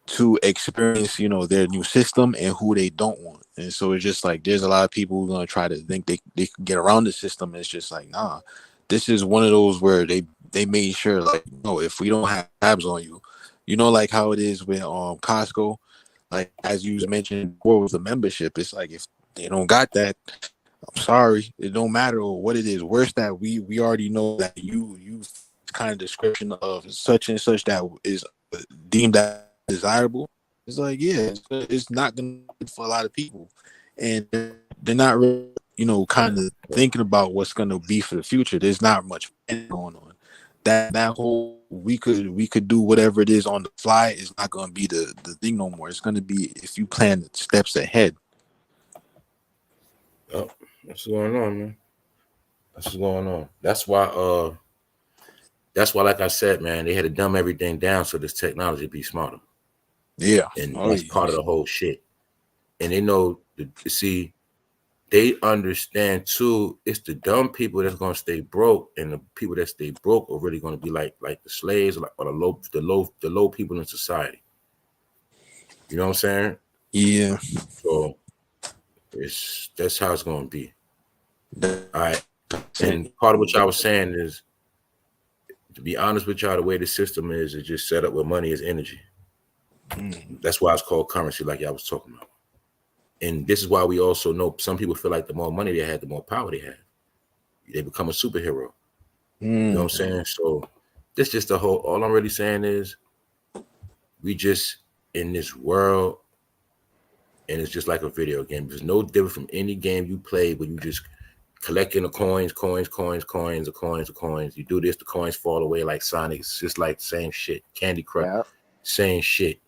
[SPEAKER 4] to experience, their new system and who they don't want. And so it's just like there's a lot of people who are gonna try to think they can get around the system. And it's just like, nah, this is one of those where they made sure, like, no, if we don't have tabs on you, like how it is with Costco, like as you was mentioning before with the membership, it's like if they don't got that, I'm sorry, it don't matter what it is. Worse that we already know that you kind of description of such and such that is deemed that desirable. It's like, yeah, it's not gonna be for a lot of people, and they're not really, kind of thinking about what's gonna be for the future. There's not much planning going on. That whole we could do whatever it is on the fly is not gonna be the thing no more. It's gonna be if you plan steps ahead.
[SPEAKER 1] Oh, what's going on, man? That's what's going on. That's why, like I said, man, they had to dumb everything down so this technology be smarter.
[SPEAKER 4] Yeah.
[SPEAKER 1] And
[SPEAKER 4] Oh
[SPEAKER 1] that's
[SPEAKER 4] yeah.
[SPEAKER 1] part of the whole shit. And they know see, they understand too, it's the dumb people that's gonna stay broke, and the people that stay broke are really gonna be like the slaves, or the low people in society. You know what I'm saying?
[SPEAKER 4] Yeah.
[SPEAKER 1] So that's how it's gonna be. All right. And part of what y'all was saying is, to be honest with y'all, the way the system is just set up where money is energy. That's why it's called currency, like y'all was talking about. And this is why we also know some people feel like the more money they had, the more power they have. They become a superhero. You know what I'm saying? So this just the whole, all I'm really saying is we just in this world, and it's just like a video game. There's no different from any game you play where you just collecting the coins. You do this, the coins fall away like Sonic. It's just like the same shit. Candy Crush,
[SPEAKER 3] Yeah,
[SPEAKER 1] same shit.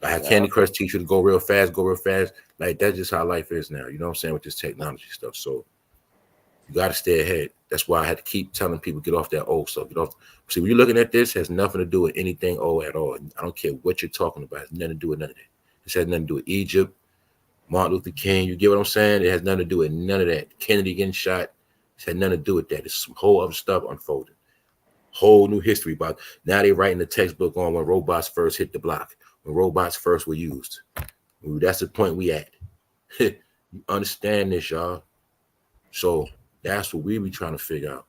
[SPEAKER 1] Like how
[SPEAKER 3] yeah.
[SPEAKER 1] Candy Crush teach you to go real fast. Like that's just how life is now. You know what I'm saying, with this technology stuff. So you got to stay ahead. That's why I had to keep telling people, get off that old stuff. Get off. See, when you're looking at this, it has nothing to do with anything old at all. I don't care what you're talking about. It has nothing to do with none of that. This has nothing to do with Egypt, Martin Luther King. You get what I'm saying? It has nothing to do with none of that. Kennedy getting shot. It had nothing to do with that. It's some whole other stuff unfolding. Whole new history about. Now they writing the textbook on when robots first hit the block, when robots first were used. That's the point we at. You understand this, y'all? So that's what we be trying to figure out.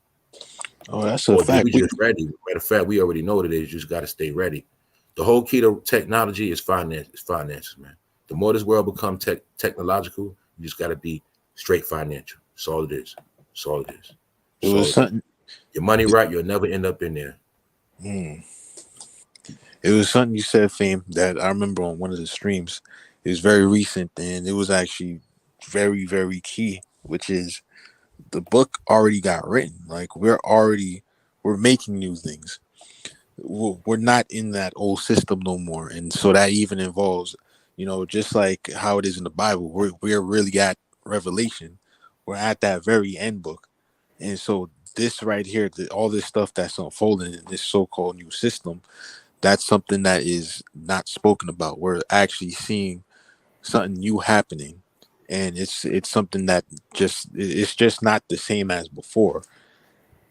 [SPEAKER 4] Oh, that's a
[SPEAKER 1] Or did
[SPEAKER 4] fact.
[SPEAKER 1] we just ready? Matter of fact, we already know that you just got to stay ready. The whole key to technology is finance. It's finances, man. The more this world becomes technological, you just got to be straight financial. That's all it is. That's all it is.
[SPEAKER 4] It was
[SPEAKER 1] So
[SPEAKER 4] something.
[SPEAKER 1] your money right, you'll never end up in there.
[SPEAKER 4] It was something you said, Fame, that I remember on one of the streams. It was very recent, and it was actually very, very key, which is the book already got written. Like we're making new things. We're not in that old system no more, and so that even involves, just like how it is in the Bible. We're really at Revelation. We're at that very end book, and so this right here, all this stuff that's unfolding in this so-called new system, that's something that is not spoken about. We're actually seeing something new happening, and it's something that it's just not the same as before.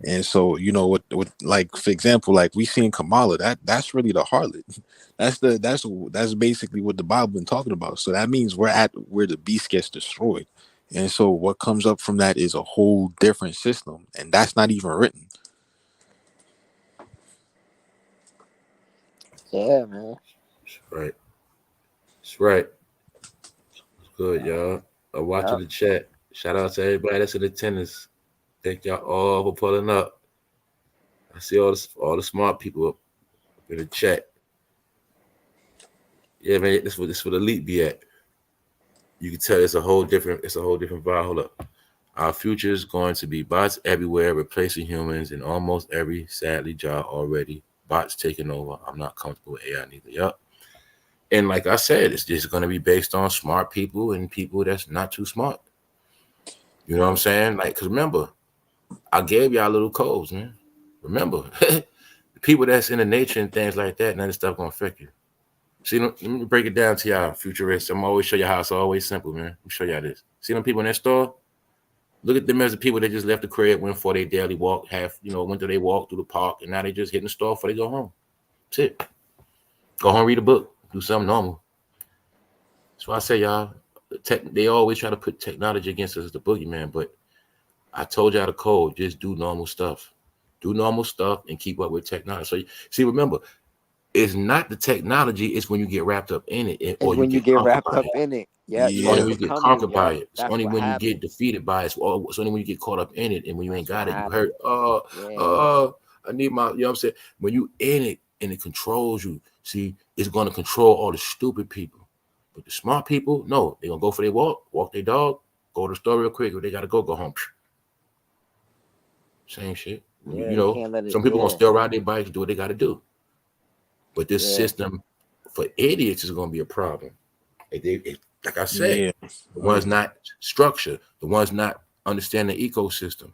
[SPEAKER 4] And so, what like for example, like we seen Kamala, that's really the harlot. That's basically what the Bible been talking about. So that means we're at where the beast gets destroyed, And so what comes up from that is a whole different system, and that's not even written.
[SPEAKER 3] Yeah, man.
[SPEAKER 1] That's right. That's right. It's good, y'all. I'm watching
[SPEAKER 3] Yep.
[SPEAKER 1] the chat. Shout out to everybody that's in attendance. Thank y'all all for pulling up. I see all the smart people up in the chat. Yeah, man, this where the elite be at. You can tell it's a whole different vibe. Hold up. Our future is going to be bots everywhere, replacing humans in almost every sadly job already. Bots taking over. I'm not comfortable with AI neither. Yup. And like I said, it's just going to be based on smart people and people that's not too smart. You know what I'm saying? Like, because remember, I gave y'all little codes, man. Remember, the people that's in the nature and things like that, none of this stuff going to affect you. See, let me break it down to y'all, futurists. I'm always show you how it's always simple, man. Let me show y'all this. See them people in that store? Look at them as the people that just left the crib, went for their daily walk, went to their walk through the park, and now they just hitting the store before they go home. That's it. Go home, read a book, do something normal. That's why I say, y'all, they always try to put technology against us as the boogeyman, but I told y'all the code, just do normal stuff. Do normal stuff and keep up with technology. So, see, remember, it's not the technology, it's when you get wrapped up in it, or you get
[SPEAKER 3] wrapped
[SPEAKER 1] conquered
[SPEAKER 3] up
[SPEAKER 1] by it.
[SPEAKER 3] in it. Yeah,
[SPEAKER 1] It's
[SPEAKER 3] you
[SPEAKER 1] only
[SPEAKER 3] want
[SPEAKER 4] Yeah.
[SPEAKER 3] it
[SPEAKER 1] when
[SPEAKER 3] to
[SPEAKER 1] you get
[SPEAKER 3] become you.
[SPEAKER 1] conquered by
[SPEAKER 3] Yeah,
[SPEAKER 1] it. It's
[SPEAKER 3] that's
[SPEAKER 1] only
[SPEAKER 3] what
[SPEAKER 1] when you get
[SPEAKER 3] happened.
[SPEAKER 1] defeated by it. It's only when you get caught up in it, and when you ain't got it, you hurt.
[SPEAKER 3] Yeah.
[SPEAKER 1] I need my, you know what I'm saying? When you in it and it controls you, see, it's going to control all the stupid people. But the smart people, no, they're going to go for their walk their dog, go to the store real quick. If they got to go home. Same shit.
[SPEAKER 3] Yeah,
[SPEAKER 1] You
[SPEAKER 3] you
[SPEAKER 1] know,
[SPEAKER 3] can't let it.
[SPEAKER 1] some people going to
[SPEAKER 3] Yeah,
[SPEAKER 1] still ride their bikes, do what they got to do. But this
[SPEAKER 3] yeah,
[SPEAKER 1] system for idiots is going to be a problem. Like I said,
[SPEAKER 4] Yeah.
[SPEAKER 1] the ones not structured, the ones not understand the ecosystem,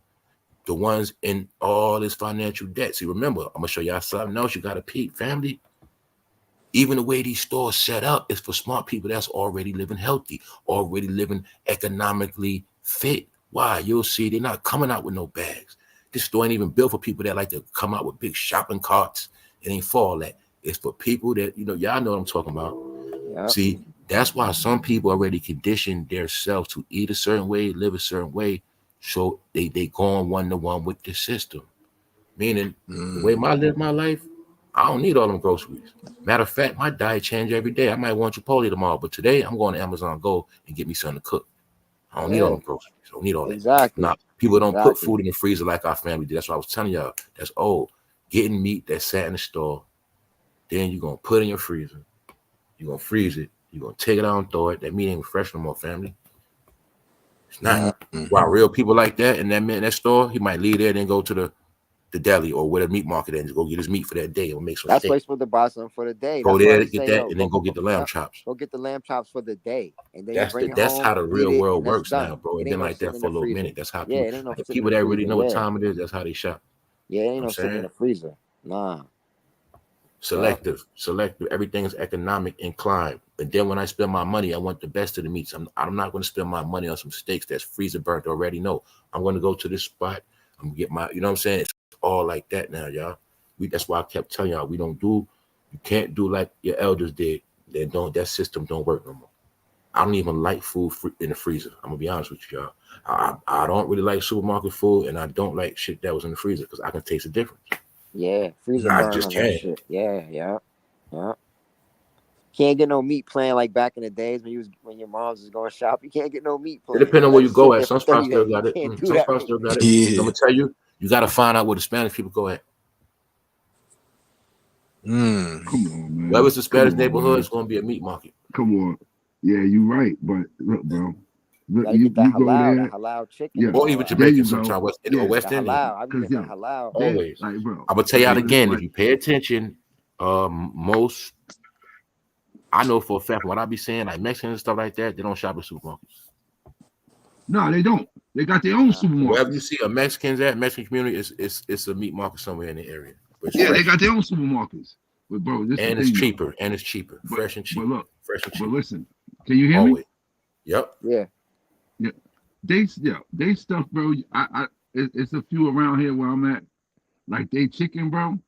[SPEAKER 1] the ones in all this financial debt. See, remember, I'm gonna show y'all something else. You got to peep, family. Even the way these stores set up is for smart people that's already living healthy, already living economically fit. Why? You'll see they're not coming out with no bags. This store ain't even built for people that like to come out with big shopping carts. It ain't for all that. It's for people that, y'all know what I'm talking about.
[SPEAKER 3] yeah,
[SPEAKER 1] See, that's why some people already conditioned themselves to eat a certain way, live a certain way, so they go on one-to-one with the system. Meaning, the way I live my life, I don't need all them groceries. Matter of fact, my diet change every day. I might want Chipotle tomorrow, but today I'm going to Amazon Go and get me something to cook. I don't need all
[SPEAKER 3] yeah.
[SPEAKER 1] them groceries. I don't need all that.
[SPEAKER 3] Exactly.
[SPEAKER 1] Now, people don't put
[SPEAKER 3] Exactly.
[SPEAKER 1] food in the freezer like our family did. That's what I was telling y'all. That's old. Getting meat that sat in the store, then you're going to put in your freezer. You're going to freeze it. You're going to take it out and throw it. That meat ain't fresh no more, family. It's not. Why real people like that in that store, he might leave there and then go to the deli or where the meat market and go get his meat for that day or make some
[SPEAKER 3] That's why
[SPEAKER 1] steak.
[SPEAKER 3] he's supposed to buy something for the day.
[SPEAKER 1] Go
[SPEAKER 3] That's why
[SPEAKER 1] there
[SPEAKER 3] they
[SPEAKER 1] to get
[SPEAKER 3] say,
[SPEAKER 1] that
[SPEAKER 3] yo,
[SPEAKER 1] and then go get the lamb
[SPEAKER 3] yep,
[SPEAKER 1] chops.
[SPEAKER 3] go get the lamb chops for the day, and then you bring it
[SPEAKER 1] That's
[SPEAKER 3] home,
[SPEAKER 1] how the
[SPEAKER 3] eat
[SPEAKER 1] real
[SPEAKER 3] it,
[SPEAKER 1] world
[SPEAKER 3] and it's
[SPEAKER 1] works
[SPEAKER 3] done.
[SPEAKER 1] now, bro.
[SPEAKER 3] It
[SPEAKER 1] It
[SPEAKER 3] ain't
[SPEAKER 1] been
[SPEAKER 3] no
[SPEAKER 1] like
[SPEAKER 3] sitting
[SPEAKER 1] that
[SPEAKER 3] in
[SPEAKER 1] for
[SPEAKER 3] the
[SPEAKER 1] a little
[SPEAKER 3] freezer.
[SPEAKER 1] minute. That's how
[SPEAKER 3] Yeah,
[SPEAKER 1] people
[SPEAKER 3] it ain't no
[SPEAKER 1] like
[SPEAKER 3] sitting in
[SPEAKER 1] people
[SPEAKER 3] the
[SPEAKER 1] that really
[SPEAKER 3] freezer.
[SPEAKER 1] know what
[SPEAKER 3] Yeah,
[SPEAKER 1] time it is, that's how they shop.
[SPEAKER 3] yeah, it ain't
[SPEAKER 1] You know
[SPEAKER 3] no
[SPEAKER 1] what I'm
[SPEAKER 3] sitting in
[SPEAKER 1] saying?
[SPEAKER 3] the freezer. Nah. Yep.
[SPEAKER 1] Selective. Everything is economic inclined. And then when I spend my money, I want the best of the meats. I'm not going to spend my money on some steaks that's freezer burnt already. No, I'm going to go to this spot. I'm gonna get my, you know what I'm saying? It's all like that now, y'all. That's why I kept telling y'all you can't do like your elders did. That system don't work no more. I don't even like food in the freezer. I'm gonna be honest with you, y'all. I don't really like supermarket food, and I don't like shit that was in the freezer because I can taste the difference.
[SPEAKER 3] Yeah, freezer
[SPEAKER 1] I
[SPEAKER 3] burn
[SPEAKER 1] just
[SPEAKER 3] on that
[SPEAKER 1] can't.
[SPEAKER 3] shit. Yeah, yeah, yeah. Can't get no meat plan like back in the days when your mom's was going shop. You can't get no meat
[SPEAKER 1] It
[SPEAKER 3] plan.
[SPEAKER 1] depends
[SPEAKER 3] They
[SPEAKER 1] on
[SPEAKER 3] let
[SPEAKER 1] where
[SPEAKER 3] it
[SPEAKER 1] you go
[SPEAKER 3] sit
[SPEAKER 1] at.
[SPEAKER 3] there for
[SPEAKER 1] Some spots
[SPEAKER 3] 30
[SPEAKER 1] still
[SPEAKER 3] days. You
[SPEAKER 1] got it.
[SPEAKER 3] can't do
[SPEAKER 1] Some
[SPEAKER 3] that
[SPEAKER 1] spots
[SPEAKER 3] right
[SPEAKER 1] still got
[SPEAKER 3] now.
[SPEAKER 1] it. I'm
[SPEAKER 4] Yeah.
[SPEAKER 1] gonna tell you, you got to find out where the Spanish people go at.
[SPEAKER 2] Come on,
[SPEAKER 1] Wherever's
[SPEAKER 2] man.
[SPEAKER 1] the
[SPEAKER 2] Come
[SPEAKER 1] Spanish
[SPEAKER 2] on,
[SPEAKER 1] neighborhood,
[SPEAKER 2] man.
[SPEAKER 1] it's gonna be a meat market.
[SPEAKER 2] Come on. Yeah, you right. But look, bro.
[SPEAKER 3] You
[SPEAKER 2] Look,
[SPEAKER 3] gotta get
[SPEAKER 2] you go there.
[SPEAKER 3] that halal chicken
[SPEAKER 2] Yeah,
[SPEAKER 3] and
[SPEAKER 1] Or
[SPEAKER 3] all
[SPEAKER 1] even
[SPEAKER 3] that.
[SPEAKER 2] there
[SPEAKER 1] Jamaican
[SPEAKER 2] you go.
[SPEAKER 1] sometimes,
[SPEAKER 2] Yeah,
[SPEAKER 1] West
[SPEAKER 3] The
[SPEAKER 1] Indian.
[SPEAKER 3] halal. I be
[SPEAKER 2] cause
[SPEAKER 3] getting that
[SPEAKER 2] yo,
[SPEAKER 3] halal.
[SPEAKER 2] they
[SPEAKER 1] Always.
[SPEAKER 2] like, bro.
[SPEAKER 1] I'm gonna tell y'all
[SPEAKER 2] Okay,
[SPEAKER 1] again. If
[SPEAKER 2] like,
[SPEAKER 1] you pay attention, most I know for a fact what I be saying, like Mexicans and stuff like that, they don't shop at supermarkets.
[SPEAKER 2] no, they don't. They got their own
[SPEAKER 1] Wherever you
[SPEAKER 2] supermarkets.
[SPEAKER 1] see a Mexican community, it's a meat market somewhere in the area, but it's
[SPEAKER 2] Yeah, they
[SPEAKER 1] fresh
[SPEAKER 2] got their own supermarkets. But bro, this is
[SPEAKER 1] and
[SPEAKER 2] the
[SPEAKER 1] it's
[SPEAKER 2] thing though.
[SPEAKER 1] cheaper
[SPEAKER 2] But
[SPEAKER 1] fresh and
[SPEAKER 2] but
[SPEAKER 1] cheap,
[SPEAKER 2] look,
[SPEAKER 1] fresh and
[SPEAKER 2] but
[SPEAKER 1] cheap.
[SPEAKER 2] listen, can you hear me?
[SPEAKER 1] Always. Yep.
[SPEAKER 3] Yeah.
[SPEAKER 2] Yeah, they stuff, bro. It's a few around here where I'm at. Like they chicken, bro.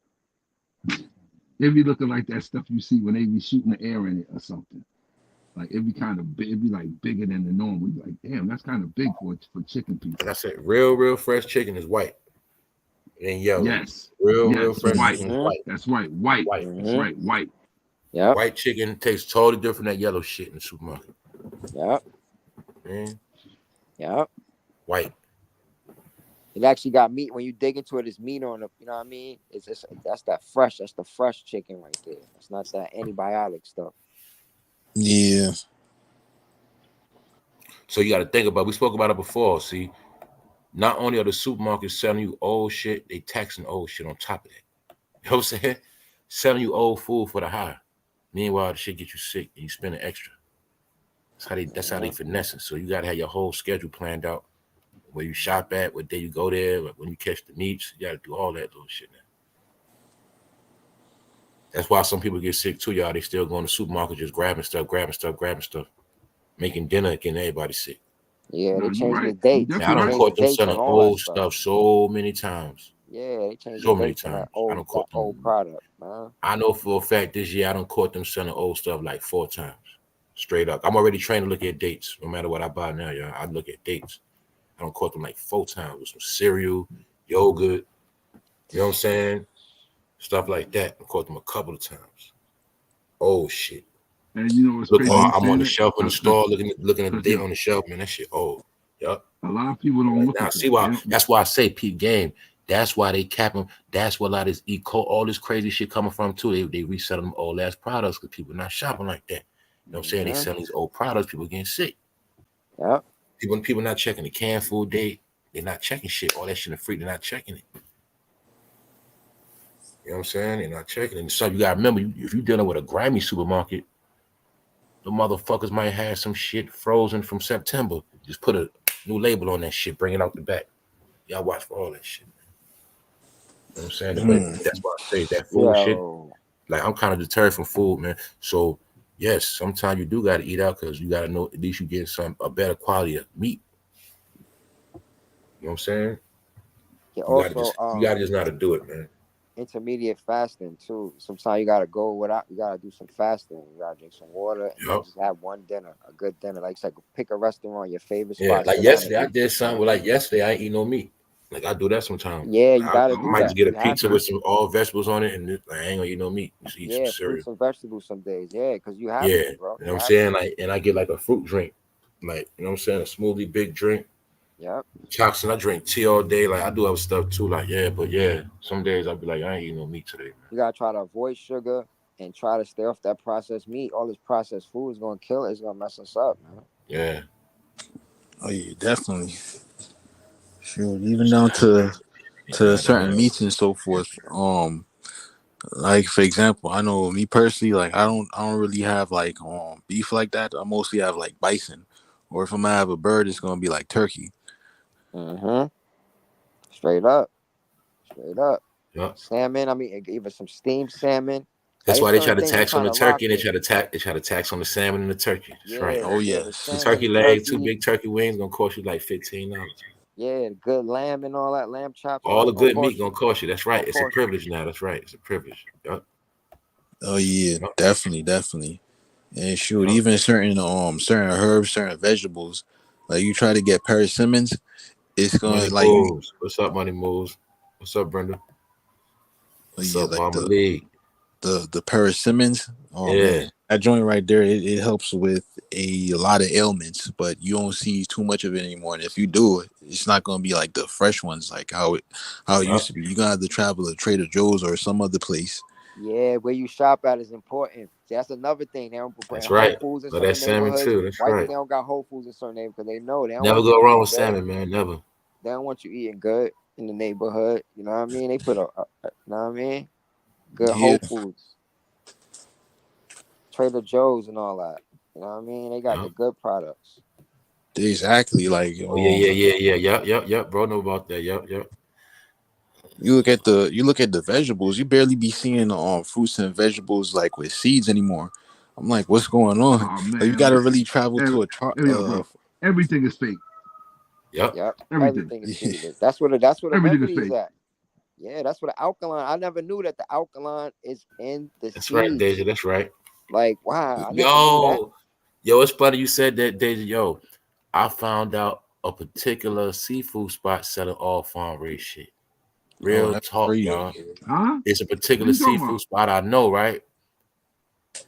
[SPEAKER 2] They be looking like that stuff you see when they be shooting the air in it or something. Like it'd be kind of big, it'd be like bigger than the normal. We'd be like, damn, that's kind of big for chicken
[SPEAKER 1] Like
[SPEAKER 2] pieces.
[SPEAKER 1] I said, real fresh chicken is white and yellow.
[SPEAKER 2] Yes,
[SPEAKER 1] Real
[SPEAKER 2] yes,
[SPEAKER 1] fresh
[SPEAKER 2] white.
[SPEAKER 1] chicken is white.
[SPEAKER 2] That's right, white.
[SPEAKER 1] White.
[SPEAKER 2] That's right, white.
[SPEAKER 3] Yep.
[SPEAKER 1] White chicken tastes totally different than yellow shit in the supermarket.
[SPEAKER 3] Yep.
[SPEAKER 1] Man,
[SPEAKER 3] Yep.
[SPEAKER 1] white.
[SPEAKER 3] It actually got meat. When you dig into it, it's meat on it. You know what I mean? It's just that's that fresh. That's the fresh chicken right there. It's not that antibiotic stuff.
[SPEAKER 4] Yeah.
[SPEAKER 1] So you got to think about. We spoke about it before. See, not only are the supermarkets selling you old shit, they taxing old shit on top of that. You know what I'm saying? Selling you old food for the high. Meanwhile, the shit gets you sick and you spending extra. That's how they finesse it. So you gotta have your whole schedule planned out. Where you shop at, what day you go there, when you catch the meats, you gotta do all that little shit now. That's why some people get sick too, y'all. They still going to the supermarket just grabbing stuff, making dinner, getting everybody sick.
[SPEAKER 3] Yeah,
[SPEAKER 2] No,
[SPEAKER 3] they
[SPEAKER 2] you
[SPEAKER 3] changing the
[SPEAKER 2] right. You
[SPEAKER 3] dates.
[SPEAKER 1] Man,
[SPEAKER 3] They
[SPEAKER 1] I
[SPEAKER 2] definitely
[SPEAKER 1] don't
[SPEAKER 2] right.
[SPEAKER 3] changed the
[SPEAKER 1] caught them
[SPEAKER 3] dates on
[SPEAKER 1] selling
[SPEAKER 3] all that
[SPEAKER 1] old
[SPEAKER 3] stuff.
[SPEAKER 1] stuff so many times.
[SPEAKER 3] Yeah, they changed
[SPEAKER 1] So
[SPEAKER 3] the
[SPEAKER 1] many
[SPEAKER 3] dates on that
[SPEAKER 1] times. I don't caught them.
[SPEAKER 3] old product, man.
[SPEAKER 1] I know for a fact this year I don't caught them selling old stuff like 4 times. Straight up. I'm already trained to look at dates. No matter what I buy now, y'all. I look at dates. I don't caught them like 4 times with some cereal, yogurt, you know what I'm saying? Stuff like that. I caught them a couple of times. Oh shit.
[SPEAKER 2] And you know what's
[SPEAKER 1] Look,
[SPEAKER 2] crazy? You
[SPEAKER 1] I'm on
[SPEAKER 2] saying
[SPEAKER 1] the
[SPEAKER 2] it?
[SPEAKER 1] shelf in the store looking at the
[SPEAKER 2] Because
[SPEAKER 1] date on the shelf, man. That shit old. Yup.
[SPEAKER 2] a lot of people don't
[SPEAKER 1] Like
[SPEAKER 2] look
[SPEAKER 1] now,
[SPEAKER 2] at
[SPEAKER 1] see
[SPEAKER 2] that.
[SPEAKER 1] why? That's why I say peak game. That's why they cap them. That's where a lot of this all this crazy shit coming from too. They resell them old ass products because people not shopping like that. You know what I'm saying? They selling these old products. People getting sick.
[SPEAKER 3] Yep.
[SPEAKER 1] People not checking the canned food date. They're not checking shit. All that shit in the free. They're not checking it. You know what I'm saying? They're not checking it. So you gotta remember, if you're dealing with a grimy supermarket, the motherfuckers might have some shit frozen from September. Just put a new label on that shit. Bring it out the back. Y'all watch for all that shit. You know what I'm saying? But that's why I say that food shit.
[SPEAKER 3] Yo.
[SPEAKER 1] Like I'm kind of deterred from food, man. So yes, sometimes you do got to eat out because you got to know at least you get a better quality of meat. You know what I'm saying?
[SPEAKER 3] Yeah,
[SPEAKER 1] You gotta
[SPEAKER 3] also
[SPEAKER 1] just know how to do it, man.
[SPEAKER 3] intermediate fasting too. Sometimes you gotta go without. You gotta do some fasting. You gotta drink some water and then
[SPEAKER 1] Yep.
[SPEAKER 3] just have one dinner, a good dinner. Like pick a restaurant, your favorite
[SPEAKER 1] Yeah,
[SPEAKER 3] spot.
[SPEAKER 1] like
[SPEAKER 3] Sit down and
[SPEAKER 1] yesterday I
[SPEAKER 3] eat.
[SPEAKER 1] did something. Like yesterday I ain't eat no meat. Like I do that sometimes.
[SPEAKER 3] Yeah, you
[SPEAKER 1] I
[SPEAKER 3] gotta do
[SPEAKER 1] might
[SPEAKER 3] that.
[SPEAKER 1] just get a
[SPEAKER 3] You have
[SPEAKER 1] pizza
[SPEAKER 3] to.
[SPEAKER 1] with some all vegetables on it, and I ain't gonna eat no meat. Just eat some
[SPEAKER 3] Yeah,
[SPEAKER 1] cereal.
[SPEAKER 3] fruits and vegetables some days. Yeah, because you have
[SPEAKER 1] Yeah,
[SPEAKER 3] to, bro.
[SPEAKER 1] you know
[SPEAKER 3] You
[SPEAKER 1] what I'm
[SPEAKER 3] have
[SPEAKER 1] saying?
[SPEAKER 3] to.
[SPEAKER 1] Like, and I get like a fruit drink, like you know what I'm saying, a smoothie, big drink.
[SPEAKER 3] Yep.
[SPEAKER 1] Jackson, I drink tea all day. Like I do other stuff too. Like but some days I'll be like, I ain't eating no meat today, man.
[SPEAKER 3] You gotta try to avoid sugar and try to stay off that processed meat. All this processed food is gonna kill it. It's gonna mess us up, man.
[SPEAKER 1] Yeah.
[SPEAKER 4] Oh yeah, definitely. Sure. Even down to certain meats and so forth. Like for example, I know me personally, like I don't really have like beef like that. I mostly have like bison, or if I'm gonna have a bird, it's gonna be like turkey.
[SPEAKER 3] Mm-hmm. Straight up. Straight up.
[SPEAKER 1] Yeah.
[SPEAKER 3] Salmon. I mean, even some steamed salmon.
[SPEAKER 1] That's
[SPEAKER 3] Like
[SPEAKER 1] why
[SPEAKER 3] it's
[SPEAKER 1] they
[SPEAKER 3] certain
[SPEAKER 1] try to
[SPEAKER 3] things I'm
[SPEAKER 1] tax on
[SPEAKER 3] trying
[SPEAKER 1] the
[SPEAKER 3] to rock
[SPEAKER 1] turkey, and
[SPEAKER 3] with.
[SPEAKER 1] they try to tax on the salmon and the turkey. That's right.
[SPEAKER 3] Yeah,
[SPEAKER 4] Oh
[SPEAKER 3] yeah, the
[SPEAKER 1] The
[SPEAKER 4] yes.
[SPEAKER 3] salmon,
[SPEAKER 1] turkey
[SPEAKER 3] the
[SPEAKER 1] legs, 2
[SPEAKER 3] turkey.
[SPEAKER 1] big turkey wings, gonna cost you like $15.
[SPEAKER 3] Yeah, the good lamb and all that, lamb chops, all
[SPEAKER 1] All the
[SPEAKER 3] that gonna
[SPEAKER 1] good meat
[SPEAKER 3] cost
[SPEAKER 1] gonna
[SPEAKER 3] you.
[SPEAKER 1] cost you. That's right.
[SPEAKER 3] Gonna
[SPEAKER 1] It's a
[SPEAKER 3] cost you.
[SPEAKER 1] privilege now. That's right. It's a privilege. Yep.
[SPEAKER 4] Oh yeah,
[SPEAKER 1] Yep.
[SPEAKER 4] definitely. And shoot,
[SPEAKER 1] Yep.
[SPEAKER 4] even certain herbs, certain vegetables, like you try to get persimmons, it's gonna
[SPEAKER 1] Money
[SPEAKER 4] like you
[SPEAKER 1] moves. What's up, Money moves? What's up, Brenda? What's
[SPEAKER 4] yeah,
[SPEAKER 1] up,
[SPEAKER 4] like
[SPEAKER 1] Mama Lee?
[SPEAKER 4] the persimmons. Oh
[SPEAKER 1] Yeah.
[SPEAKER 4] man, that joint right there, it helps with a lot of ailments, but you don't see too much of it anymore. And if you do it, it's not gonna be like the fresh ones, like how it
[SPEAKER 1] Yep.
[SPEAKER 4] used to be. You gotta have to travel to Trader Joe's or some other place.
[SPEAKER 3] Yeah, where you shop at is important. See, that's another thing. They don't put
[SPEAKER 1] That's
[SPEAKER 3] Whole
[SPEAKER 1] right.
[SPEAKER 3] Foods in
[SPEAKER 1] But that
[SPEAKER 3] certain
[SPEAKER 1] salmon
[SPEAKER 3] neighborhoods.
[SPEAKER 1] too. That's
[SPEAKER 3] Why you think
[SPEAKER 1] right.
[SPEAKER 3] they don't got Whole Foods in certain neighborhoods? Because they know they don't
[SPEAKER 1] Never
[SPEAKER 3] want you
[SPEAKER 1] go wrong
[SPEAKER 3] eating
[SPEAKER 1] with
[SPEAKER 3] good.
[SPEAKER 1] salmon, man. Never.
[SPEAKER 3] They don't want you eating good in the neighborhood. You know what I mean? They put you know what I mean? Good
[SPEAKER 4] Yeah,
[SPEAKER 3] Whole Foods, Trader Joe's, and all that. You know what I mean? They got the
[SPEAKER 1] Yep.
[SPEAKER 3] good products.
[SPEAKER 4] exactly. Like
[SPEAKER 1] Oh yeah. Yep. Bro, know about that. Yep.
[SPEAKER 4] you look at the vegetables, you barely be seeing fruits and vegetables like with seeds anymore. I'm like, what's going on?
[SPEAKER 2] Oh
[SPEAKER 4] Like you
[SPEAKER 2] man,
[SPEAKER 4] gotta
[SPEAKER 2] listen.
[SPEAKER 4] really travel to a
[SPEAKER 2] Yo, bro, everything is fake.
[SPEAKER 1] Yep.
[SPEAKER 3] Yep,
[SPEAKER 2] Everything.
[SPEAKER 3] everything is seeded. That's where the
[SPEAKER 2] Everything is
[SPEAKER 3] remedy is
[SPEAKER 2] fake.
[SPEAKER 3] at. Yeah, that's where the alkaline. I never knew that the alkaline is in the
[SPEAKER 1] That's right, Deja.
[SPEAKER 3] seeds.
[SPEAKER 1] That's right.
[SPEAKER 3] Like, wow, I never knew that.
[SPEAKER 1] Yo, Yo, it's funny you said that, Deja. Yo, I found out a particular seafood spot selling all farm raised shit.
[SPEAKER 4] Oh,
[SPEAKER 1] Real
[SPEAKER 4] that's
[SPEAKER 1] talk,
[SPEAKER 4] crazy.
[SPEAKER 1] y'all.
[SPEAKER 2] Huh?
[SPEAKER 1] It's a
[SPEAKER 2] What
[SPEAKER 1] particular
[SPEAKER 2] you talking
[SPEAKER 1] seafood
[SPEAKER 2] about?
[SPEAKER 1] spot I know, right?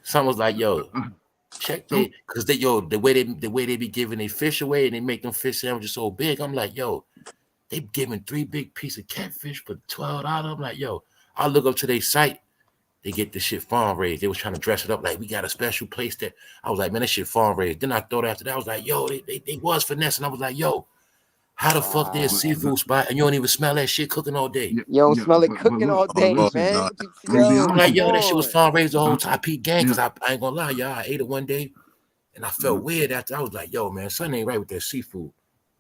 [SPEAKER 1] Someone was like, yo, check
[SPEAKER 2] Don't.
[SPEAKER 1] they because they the way they be giving their fish away and they make them fish sandwiches so big. I'm like, yo, they giving 3 big pieces of catfish for $12. I'm like, yo, I look up to their site. They get this shit farm raised. They was trying to dress it up like we got a special place that I was like, man, that shit farm raised. Then I thought after that, I was like, yo, they was finessing. I was like, yo, how the fuck there's
[SPEAKER 2] But,
[SPEAKER 3] Wow.
[SPEAKER 2] but
[SPEAKER 1] seafood spot and you don't even smell that shit cooking all day?
[SPEAKER 2] yeah,
[SPEAKER 3] You don't
[SPEAKER 2] yeah,
[SPEAKER 3] smell it
[SPEAKER 2] but
[SPEAKER 3] cooking
[SPEAKER 2] look,
[SPEAKER 3] all
[SPEAKER 2] but
[SPEAKER 3] day,
[SPEAKER 4] Oh
[SPEAKER 2] listen.
[SPEAKER 3] man.
[SPEAKER 4] no.
[SPEAKER 2] I'm gonna be
[SPEAKER 3] Yo,
[SPEAKER 1] I'm
[SPEAKER 2] honest
[SPEAKER 1] like,
[SPEAKER 2] with
[SPEAKER 3] come
[SPEAKER 1] yo,
[SPEAKER 2] you.
[SPEAKER 1] that shit was
[SPEAKER 3] on.
[SPEAKER 1] farm raised the whole
[SPEAKER 2] Uh,
[SPEAKER 1] time. I peep gang
[SPEAKER 2] yeah,
[SPEAKER 1] because I ain't gonna lie, y'all. I ate it one day and I
[SPEAKER 2] yeah.
[SPEAKER 1] felt weird after. I was like, yo, man, something ain't right with that seafood.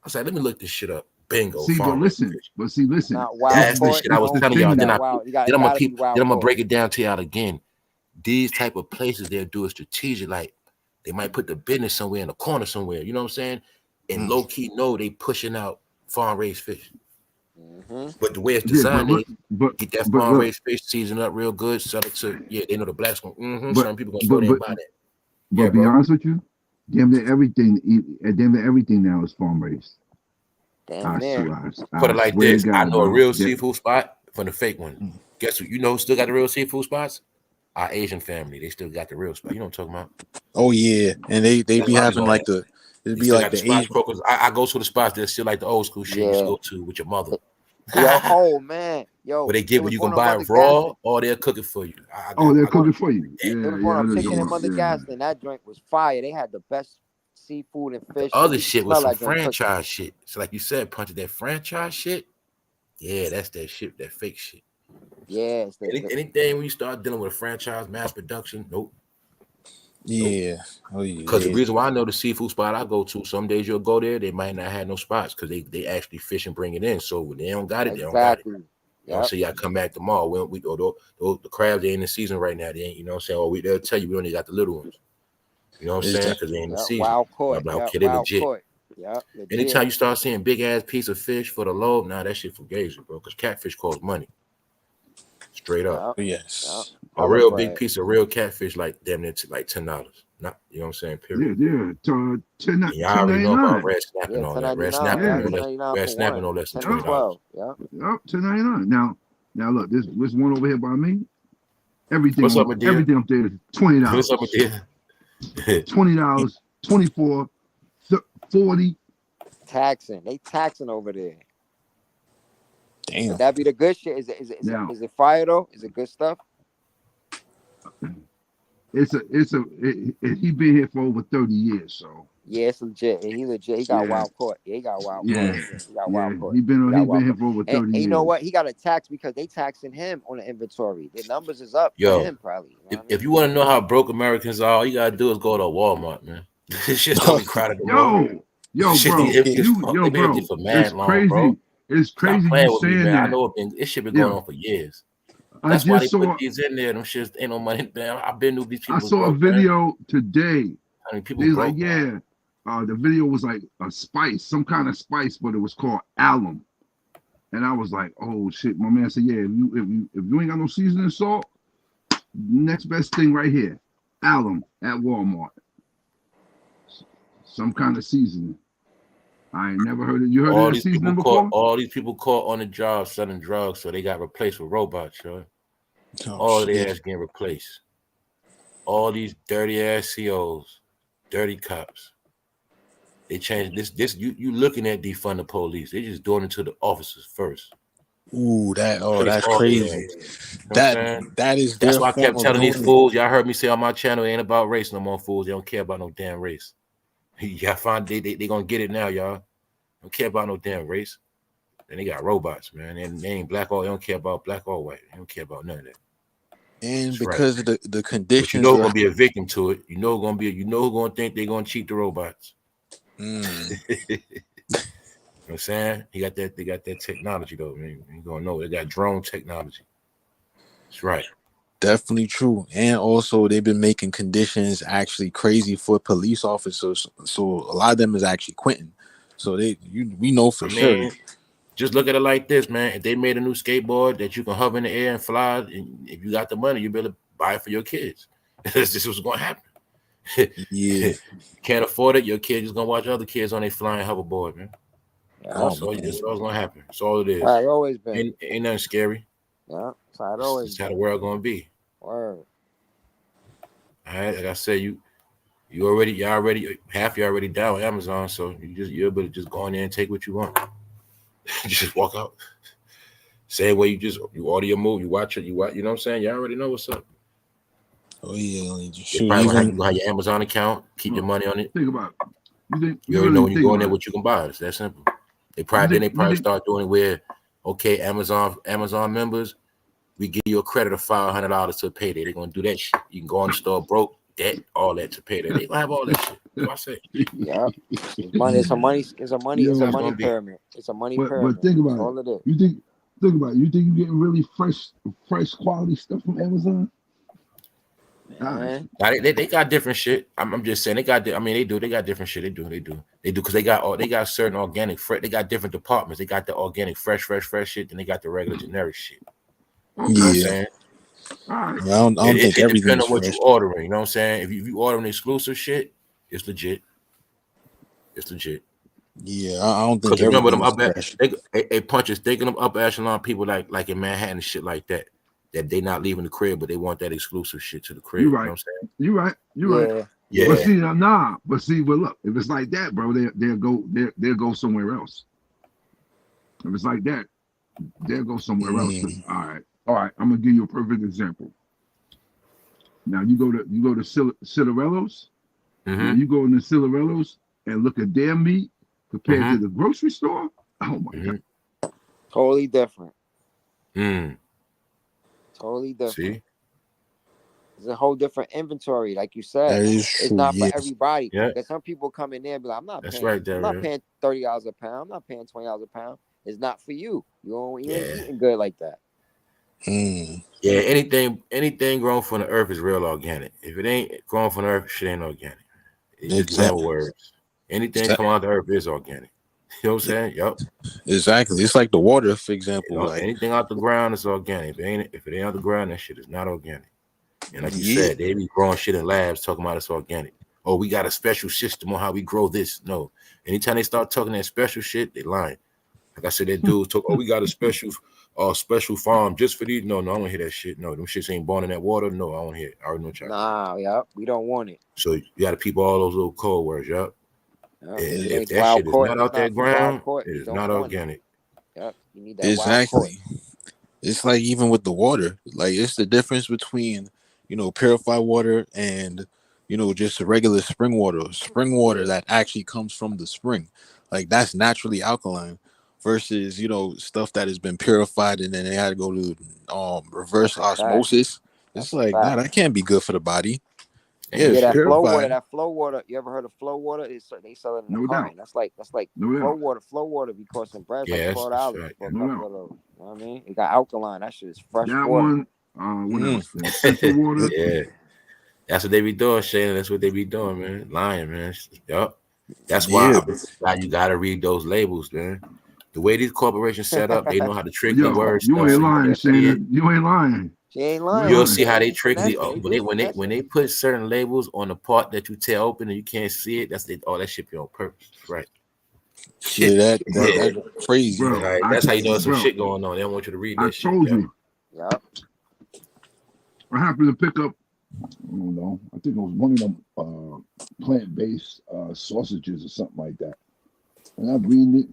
[SPEAKER 1] I was like, let me look this shit up. Bingo,
[SPEAKER 2] See, but
[SPEAKER 1] farm raised
[SPEAKER 2] listen,
[SPEAKER 1] fish.
[SPEAKER 2] listen.
[SPEAKER 3] Not wild
[SPEAKER 1] That's
[SPEAKER 2] This
[SPEAKER 1] the
[SPEAKER 3] caught.
[SPEAKER 1] shit I
[SPEAKER 2] this
[SPEAKER 1] was
[SPEAKER 2] the
[SPEAKER 3] No,
[SPEAKER 1] telling
[SPEAKER 3] you
[SPEAKER 1] y'all.
[SPEAKER 2] thing.
[SPEAKER 1] Then
[SPEAKER 3] got
[SPEAKER 1] I
[SPEAKER 3] wild.
[SPEAKER 1] then
[SPEAKER 3] It
[SPEAKER 1] I'm gonna
[SPEAKER 3] gotta be
[SPEAKER 1] peep.
[SPEAKER 3] wild
[SPEAKER 1] Then I'm gonna
[SPEAKER 3] caught.
[SPEAKER 1] break it down to y'all again. These type of places they'll do a strategic, like they might put the business somewhere in the corner somewhere. You know what I'm saying? And
[SPEAKER 4] Mm.
[SPEAKER 1] low key know they pushing out farm raised fish.
[SPEAKER 3] Mm-hmm.
[SPEAKER 1] But the way it's
[SPEAKER 2] Yeah,
[SPEAKER 1] designed is
[SPEAKER 2] but
[SPEAKER 1] get that
[SPEAKER 2] but
[SPEAKER 1] farm
[SPEAKER 2] look,
[SPEAKER 1] raised fish, season up real good, sell it to they know the blacks going.
[SPEAKER 2] but
[SPEAKER 1] Certain people gonna go
[SPEAKER 2] but
[SPEAKER 1] there and
[SPEAKER 2] but
[SPEAKER 1] buy that.
[SPEAKER 2] but
[SPEAKER 1] Yeah,
[SPEAKER 2] be
[SPEAKER 1] bro.
[SPEAKER 2] honest with you, damn near everything now is farm raised.
[SPEAKER 3] Damn near.
[SPEAKER 1] Put
[SPEAKER 2] I
[SPEAKER 1] it like
[SPEAKER 2] swear to
[SPEAKER 1] this: I
[SPEAKER 2] God,
[SPEAKER 1] know a
[SPEAKER 2] bro.
[SPEAKER 1] real
[SPEAKER 2] That,
[SPEAKER 1] seafood spot from the fake one.
[SPEAKER 4] Mm.
[SPEAKER 1] Guess what? You know who still got the real seafood spots? Our Asian family. They still got the real spot. You know what I'm talking about?
[SPEAKER 4] Oh yeah, and they
[SPEAKER 1] That's
[SPEAKER 4] be
[SPEAKER 1] why I be
[SPEAKER 4] having
[SPEAKER 1] going.
[SPEAKER 4] like the it'd
[SPEAKER 1] They
[SPEAKER 4] be
[SPEAKER 1] still
[SPEAKER 4] like
[SPEAKER 1] got the
[SPEAKER 4] the
[SPEAKER 1] spots,
[SPEAKER 4] Asian.
[SPEAKER 1] bro. Cause I go to the spots that still like the old school shit you used to
[SPEAKER 3] Yeah.
[SPEAKER 1] go to with your mother.
[SPEAKER 3] Yo, oh man.
[SPEAKER 1] Where
[SPEAKER 3] Yo,
[SPEAKER 1] they
[SPEAKER 3] they
[SPEAKER 1] give it,
[SPEAKER 3] was
[SPEAKER 1] you can
[SPEAKER 3] going on
[SPEAKER 1] buy it
[SPEAKER 3] Mother
[SPEAKER 1] raw
[SPEAKER 3] Gaston.
[SPEAKER 1] or they'll cook it for you.
[SPEAKER 2] oh, they're
[SPEAKER 1] I got
[SPEAKER 3] Going
[SPEAKER 2] cooking
[SPEAKER 1] it
[SPEAKER 2] for you.
[SPEAKER 1] like that.
[SPEAKER 3] They was
[SPEAKER 2] Yeah,
[SPEAKER 3] going
[SPEAKER 2] yeah. I
[SPEAKER 3] on
[SPEAKER 2] know
[SPEAKER 3] Chicken
[SPEAKER 2] doing
[SPEAKER 3] and
[SPEAKER 2] it.
[SPEAKER 3] Mother
[SPEAKER 2] Yeah.
[SPEAKER 3] Gaston. That joint was fire. They had the best seafood and
[SPEAKER 1] The
[SPEAKER 3] fish.
[SPEAKER 1] other
[SPEAKER 3] You could
[SPEAKER 1] shit was
[SPEAKER 3] smell
[SPEAKER 1] some
[SPEAKER 3] that joint cooking.
[SPEAKER 1] franchise shit. So like you said, punch that franchise shit. Yeah, that's that shit, that fake shit.
[SPEAKER 3] Yeah, it's the
[SPEAKER 1] Anything when you start dealing with a franchise mass production, nope.
[SPEAKER 4] Yeah. Oh
[SPEAKER 1] Because the
[SPEAKER 4] yeah.
[SPEAKER 1] reason why I know the seafood spot I go to, some days you'll go there, they might not have no spots because they actually fish and bring it in. So when they don't got it, they don't got it.
[SPEAKER 3] exactly.
[SPEAKER 1] You know what I'm
[SPEAKER 3] Yep.
[SPEAKER 1] saying? Y'all come back tomorrow. The crabs they ain't in the season right now. They ain't, you know what I'm saying? Or they'll tell you we only got the little ones. You know what I'm
[SPEAKER 4] Is
[SPEAKER 1] saying?
[SPEAKER 4] that
[SPEAKER 1] Because they ain't in the
[SPEAKER 3] Yep.
[SPEAKER 1] season.
[SPEAKER 3] Wild
[SPEAKER 1] And
[SPEAKER 3] caught.
[SPEAKER 1] I'm like,
[SPEAKER 3] Yep.
[SPEAKER 1] okay, they
[SPEAKER 3] Wild
[SPEAKER 1] legit.
[SPEAKER 3] caught. Yep.
[SPEAKER 1] Anytime
[SPEAKER 3] Legit.
[SPEAKER 1] you start seeing big ass piece of fish for the low, nah, that shit fugazi, bro. Because catfish costs money. Straight up.
[SPEAKER 3] Yep. Yep.
[SPEAKER 4] yes?
[SPEAKER 1] A
[SPEAKER 3] Hella
[SPEAKER 1] real big
[SPEAKER 3] bread.
[SPEAKER 1] piece of real catfish, like damn near like $10. Not, you know what I'm saying?
[SPEAKER 2] Yeah,
[SPEAKER 1] Period.
[SPEAKER 2] yeah. To
[SPEAKER 1] And y'all
[SPEAKER 2] ten
[SPEAKER 1] already
[SPEAKER 2] ninety
[SPEAKER 1] know about
[SPEAKER 2] nine.
[SPEAKER 1] red snap
[SPEAKER 3] Yeah,
[SPEAKER 1] and all that. Red
[SPEAKER 3] 10.99.
[SPEAKER 1] snapper
[SPEAKER 3] Yeah,
[SPEAKER 2] Yeah.
[SPEAKER 1] no less.
[SPEAKER 3] 10.99
[SPEAKER 1] Red
[SPEAKER 3] for
[SPEAKER 1] snapper
[SPEAKER 3] one.
[SPEAKER 1] no less than
[SPEAKER 3] 10 to
[SPEAKER 2] Yep.
[SPEAKER 1] $20.
[SPEAKER 3] 12. Yep.
[SPEAKER 2] Yep. 10.99. Now look, this one over here by me.
[SPEAKER 1] What's up, Medea?
[SPEAKER 2] Everything up there is $20.
[SPEAKER 1] What's up, Medea?
[SPEAKER 2] $20, 24, 40.
[SPEAKER 3] Taxing. They taxing over there. But
[SPEAKER 4] Damn.
[SPEAKER 3] that be the good shit.
[SPEAKER 2] Now
[SPEAKER 3] Is it fire though? Is it good stuff?
[SPEAKER 2] he been here for over 30 years, so
[SPEAKER 3] Yeah, it's legit. He legit. He got
[SPEAKER 2] yeah,
[SPEAKER 3] wild caught. Yeah, he got wild caught.
[SPEAKER 2] yeah,
[SPEAKER 4] Mm.
[SPEAKER 3] He got
[SPEAKER 2] yeah.
[SPEAKER 3] wild caught.
[SPEAKER 2] He
[SPEAKER 3] He got
[SPEAKER 2] been
[SPEAKER 3] wild
[SPEAKER 2] here
[SPEAKER 3] caught.
[SPEAKER 2] for over
[SPEAKER 3] And
[SPEAKER 2] 30
[SPEAKER 3] you know
[SPEAKER 2] years.
[SPEAKER 3] what? He got a tax because they taxing him on the inventory. The numbers is up for
[SPEAKER 1] Yo,
[SPEAKER 3] him probably. You know what I
[SPEAKER 1] if
[SPEAKER 3] mean?
[SPEAKER 1] you want to know how broke Americans are, all you gotta do is go to Walmart, man. This shit don't be crowded no more.
[SPEAKER 2] Yo,
[SPEAKER 1] Shit be
[SPEAKER 2] bro,
[SPEAKER 1] empty as fuck. They been empty
[SPEAKER 2] bro,
[SPEAKER 1] for
[SPEAKER 2] it's
[SPEAKER 1] mad long, bro.
[SPEAKER 2] crazy. It's
[SPEAKER 1] Stop
[SPEAKER 2] crazy you
[SPEAKER 1] playing with me,
[SPEAKER 2] saying
[SPEAKER 1] man. I
[SPEAKER 2] that.
[SPEAKER 1] know this shit been going
[SPEAKER 2] Yeah,
[SPEAKER 1] on for years.
[SPEAKER 2] I
[SPEAKER 1] That's why
[SPEAKER 2] just
[SPEAKER 1] they put
[SPEAKER 2] saw
[SPEAKER 1] these in there. Them shits ain't no money. Man, I've been knew these
[SPEAKER 2] I
[SPEAKER 1] people was
[SPEAKER 2] saw a
[SPEAKER 1] broke, man.
[SPEAKER 2] video today.
[SPEAKER 1] I mean, people
[SPEAKER 2] They was like,
[SPEAKER 1] broke, man.
[SPEAKER 2] yeah, the video was like a spice, some kind of spice, but it was called alum. And I was like, oh shit. My man said, yeah, if you ain't got no seasoning salt, next best thing right here, alum at Walmart. Some kind of seasoning. I ain't never heard it. You heard of that seasoning before?
[SPEAKER 1] All these people caught on the job selling drugs, so they got replaced with robots, yo.
[SPEAKER 4] Oh
[SPEAKER 1] All of their
[SPEAKER 4] shit.
[SPEAKER 1] ass getting replaced. All these dirty ass COs, dirty cops. They changed this. You looking at defund the police. They just doing it to the officers first.
[SPEAKER 4] Ooh,
[SPEAKER 1] Replace
[SPEAKER 4] that's
[SPEAKER 1] all their
[SPEAKER 4] crazy.
[SPEAKER 1] ass. You know what I'm
[SPEAKER 4] That
[SPEAKER 1] saying?
[SPEAKER 4] that is
[SPEAKER 1] That's
[SPEAKER 4] their
[SPEAKER 1] why I
[SPEAKER 4] form
[SPEAKER 1] kept
[SPEAKER 4] of
[SPEAKER 1] telling these
[SPEAKER 4] doing it.
[SPEAKER 1] fools. Y'all heard me say on my channel, it ain't about race no more, fools. They don't care about no damn race. Y'all find they gonna get it now, y'all. Don't care about no damn race. Then they got robots, man. And they ain't black or they don't care about black or white. They don't care about none of that.
[SPEAKER 4] And
[SPEAKER 1] That's right.
[SPEAKER 4] because of the
[SPEAKER 1] But you
[SPEAKER 4] conditions
[SPEAKER 1] know who's
[SPEAKER 4] they're
[SPEAKER 1] gonna be a victim to it. You know who's gonna think they're gonna cheat the robots.
[SPEAKER 4] mm,
[SPEAKER 1] You know what I'm saying? They got that technology though, man. You gonna know they got drone technology. That's right.
[SPEAKER 4] definitely true. And also they've been making conditions actually crazy for police officers. So a lot of them is actually quitting. So we know for
[SPEAKER 1] I
[SPEAKER 4] sure.
[SPEAKER 1] mean, just look at it like this, man. If they made a new skateboard that you can hover in the air and fly, and if you got the money, you better buy it for your kids. This is what's gonna happen.
[SPEAKER 4] Yeah.
[SPEAKER 1] Can't afford it. Your kid is gonna watch other kids on a flying hoverboard, man.
[SPEAKER 3] Yeah,
[SPEAKER 4] Oh,
[SPEAKER 1] That's all.
[SPEAKER 4] man.
[SPEAKER 1] That's all gonna happen. That's all it is.
[SPEAKER 3] that's how it always been.
[SPEAKER 1] Ain't nothing scary.
[SPEAKER 3] Yeah, that's how it
[SPEAKER 1] It's
[SPEAKER 3] always
[SPEAKER 1] just how the
[SPEAKER 3] been.
[SPEAKER 1] world gonna be.
[SPEAKER 3] Word.
[SPEAKER 1] All right, like I said, y'all already half you already down with Amazon, so you're able to just go in there and take what you want. Just walk out. Same way you order your movie, you watch it, you know what I'm saying? You already know what's up.
[SPEAKER 4] Oh yeah,
[SPEAKER 1] They
[SPEAKER 4] shoot,
[SPEAKER 1] probably gonna have
[SPEAKER 4] even
[SPEAKER 1] you have your Amazon account, keep your money on it.
[SPEAKER 2] Think about it.
[SPEAKER 1] You already know when you go in there what you can buy. It's that simple. They probably start doing it where, okay, Amazon members, we give you a credit of $500 to a payday. They're gonna do that shit. You can go in the store broke, debt, all that to pay that. They gonna have all that shit. That's what I say.
[SPEAKER 3] Yeah, it's money. It's a money. It's a money. It's a
[SPEAKER 1] That's
[SPEAKER 3] money
[SPEAKER 1] gonna be.
[SPEAKER 3] pyramid. It's a money
[SPEAKER 2] but
[SPEAKER 3] pyramid.
[SPEAKER 2] think
[SPEAKER 3] That's
[SPEAKER 2] about
[SPEAKER 3] all
[SPEAKER 2] it.
[SPEAKER 3] it is.
[SPEAKER 2] Think about it. You think you're getting really fresh quality stuff from Amazon?
[SPEAKER 3] Man.
[SPEAKER 1] Now, they got different shit. I'm just saying they got. I mean, they do. They got different shit. They do because they got certain organic fresh. They got different departments. They got the organic fresh shit. Then they got the regular generic shit.
[SPEAKER 2] Okay.
[SPEAKER 1] You know what I'm
[SPEAKER 4] yeah.
[SPEAKER 1] saying?
[SPEAKER 2] All right.
[SPEAKER 4] I don't think
[SPEAKER 1] It
[SPEAKER 4] everything
[SPEAKER 1] depends
[SPEAKER 4] is
[SPEAKER 1] on what you
[SPEAKER 4] fresh.
[SPEAKER 1] ordering. You know what I'm saying? If you ordering exclusive shit, it's legit. It's legit.
[SPEAKER 4] Yeah, I don't think
[SPEAKER 1] Because remember
[SPEAKER 4] everything
[SPEAKER 1] them
[SPEAKER 4] is
[SPEAKER 1] up at
[SPEAKER 4] fresh.
[SPEAKER 1] they punches thinking them upper echelon people like in Manhattan and shit like that they not leaving the crib, but they want that exclusive shit to the crib.
[SPEAKER 2] You're
[SPEAKER 1] You know
[SPEAKER 2] right.
[SPEAKER 1] what I'm saying?
[SPEAKER 2] You're right. You're right.
[SPEAKER 3] Yeah.
[SPEAKER 2] But
[SPEAKER 1] Yeah.
[SPEAKER 2] see, nah. But see, well, look, if it's like that, bro, they'll go somewhere else. If it's like that, they'll go somewhere else. 'Cause, all right. I'm gonna give you a perfect example. Now you go to Citarellos. Now you go into Citarellos and look at their meat compared to the grocery store. Oh my god,
[SPEAKER 3] Totally different.
[SPEAKER 1] Mm.
[SPEAKER 3] Totally different.
[SPEAKER 1] See?
[SPEAKER 3] It's a whole different inventory, like you said.
[SPEAKER 4] That is
[SPEAKER 3] It's
[SPEAKER 4] true.
[SPEAKER 3] not for
[SPEAKER 4] Yes.
[SPEAKER 3] everybody.
[SPEAKER 1] Yeah.
[SPEAKER 3] There's some people come in there and be like, I'm not
[SPEAKER 1] That's
[SPEAKER 3] paying.
[SPEAKER 1] right,
[SPEAKER 3] I'm not
[SPEAKER 1] Daryl.
[SPEAKER 3] paying $30 a pound. I'm not paying $20 a pound. It's not for you. You ain't
[SPEAKER 1] Yeah.
[SPEAKER 3] eating good like that.
[SPEAKER 4] Mm.
[SPEAKER 1] Yeah, anything grown from the earth is real organic. If it ain't grown from the earth, shit ain't organic. It just never
[SPEAKER 4] Exactly.
[SPEAKER 1] works. Anything come out of the earth is organic. You know what I'm saying? Yup.
[SPEAKER 4] Exactly. It's like the water, for example. Like,
[SPEAKER 1] Anything out the ground is organic. If it ain't out the ground, that shit is not organic. And like you
[SPEAKER 4] yeah,
[SPEAKER 1] said, they be growing shit in labs talking about it's organic. Oh, we got a special system on how we grow this. No. Anytime they start talking that special shit, they lying. Like I said, that dudes talk, oh, we got a special farm just for these. No, I don't want to hear that shit. No, them shits ain't born in that water. No, I don't want to hear it. I already know what y'all
[SPEAKER 3] Nah, yeah, we don't want it.
[SPEAKER 1] So you got to peep all those little code words, yup.
[SPEAKER 3] Yeah.
[SPEAKER 1] If that shit is not out that ground, it is not organic.
[SPEAKER 3] Yep, you need that wild caught.
[SPEAKER 4] exactly. It's like even with the water, like it's the difference between, purified water and, just regular spring water. Spring water that actually comes from the spring. Like that's naturally alkaline versus, stuff that has been purified and then they had to go to reverse
[SPEAKER 3] That's a fact.
[SPEAKER 4] osmosis.
[SPEAKER 3] That's
[SPEAKER 4] It's
[SPEAKER 3] a
[SPEAKER 4] like, nah,
[SPEAKER 3] fact.
[SPEAKER 4] that can't be good for the body.
[SPEAKER 1] Yeah,
[SPEAKER 4] Yeah,
[SPEAKER 3] Yeah,
[SPEAKER 4] it's
[SPEAKER 3] that flow water.
[SPEAKER 4] purified.
[SPEAKER 3] That flow water. You ever heard of flow water? They sell it in
[SPEAKER 2] No
[SPEAKER 3] the
[SPEAKER 2] doubt.
[SPEAKER 3] carton. That's like
[SPEAKER 2] No
[SPEAKER 3] flow
[SPEAKER 2] doubt.
[SPEAKER 3] water. Flow water be costing bread
[SPEAKER 1] Yeah,
[SPEAKER 3] like
[SPEAKER 1] that's
[SPEAKER 3] $4
[SPEAKER 1] right.
[SPEAKER 3] for a
[SPEAKER 2] No
[SPEAKER 3] couple
[SPEAKER 2] doubt.
[SPEAKER 3] of those. You know what I mean? It got alkaline. That shit is fresh
[SPEAKER 2] That
[SPEAKER 3] water.
[SPEAKER 2] one, what else? The essential water.
[SPEAKER 1] Yeah. That's what they be doing, Shane. That's what they be doing, man. Lying, man. Yup. That's
[SPEAKER 4] Yeah.
[SPEAKER 1] why you gotta read those labels, man. The way these corporations set up, they know how to trick
[SPEAKER 2] Yo,
[SPEAKER 1] the word
[SPEAKER 2] you
[SPEAKER 1] stuff.
[SPEAKER 2] ain't
[SPEAKER 1] So you
[SPEAKER 2] lying,
[SPEAKER 1] can't see it.
[SPEAKER 2] Shannon. You ain't lying.
[SPEAKER 3] She ain't
[SPEAKER 2] You
[SPEAKER 3] lying.
[SPEAKER 2] ain't
[SPEAKER 1] You'll
[SPEAKER 2] lying.
[SPEAKER 1] see how they
[SPEAKER 3] They
[SPEAKER 1] trick the
[SPEAKER 3] finesse
[SPEAKER 1] when
[SPEAKER 3] it.
[SPEAKER 1] they put certain labels on the part that you tear open and you can't see it. That's that shit be on purpose, right?
[SPEAKER 4] Yeah, that's crazy.
[SPEAKER 2] Bro,
[SPEAKER 1] That's how you know some
[SPEAKER 2] bro,
[SPEAKER 1] shit going on. They don't want you to read
[SPEAKER 2] I
[SPEAKER 1] that shit.
[SPEAKER 2] told
[SPEAKER 1] Yup.
[SPEAKER 2] you.
[SPEAKER 3] Yep.
[SPEAKER 2] I happened to pick up, I don't know, I think it was one of them plant-based sausages or something like that. And I'm reading it.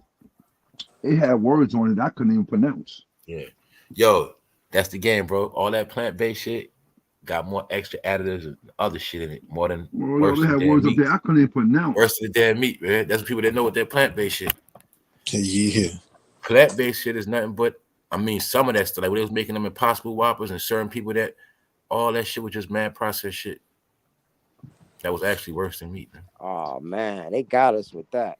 [SPEAKER 2] It had words on it I couldn't even pronounce.
[SPEAKER 1] Yeah. Yo, that's the game, bro. All that plant-based shit got more extra additives and other shit in it. More than
[SPEAKER 2] Well, they had words up there I couldn't even pronounce.
[SPEAKER 1] Worse than the damn meat, man. That's people that know what that plant-based shit.
[SPEAKER 4] Yeah.
[SPEAKER 1] Plant-based shit is nothing but, I mean, some of that stuff, like when they was making them Impossible Whoppers and certain people that all that shit was just mad processed shit. That was actually worse than meat, man.
[SPEAKER 3] Oh man, they got us with that.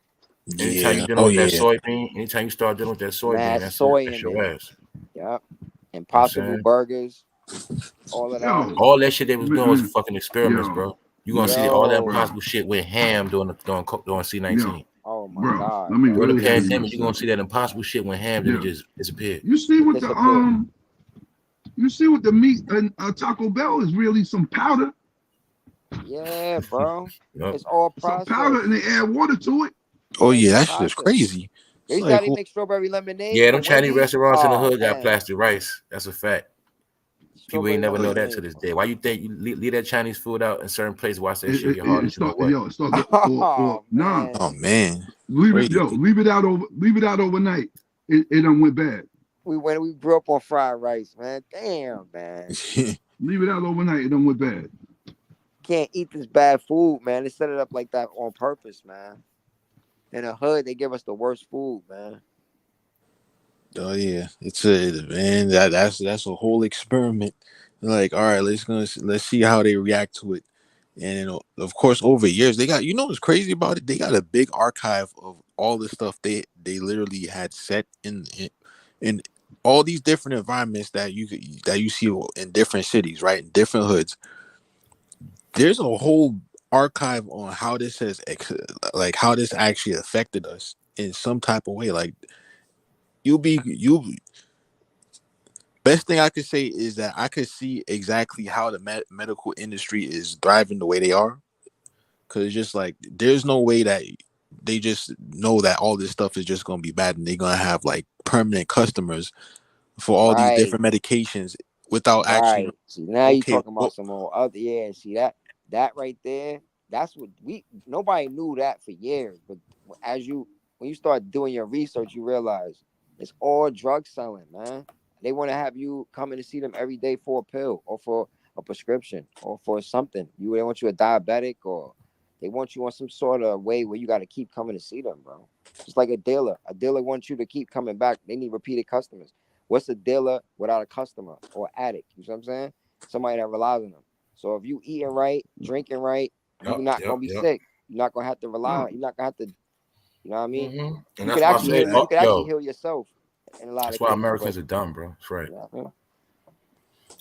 [SPEAKER 1] Anytime you
[SPEAKER 4] Yeah.
[SPEAKER 1] dealing with that soybean, anytime you start dealing with that soybean,
[SPEAKER 3] Mad
[SPEAKER 1] that's
[SPEAKER 3] soy
[SPEAKER 1] that's
[SPEAKER 3] in
[SPEAKER 1] your
[SPEAKER 3] it.
[SPEAKER 1] ass.
[SPEAKER 3] Yep. Impossible
[SPEAKER 1] saying?
[SPEAKER 3] burgers. All of that.
[SPEAKER 2] Yo,
[SPEAKER 1] All that shit they was doing was fucking experiments,
[SPEAKER 2] Yo.
[SPEAKER 1] bro. You gonna see all that impossible shit went ham during C-19.
[SPEAKER 3] Oh my
[SPEAKER 2] bro,
[SPEAKER 3] god.
[SPEAKER 2] let me
[SPEAKER 1] During
[SPEAKER 2] really
[SPEAKER 1] the
[SPEAKER 2] tell you
[SPEAKER 1] pandemic, you gonna
[SPEAKER 2] something.
[SPEAKER 1] see that impossible shit went ham, then it just disappeared.
[SPEAKER 2] You see what
[SPEAKER 3] Disappeared.
[SPEAKER 2] you see what the meat and Taco Bell is really some powder.
[SPEAKER 3] Yeah, bro.
[SPEAKER 1] Yep.
[SPEAKER 3] It's all
[SPEAKER 2] It's a powder, and
[SPEAKER 3] processed.
[SPEAKER 2] they add water to it.
[SPEAKER 4] Oh
[SPEAKER 3] Yeah, it's
[SPEAKER 4] yeah, that shit is
[SPEAKER 3] processed.
[SPEAKER 4] crazy.
[SPEAKER 3] They
[SPEAKER 4] It's
[SPEAKER 3] used to
[SPEAKER 4] like
[SPEAKER 3] how they make strawberry lemonade
[SPEAKER 1] Yeah, them
[SPEAKER 3] from
[SPEAKER 1] Chinese
[SPEAKER 3] Wendy's.
[SPEAKER 1] restaurants in the
[SPEAKER 3] Oh
[SPEAKER 1] hood got
[SPEAKER 3] man,
[SPEAKER 1] plastic rice. That's a fact. People ain't
[SPEAKER 3] strawberry
[SPEAKER 1] never know that
[SPEAKER 3] lemonade.
[SPEAKER 1] to this day. Why you think you leave that Chinese food out in certain places? Watch that shit
[SPEAKER 2] It,
[SPEAKER 1] get
[SPEAKER 2] it,
[SPEAKER 1] harder.
[SPEAKER 2] it
[SPEAKER 1] You know
[SPEAKER 2] start,
[SPEAKER 1] what?
[SPEAKER 2] yo, it start, or
[SPEAKER 3] Oh
[SPEAKER 2] nah,
[SPEAKER 3] man,
[SPEAKER 4] oh man,
[SPEAKER 2] leave it, yo,
[SPEAKER 4] crazy.
[SPEAKER 2] leave it out overnight. It done went bad.
[SPEAKER 3] we grew up on fried rice, man. Damn, man.
[SPEAKER 2] Leave it out overnight. It done went bad.
[SPEAKER 3] Can't eat this bad food, man. They set it up like that on purpose, man. In the hood, they give us the worst food, man.
[SPEAKER 4] Oh yeah, it's a man. That's a whole experiment. Like, all right, let's see how they react to it. And of course, over years, they got, what's crazy about it? They got a big archive of all the stuff they literally had set in all these different environments that you see in different cities, right? In different hoods. There's a whole archive on how this like how this actually affected us in some type of way. Like you best thing I could say is that I could see exactly how the medical industry is thriving the way they are. Cause it's just like there's no way that they just know that all this stuff is just gonna be bad and they're gonna have like permanent customers for all these
[SPEAKER 3] Right,
[SPEAKER 4] different medications without actually
[SPEAKER 3] right. See, now you
[SPEAKER 4] okay,
[SPEAKER 3] talking
[SPEAKER 4] well,
[SPEAKER 3] about some more other. Yeah, see that right there. That's what nobody knew that for years. But when you start doing your research, you realize it's all drug selling, man. They want to have you coming to see them every day for a pill or for a prescription or for something. They want you a diabetic or they want you on some sort of way where you got to keep coming to see them, bro. Just like a dealer. A dealer wants you to keep coming back. They need repeated customers. What's a dealer without a customer or addict? You know what I'm saying? Somebody that relies on them. So if you eating right, drinking right, you're
[SPEAKER 1] Yep,
[SPEAKER 3] not
[SPEAKER 1] yep,
[SPEAKER 3] gonna be
[SPEAKER 1] yep.
[SPEAKER 3] sick. You're not gonna have to rely
[SPEAKER 2] No,
[SPEAKER 3] on. You're not gonna have to. You know what I mean?
[SPEAKER 1] And
[SPEAKER 3] You could
[SPEAKER 1] that's why I
[SPEAKER 3] actually
[SPEAKER 1] say,
[SPEAKER 3] heal.
[SPEAKER 2] man.
[SPEAKER 3] You could actually
[SPEAKER 1] yo,
[SPEAKER 3] heal yourself in a lot
[SPEAKER 1] that's
[SPEAKER 3] of
[SPEAKER 1] why
[SPEAKER 3] cases. But
[SPEAKER 1] Americans are dumb, bro. That's right.
[SPEAKER 3] you know what I mean?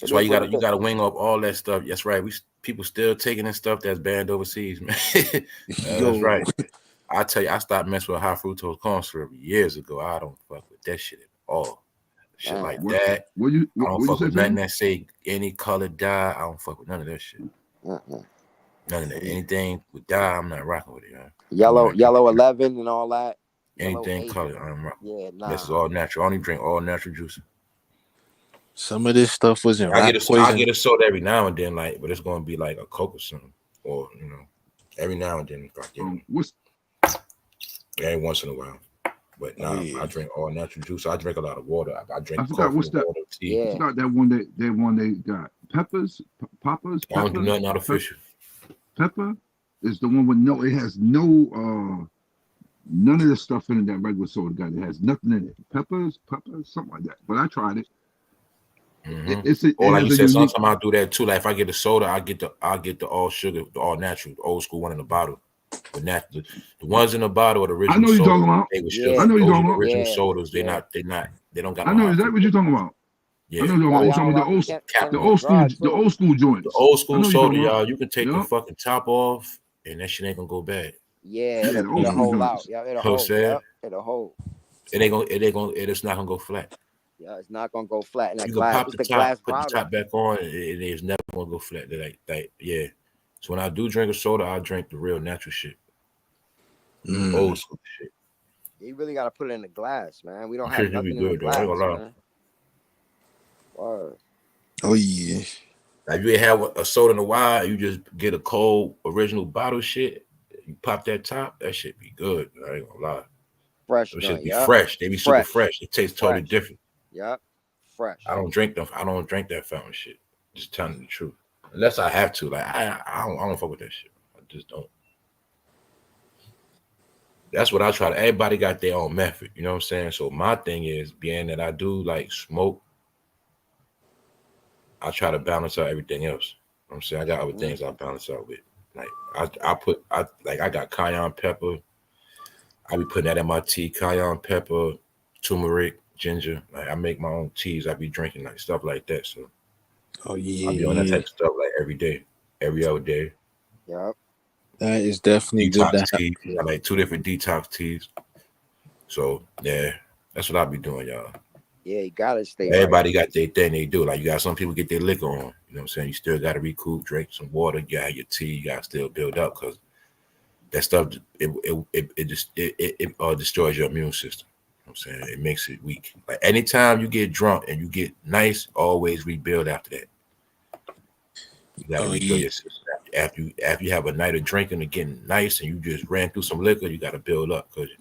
[SPEAKER 1] That's
[SPEAKER 3] It
[SPEAKER 1] why
[SPEAKER 3] is
[SPEAKER 1] you
[SPEAKER 3] what
[SPEAKER 1] gotta
[SPEAKER 3] it
[SPEAKER 1] you
[SPEAKER 3] is.
[SPEAKER 1] gotta wing up all that stuff. That's right. People still taking in stuff that's banned overseas, man. That's
[SPEAKER 4] yo,
[SPEAKER 1] right. I tell you, I stopped messing with high fructose corn syrup years ago. I don't fuck with that shit at all. Shit
[SPEAKER 3] Man,
[SPEAKER 1] like that. I don't
[SPEAKER 2] What you
[SPEAKER 1] fuck
[SPEAKER 2] say,
[SPEAKER 1] with nothing
[SPEAKER 2] Fame?
[SPEAKER 1] that say any color dye. I don't fuck with none of that shit.
[SPEAKER 3] uh-uh.
[SPEAKER 1] None of that. Anything with dye, I'm not rocking with it, man. I'm
[SPEAKER 3] Yellow,
[SPEAKER 1] not doing
[SPEAKER 3] yellow
[SPEAKER 1] it.
[SPEAKER 3] 11 and all that. Yellow
[SPEAKER 1] Anything
[SPEAKER 3] 8.
[SPEAKER 1] color, I'm rocking.
[SPEAKER 3] Yeah,
[SPEAKER 1] This is
[SPEAKER 3] nah.
[SPEAKER 1] all natural. I only drink all natural juice.
[SPEAKER 4] some of this stuff was in rat
[SPEAKER 1] I
[SPEAKER 4] poison.
[SPEAKER 1] get a soda every now and then, like, but it's gonna be like a Coke or something, or every now and then if I get one.
[SPEAKER 2] What's
[SPEAKER 1] Every once in a while. But
[SPEAKER 4] Oh
[SPEAKER 1] nah, I
[SPEAKER 4] yeah,
[SPEAKER 1] drink all natural juice. I drink a lot of water. I
[SPEAKER 2] I
[SPEAKER 1] drink
[SPEAKER 2] forgot
[SPEAKER 1] coffee,
[SPEAKER 2] what's that?
[SPEAKER 1] water, tea.
[SPEAKER 2] I
[SPEAKER 3] Yeah,
[SPEAKER 2] forgot that one they got. Peppers,
[SPEAKER 1] I don't do nothing
[SPEAKER 2] Pep-
[SPEAKER 1] artificial.
[SPEAKER 2] pepper is the one with no. It has no none of the stuff in it that regular soda got. It has nothing in it. Peppers, something like that. But I tried it.
[SPEAKER 1] Mm-hmm.
[SPEAKER 2] It
[SPEAKER 1] Or like
[SPEAKER 2] has
[SPEAKER 1] you
[SPEAKER 2] a
[SPEAKER 1] said,
[SPEAKER 2] unique.
[SPEAKER 1] sometimes I do that too. Like if I get a soda, I get the all sugar, the all natural, the old school one in the bottle. But the ones in the bottle are the
[SPEAKER 2] I
[SPEAKER 1] original
[SPEAKER 2] know you're talking
[SPEAKER 1] sodas
[SPEAKER 2] about.
[SPEAKER 1] made with
[SPEAKER 3] yeah,
[SPEAKER 2] I
[SPEAKER 1] sugar.
[SPEAKER 2] know you're
[SPEAKER 1] Those are
[SPEAKER 2] talking
[SPEAKER 1] the
[SPEAKER 2] about.
[SPEAKER 1] original
[SPEAKER 3] yeah,
[SPEAKER 1] sodas.
[SPEAKER 3] yeah.
[SPEAKER 1] They don't got
[SPEAKER 2] I
[SPEAKER 1] no
[SPEAKER 2] know
[SPEAKER 1] high
[SPEAKER 2] exactly what you're
[SPEAKER 1] fructose.
[SPEAKER 2] talking about. I
[SPEAKER 1] Yeah.
[SPEAKER 2] know you're talking about.
[SPEAKER 3] Y'all,
[SPEAKER 2] I'm
[SPEAKER 3] y'all
[SPEAKER 2] talking about
[SPEAKER 3] allowed to get
[SPEAKER 1] Cap
[SPEAKER 3] them
[SPEAKER 2] the
[SPEAKER 3] in the
[SPEAKER 2] old school,
[SPEAKER 3] garage
[SPEAKER 2] the
[SPEAKER 3] too.
[SPEAKER 2] old school
[SPEAKER 1] The
[SPEAKER 2] joints.
[SPEAKER 1] old
[SPEAKER 2] I
[SPEAKER 1] school
[SPEAKER 2] know you're
[SPEAKER 1] soda,
[SPEAKER 2] talking about.
[SPEAKER 1] y'all, you can take the
[SPEAKER 2] Yep.
[SPEAKER 1] fucking top off and that shit ain't gonna go bad.
[SPEAKER 3] Yeah,
[SPEAKER 2] Yeah, the old
[SPEAKER 3] it'll
[SPEAKER 2] school
[SPEAKER 4] mm,
[SPEAKER 3] hold out.
[SPEAKER 2] joints.
[SPEAKER 3] Yeah,
[SPEAKER 1] You
[SPEAKER 3] it'll
[SPEAKER 1] know what I'm
[SPEAKER 3] hold.
[SPEAKER 1] saying?
[SPEAKER 3] Yep, it'll hold.
[SPEAKER 1] It's not gonna go flat.
[SPEAKER 3] Yeah, it's not gonna go flat in that
[SPEAKER 1] You can
[SPEAKER 3] glass.
[SPEAKER 1] pop
[SPEAKER 3] It's
[SPEAKER 1] the
[SPEAKER 3] the
[SPEAKER 1] top,
[SPEAKER 3] glass
[SPEAKER 1] put the
[SPEAKER 3] bottle.
[SPEAKER 1] top back on, and it is never gonna go flat. Yeah. So when I do drink a soda, I drink the real natural shit, old
[SPEAKER 4] mm.
[SPEAKER 1] school shit.
[SPEAKER 3] You really gotta put it in the glass, man. We don't have
[SPEAKER 1] Shit should be
[SPEAKER 3] nothing in the
[SPEAKER 1] good though. I ain't
[SPEAKER 3] glass,
[SPEAKER 1] gonna lie.
[SPEAKER 3] man. Word.
[SPEAKER 4] Oh yeah,
[SPEAKER 1] Like if you have a soda in a while, you just get a cold original bottle shit. You pop that top, that shit be good. I ain't gonna lie.
[SPEAKER 3] Fresh
[SPEAKER 1] Those shit
[SPEAKER 3] joint.
[SPEAKER 1] be
[SPEAKER 3] Yep.
[SPEAKER 1] fresh. They be super
[SPEAKER 3] Fresh.
[SPEAKER 1] fresh. It tastes totally
[SPEAKER 3] Fresh.
[SPEAKER 1] different.
[SPEAKER 3] Yep. Fresh.
[SPEAKER 1] I don't drink them. I don't drink that fountain shit. Just telling you the truth. Unless I have to. Like I don't fuck with that shit. I just don't. That's what I try to. Everybody got their own method. You know what I'm saying? So my thing is, being that I do like smoke, I try to balance out everything else. You know what I'm saying? I got other things I balance out with. Like I got cayenne pepper. I be putting that in my tea. Cayenne pepper, turmeric, ginger. Like I make my own teas. I be drinking like stuff like that. So
[SPEAKER 4] oh
[SPEAKER 1] I
[SPEAKER 4] yeah,
[SPEAKER 1] be on that
[SPEAKER 4] yeah.
[SPEAKER 1] type of stuff like every day, every other day.
[SPEAKER 3] Yep.
[SPEAKER 4] That is definitely good to
[SPEAKER 1] Detox
[SPEAKER 4] have.
[SPEAKER 1] tea. I like 2 different detox teas. So yeah, that's what I be doing, y'all.
[SPEAKER 3] Yeah, you gotta stay
[SPEAKER 1] Everybody got their thing they do. Like you got some people get their liquor on. You know what I'm saying? You still got to recoup, drink some water, you got your tea, you got to still build up because that stuff it destroys your immune system. You know what I'm saying? It makes it weak. Like anytime you get drunk and you get nice, always rebuild after that. You got to rebuild your system after you have a night of drinking and getting nice and you just ran through some liquor. You got to build up because it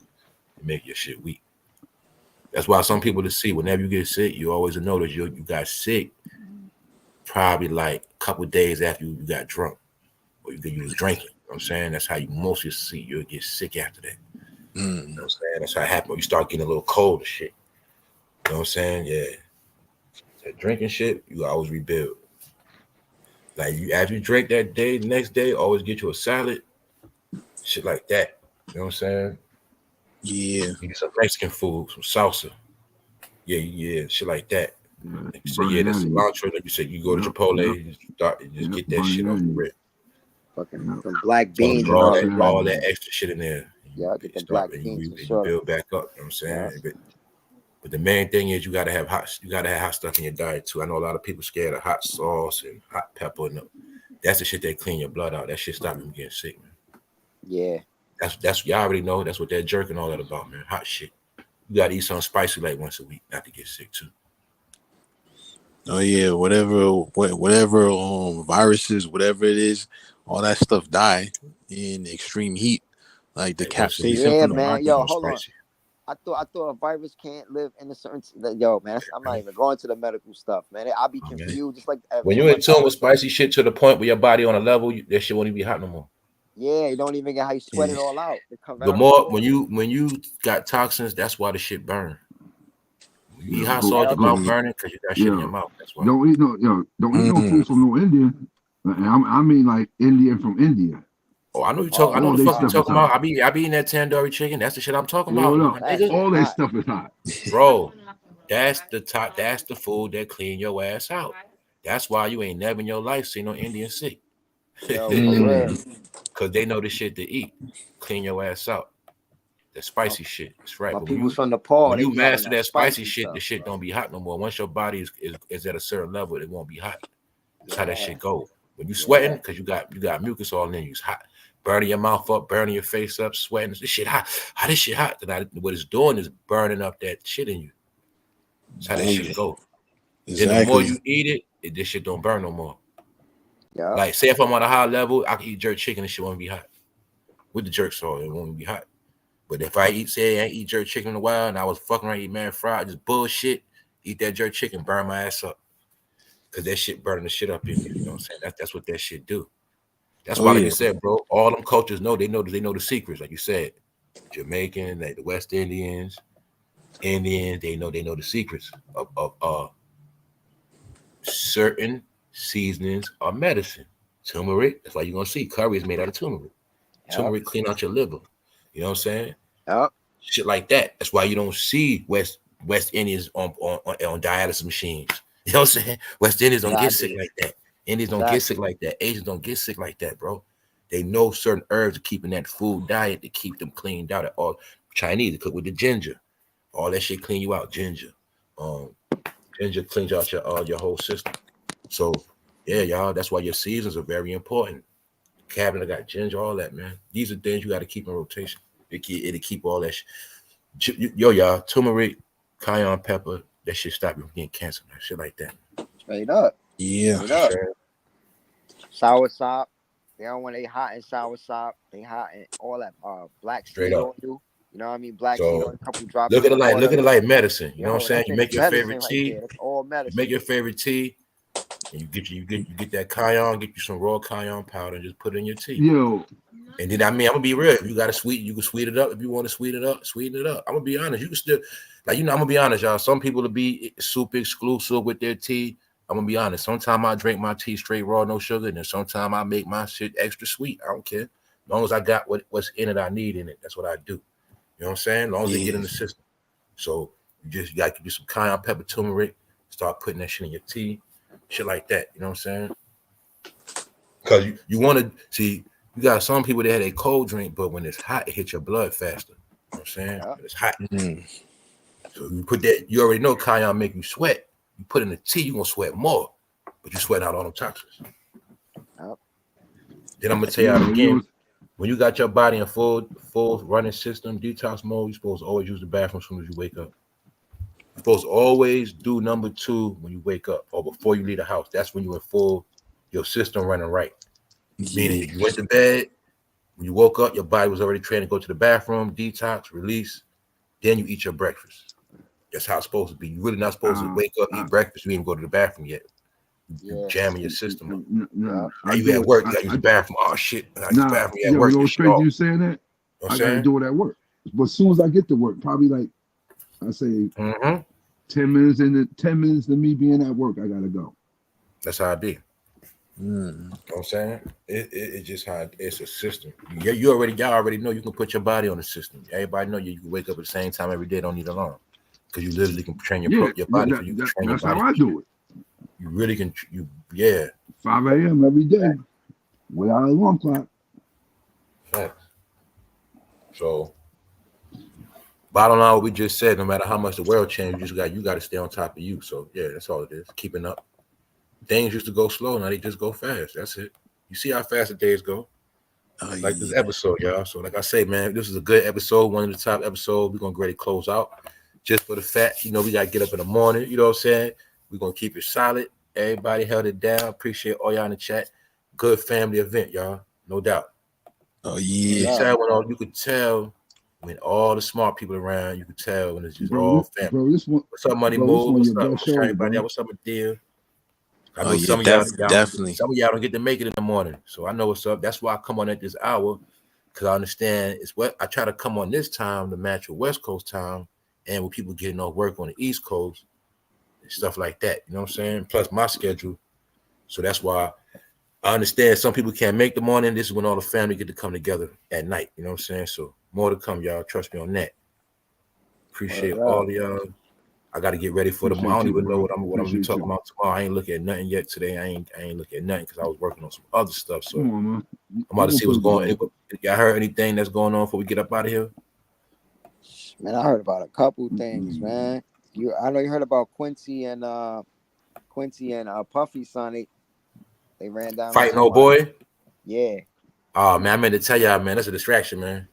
[SPEAKER 1] make your shit weak. That's why some people to see whenever you get sick, you always notice you got sick probably like a couple of days after you got drunk or you was drinking. You know what I'm saying? That's how you mostly see you'll get sick after that. You know what I'm saying? That's how it happens. You start getting a little cold and shit. You know what I'm saying? Yeah. That drinking shit, you always rebuild. Like you after you drink that day, the next day, always get you a salad, shit like that. You know what I'm saying?
[SPEAKER 4] Yeah.
[SPEAKER 1] You get some Mexican food, some salsa. Yeah, shit like that. Like you say, the cilantro, like you said, you go to Chipotle, you just get that shit off the rip.
[SPEAKER 3] Fucking some black beans and
[SPEAKER 1] all that extra shit in there.
[SPEAKER 3] Yeah, get the black beans
[SPEAKER 1] and you build back up. You know what I'm saying? Yeah. But the main thing is you gotta have hot stuff in your diet too. I know a lot of people scared of hot sauce and hot pepper and that's the shit that clean your blood out. That shit stop you from getting sick, man.
[SPEAKER 3] Yeah.
[SPEAKER 1] That's y'all already know. That's what that jerk and all that about, man. Hot shit. You gotta eat something spicy like once a week, not to get sick too.
[SPEAKER 4] Oh yeah, whatever viruses, whatever it is, all that stuff die in extreme heat. Like the capsaicin from the
[SPEAKER 3] man.
[SPEAKER 4] rocket.
[SPEAKER 3] Yo, hold on. I thought a virus can't live in a certain. Yo, man, I'm not even going to the medical stuff, man. I'll be confused, just like
[SPEAKER 1] when you're in tune with spicy shit to the point where your body on a level, that shit won't even be hot no more.
[SPEAKER 3] Yeah, you don't even get how you sweat it all out.
[SPEAKER 1] The more when you got toxins, that's why the shit burn. When you eat hot sauce, your mouth burning because you got shit in your mouth. That's why.
[SPEAKER 2] Don't eat no food from no Indian. I mean like Indian from India.
[SPEAKER 1] Oh, I know you talk. I know the fuck you talking about. I be eating that tandoori chicken. That's the shit I'm talking about.
[SPEAKER 2] All that stuff is hot,
[SPEAKER 1] bro. That's the food that clean your ass out. That's why you ain't never in your life seen no Indian sick. Because they know the shit to eat. Clean your ass out. The spicy shit. That's right.
[SPEAKER 3] People from Nepal,
[SPEAKER 1] when you master that spicy shit, stuff, the shit don't be hot no more. Once your body is at a certain level, it won't be hot. That's how that shit goes. When you sweating, because you got mucus all in you, it's hot. Burning your mouth up, burning your face up, sweating. This shit hot. How this shit hot? What it's doing is burning up that shit in you. That's how that shit go. Exactly. And the more you eat it, this shit don't burn no more. Yeah. Like, say if I'm on a high level, I can eat jerk chicken and shit won't be hot. With the jerk sauce, it won't be hot. But if I ain't eat jerk chicken in a while and I was fucking around eating man fried, just bullshit, eat that jerk chicken, burn my ass up. Because that shit burning the shit up in you. You know what I'm saying? That's what that shit do. That's why, like you said, bro, all them cultures know they know the secrets, like you said. Jamaican, like the West Indians, they know the secrets of certain seasonings or medicine. Turmeric, that's why you're gonna see curry is made out of turmeric. Yep. Turmeric clean out your liver. You know what I'm saying?
[SPEAKER 3] Yep.
[SPEAKER 1] Shit like that. That's why you don't see West Indians on dialysis machines. You know what I'm saying? West Indians don't get sick like that. Indians don't get sick like that. Asians don't get sick like that, bro. They know certain herbs are keeping that food diet to keep them cleaned out. All Chinese, they cook with the ginger. All that shit clean you out. Ginger. Ginger cleans out your whole system. So yeah, y'all, that's why your seasons are very important. Cabinet got ginger, all that, man. These are things you got to keep in rotation. It'll keep all that shit. Yo, y'all, turmeric, cayenne pepper, that shit stop you from getting cancer, man. Shit like that.
[SPEAKER 3] Straight up.
[SPEAKER 4] Yeah.
[SPEAKER 3] Straight up. Sour sop. They don't want they hot and sour sop. They hot and all that black
[SPEAKER 1] straight
[SPEAKER 3] up. You know what I mean? Black seed oil, a couple drops.
[SPEAKER 1] Look at it like medicine. You know what I'm saying? You make your favorite tea.
[SPEAKER 3] That's all medicine.
[SPEAKER 1] You make your favorite tea. And you get that cayenne, get you some raw cayenne powder, and just put it in your tea.
[SPEAKER 2] Yo.
[SPEAKER 1] And then I'm gonna be real. If you got to you can sweeten it up. If you want to sweeten it up. I'm gonna be honest. You can still I'm gonna be honest, y'all. Some people will be super exclusive with their tea. I'm gonna be honest. Sometimes I drink my tea straight raw, no sugar, and then sometimes I make my shit extra sweet. I don't care. As long as I got what's in it, I need in it. That's what I do. You know what I'm saying? As long as they get in the system. So you got to do some cayenne pepper, turmeric. Start putting that shit in your tea. Shit like that, you know what I'm saying? Because you want to see, you got some people that had a cold drink, but when it's hot, it hits your blood faster. You know what I'm saying? When it's hot. So you put that, you already know cayenne make you sweat. You put in the tea, you're gonna sweat more, but you sweat out all them toxins.
[SPEAKER 3] Yep.
[SPEAKER 1] Then I'm gonna tell you again, when you got your body in full running system, detox mode, you're supposed to always use the bathroom as soon as you wake up. You're supposed to always do number 2 when you wake up or before you leave the house. That's when you're in full, your system running right. Meaning you went to bed, when you woke up, your body was already trained to go to the bathroom, detox, release, then you eat your breakfast. That's how it's supposed to be. You're really not supposed to wake up, eat breakfast, you ain't even go to the bathroom yet. You jamming your system up.
[SPEAKER 2] No,
[SPEAKER 1] Now you at work, you gotta use the bathroom. Oh shit, I gotta use the bathroom. You at
[SPEAKER 2] yo,
[SPEAKER 1] work,
[SPEAKER 2] you know what's crazy you saying that?
[SPEAKER 1] You know
[SPEAKER 2] I gotta do it at work. But as soon as I get to work, probably like I say 10 minutes to me being at work, I gotta go.
[SPEAKER 1] That's how I be. You know what I'm saying? It's just how it's a system. Y'all already know you can put your body on the system. Everybody know you can wake up at the same time every day, don't need an alarm. Because you literally can train your body for you.
[SPEAKER 2] That's how I do it.
[SPEAKER 1] You really can
[SPEAKER 2] 5 a.m. every day without an alarm clock.
[SPEAKER 1] Facts. So bottom line, what we just said, no matter how much the world changed, you got to stay on top of you. So yeah, that's all it is. Keeping up. Things used to go slow, now they just go fast. That's it. You see how fast the days go. Like this episode, y'all. So like I say, man, this is a good episode, one of the top episodes. We're gonna ready to close out. Just for the fact, we gotta get up in the morning, you know what I'm saying? We're gonna keep it solid. Everybody held it down. Appreciate all y'all in the chat. Good family event, y'all. No doubt.
[SPEAKER 4] Oh yeah.
[SPEAKER 1] You could tell when all the smart people around, you could tell when it's just all family.
[SPEAKER 2] Bro,
[SPEAKER 1] what's up, Money Move? What's up? What's up, Deal? I know some of y'all
[SPEAKER 4] definitely.
[SPEAKER 1] Some of y'all don't get to make it in the morning, so I know what's up. That's why I come on at this hour, because I understand it's what I try to come on this time to match with West Coast time, and with people getting off work on the East Coast and stuff like that. You know what I'm saying? Plus my schedule, so that's why I understand some people can't make the morning. This is when all the family get to come together at night. You know what I'm saying? So more to come, y'all. Trust me on that. Appreciate all of y'all. I got to get ready for tomorrow. I don't even know what I'm gonna be talking about tomorrow. I ain't looking at nothing yet today. I ain't looking at nothing because I was working on some other stuff. So I'm about to see what's going on. Y'all heard anything that's going on before we get up out of here?
[SPEAKER 3] Man, I heard about a couple things, man. I know you heard about Quincy and Puffy son. They ran down
[SPEAKER 1] fighting old boy.
[SPEAKER 3] Yeah.
[SPEAKER 1] Oh man, I meant to tell y'all, man. That's a distraction, man.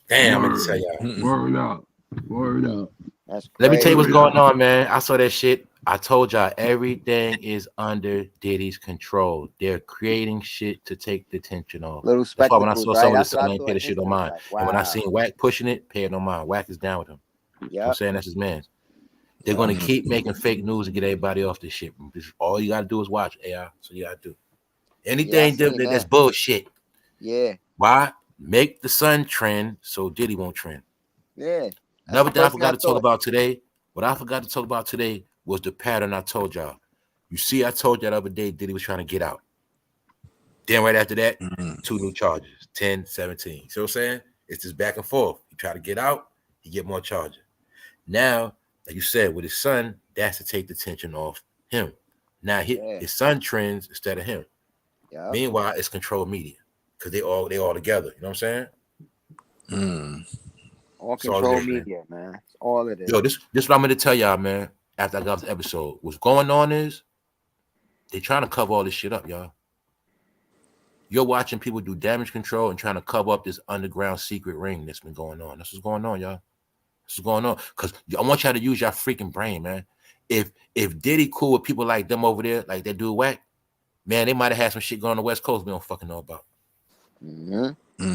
[SPEAKER 1] Damn, I meant to tell y'all.
[SPEAKER 2] Word up.
[SPEAKER 3] That's crazy.
[SPEAKER 1] Let me tell you what's going on, man. I saw that shit. I told y'all everything is under Diddy's control. They're creating shit to take the attention off.
[SPEAKER 3] Little
[SPEAKER 1] That's why when I saw some of this,
[SPEAKER 3] I
[SPEAKER 1] I ain't pay the shit on mine. Like, wow. And when I seen Wack pushing it, pay it no mind. Wack is down with him. Yeah, I'm saying that's his man. They're gonna keep making fake news to get everybody off this shit. All you gotta do is watch AI. So you gotta do anything that's bullshit.
[SPEAKER 3] Yeah.
[SPEAKER 1] Why? Make the sun trend so Diddy won't trend.
[SPEAKER 3] Yeah.
[SPEAKER 1] Another thing I forgot to talk about today. What I forgot to talk about today was the pattern I told y'all. You see, I told y'all the other day Diddy was trying to get out. Then right after that, 2 new charges, 10, 17. See what I'm saying? It's just back and forth. You try to get out, you get more charges. Now, like you said, with his son, that's to take the tension off him. Now his son trends instead of him. Yeah. Meanwhile, it's controlled media because they all together. You know what I'm saying?
[SPEAKER 3] All control media, man. It's all it is.
[SPEAKER 1] Yo, this what I'm going to tell y'all, man, after I got the episode. What's going on is they trying to cover all this shit up, y'all. You're watching people do damage control and trying to cover up this underground secret ring that's been going on. That's what's going on, y'all. This is going on. Because I want y'all to use your freaking brain, man. If Diddy cool with people like them over there, like that dude Wack, man, they might have had some shit going on the West Coast we don't fucking know about.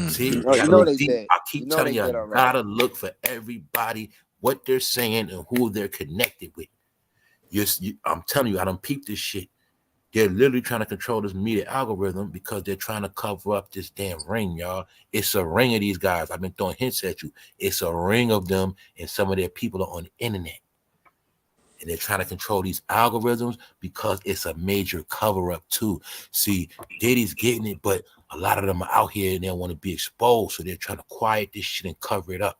[SPEAKER 1] See,
[SPEAKER 3] you know they did.
[SPEAKER 1] I keep telling y'all, you gotta look for everybody, what they're saying, and who they're connected with. I'm telling you, I done peeped this shit. They're literally trying to control this media algorithm because they're trying to cover up this damn ring, y'all. It's a ring of these guys. I've been throwing hints at you. It's a ring of them, and some of their people are on the internet. And they're trying to control these algorithms because it's a major cover-up too. See, Diddy's getting it, but a lot of them are out here and they don't want to be exposed, so they're trying to quiet this shit and cover it up.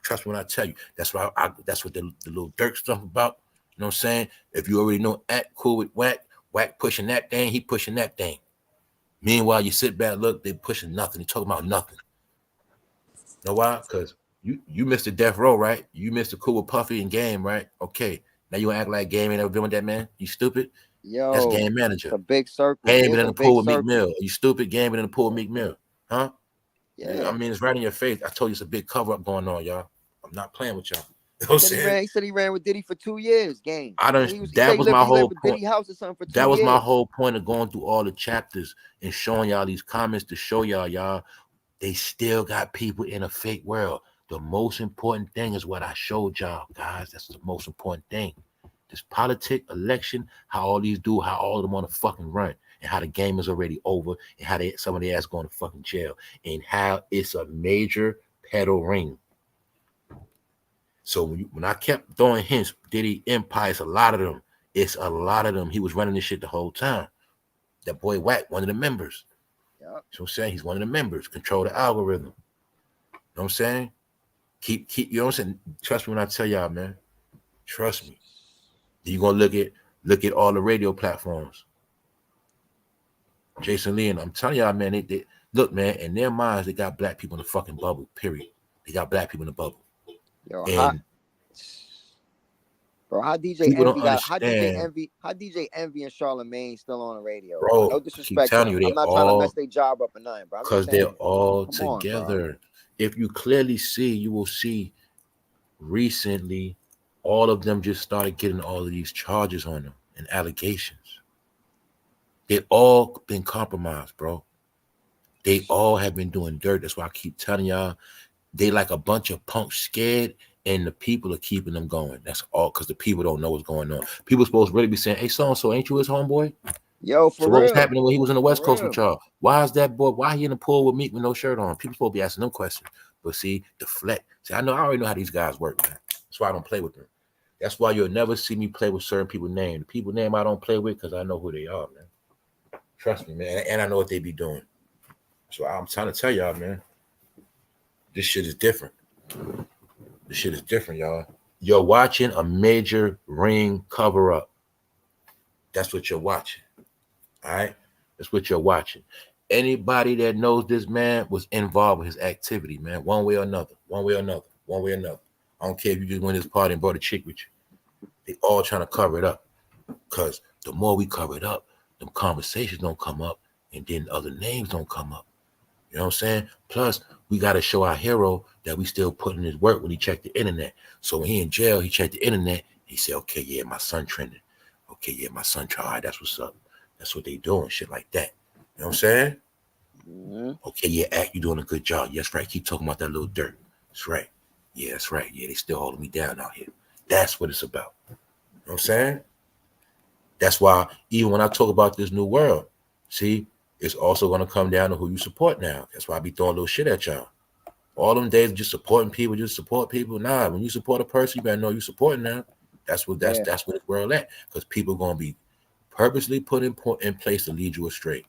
[SPEAKER 1] Trust me when I tell you. That's why that's what the little Dirk stuff about. You know what I'm saying? If you already know cool with Wack pushing that thing, he pushing that thing. Meanwhile, you sit back, look, they pushing nothing. They talking about nothing. You know why? Because You missed the death row, right? You missed the cool with Puffy and Game, right? Okay. Now you act like Game ain't ever been with that man? You stupid? That's
[SPEAKER 3] Yo,
[SPEAKER 1] Game
[SPEAKER 3] it's
[SPEAKER 1] manager.
[SPEAKER 3] a big circle.
[SPEAKER 1] Game
[SPEAKER 3] There's
[SPEAKER 1] in
[SPEAKER 3] a
[SPEAKER 1] the
[SPEAKER 3] big
[SPEAKER 1] pool with Meek
[SPEAKER 3] circle.
[SPEAKER 1] Mill. You stupid? Game in the pool with Meek Mill. Huh? I
[SPEAKER 3] Yeah.
[SPEAKER 1] mean, it's right in your face. I told you it's a big cover up going on, y'all. I'm not playing with y'all. You know what I'm saying?
[SPEAKER 3] He said he ran with Diddy for 2 years. Game.
[SPEAKER 1] I don't.
[SPEAKER 3] He said
[SPEAKER 1] That was my
[SPEAKER 3] he lived
[SPEAKER 1] whole
[SPEAKER 3] with
[SPEAKER 1] point.
[SPEAKER 3] Diddy house or something for two
[SPEAKER 1] That was my
[SPEAKER 3] years.
[SPEAKER 1] whole point of going through all the chapters and showing y'all these comments to show y'all, they still got people in a fake world. The most important thing is what I showed y'all, guys. That's the most important thing. This politic election, how all these do, how all of them want to fucking run, and how the game is already over, and how some of the ass going to fucking jail, and how it's a major pedal ring. So when I kept throwing hints, Diddy Empire, it's a lot of them. It's a lot of them. He was running this shit the whole time. That boy Wack, one of the members.
[SPEAKER 3] Yep.
[SPEAKER 1] So I'm saying he's one of the members. Control the algorithm. You know what I'm saying? Keep. You know what I'm saying? Trust me when I tell y'all, man. Trust me. You're gonna look at all the radio platforms. Jason Lee, and I'm telling y'all, man, they look, man, in their minds, they got black people in the fucking bubble, period. They got black people in the bubble.
[SPEAKER 3] Yo,
[SPEAKER 1] And
[SPEAKER 3] how DJ
[SPEAKER 1] people
[SPEAKER 3] Envy
[SPEAKER 1] don't
[SPEAKER 3] got
[SPEAKER 1] understand,
[SPEAKER 3] how DJ Envy and Charlamagne still on the radio, bro?
[SPEAKER 1] bro.
[SPEAKER 3] No
[SPEAKER 1] I keep
[SPEAKER 3] disrespect to
[SPEAKER 1] telling
[SPEAKER 3] them.
[SPEAKER 1] you,
[SPEAKER 3] I'm not trying to mess their job up or nothing, bro. I'm just
[SPEAKER 1] because they're
[SPEAKER 3] saying,
[SPEAKER 1] all
[SPEAKER 3] come on, bro.
[SPEAKER 1] together. If you clearly see, you will see recently all of them just started getting all of these charges on them and allegations. They've all been compromised, bro. They all have been doing dirt. That's why I keep telling y'all, they like a bunch of punks scared, and the people are keeping them going. That's all, because the people don't know what's going on. People supposed to really be saying, hey, so-and-so, ain't you his homeboy?
[SPEAKER 3] Yo, for
[SPEAKER 1] So
[SPEAKER 3] real.
[SPEAKER 1] what was happening when he was in the West
[SPEAKER 3] For
[SPEAKER 1] Coast
[SPEAKER 3] real.
[SPEAKER 1] with y'all? Why is that boy, why he in the pool with Meek with no shirt on? People supposed to be asking them questions. But see, deflect. See, I already know how these guys work, man. That's why I don't play with them. That's why you'll never see me play with certain people's name. The people name I don't play with because I know who they are, man. Trust me, man. And I know what they be doing. So I'm trying to tell y'all, man, this shit is different. This shit is different, y'all. You're watching a major ring cover up. That's what you're watching. All right? That's what you're watching. Anybody that knows this man was involved with his activity, man, one way or another, one way or another, one way or another. I don't care if you just went to this party and brought a chick with you. They all trying to cover it up. Because the more we cover it up, the conversations don't come up, and then other names don't come up. You know what I'm saying? Plus, we got to show our hero that we still putting his work when he checked the internet. So when he in jail, he checked the internet. He said, okay, yeah, my son trending. Okay, yeah, my son tried. That's what's up. That's what they doing, shit like that. You know what I'm saying?
[SPEAKER 3] Mm-hmm.
[SPEAKER 1] Okay, yeah, Act, you doing a good job. Yes, right. Keep talking about that little dirt. That's right. Yeah, that's right. Yeah, they still holding me down out here. That's what it's about. You know what I'm saying? That's why even when I talk about this new world, see, it's also going to come down to who you support now. That's why I be throwing a little shit at y'all. All them days just supporting people, just support people. Nah, when you support a person, you better know you supporting now. That's what this world at. Because people going to be purposely put in place to lead you astray.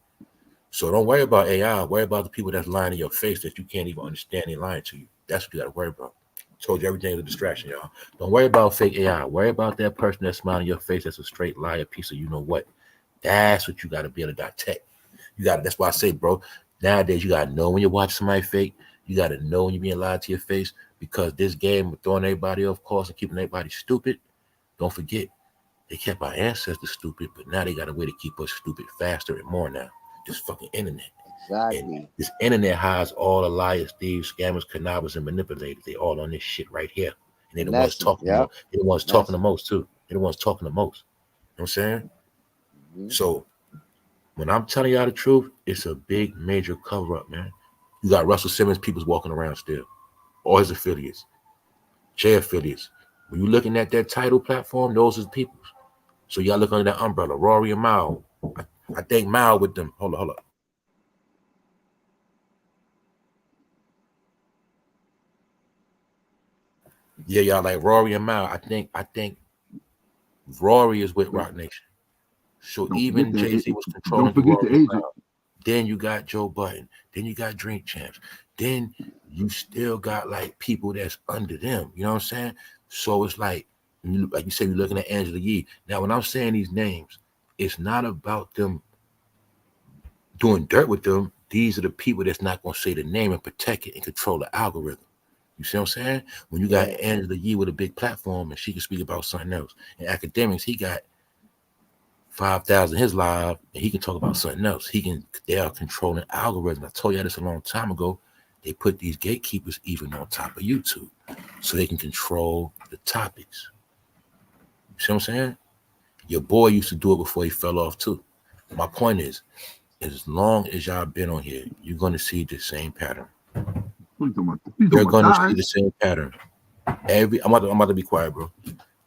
[SPEAKER 1] So don't worry about AI. Worry about the people that's lying in your face that you can't even understand they lying to you. That's what you got to worry about. Told you everything is a distraction, y'all. Don't worry about fake AI. Worry about that person that's smiling in your face that's a straight liar, piece of you know what. That's what you got to be able to detect. You got. That's why I say, bro, nowadays you got to know when you watch somebody fake. You got to know when you're being lied to your face, because this game of throwing everybody off course and keeping everybody stupid, don't forget, they kept our ancestors stupid, but now they got a way to keep us stupid faster and more now. This fucking internet.
[SPEAKER 3] Exactly.
[SPEAKER 1] And this internet hides all the liars, thieves, scammers, connivers, and manipulators. They all on this shit right here. And they're the ones talking the most. They're the ones talking the most, too. They're the ones talking the most. You know what I'm saying?
[SPEAKER 3] Mm-hmm.
[SPEAKER 1] So when I'm telling y'all the truth, it's a big, major cover-up, man. You got Russell Simmons peoples walking around still. All his affiliates. J affiliates. When you're looking at that title platform, those are the peoples. So y'all look under that umbrella. Rory and Mao. I think Mao with them. Hold up. Yeah, y'all like Rory and Mao. I think Rory is with Rock Nation. So even Jay-Z was controlling
[SPEAKER 2] Don't forget the
[SPEAKER 1] Rory and
[SPEAKER 2] agent.
[SPEAKER 1] Mao. Then you got Joe Budden. Then you got Drink Champs. Then you still got like people that's under them. You know what I'm saying? So it's like you said, you're looking at Angela Yee. Now, when I'm saying these names, it's not about them doing dirt with them. These are the people that's not going to say the name and protect it and control the algorithm. You see what I'm saying? When you got Angela Yee with a big platform and she can speak about something else. In academics, he got 5,000 his live and he can talk about something else. They are controlling algorithms. I told you this a long time ago. They put these gatekeepers even on top of YouTube so they can control the topics. You see what I'm saying? Your boy used to do it before he fell off too. My point is, as long as y'all been on here, you're going to see the same pattern. You're going to see the same pattern. I'm about to be quiet, bro.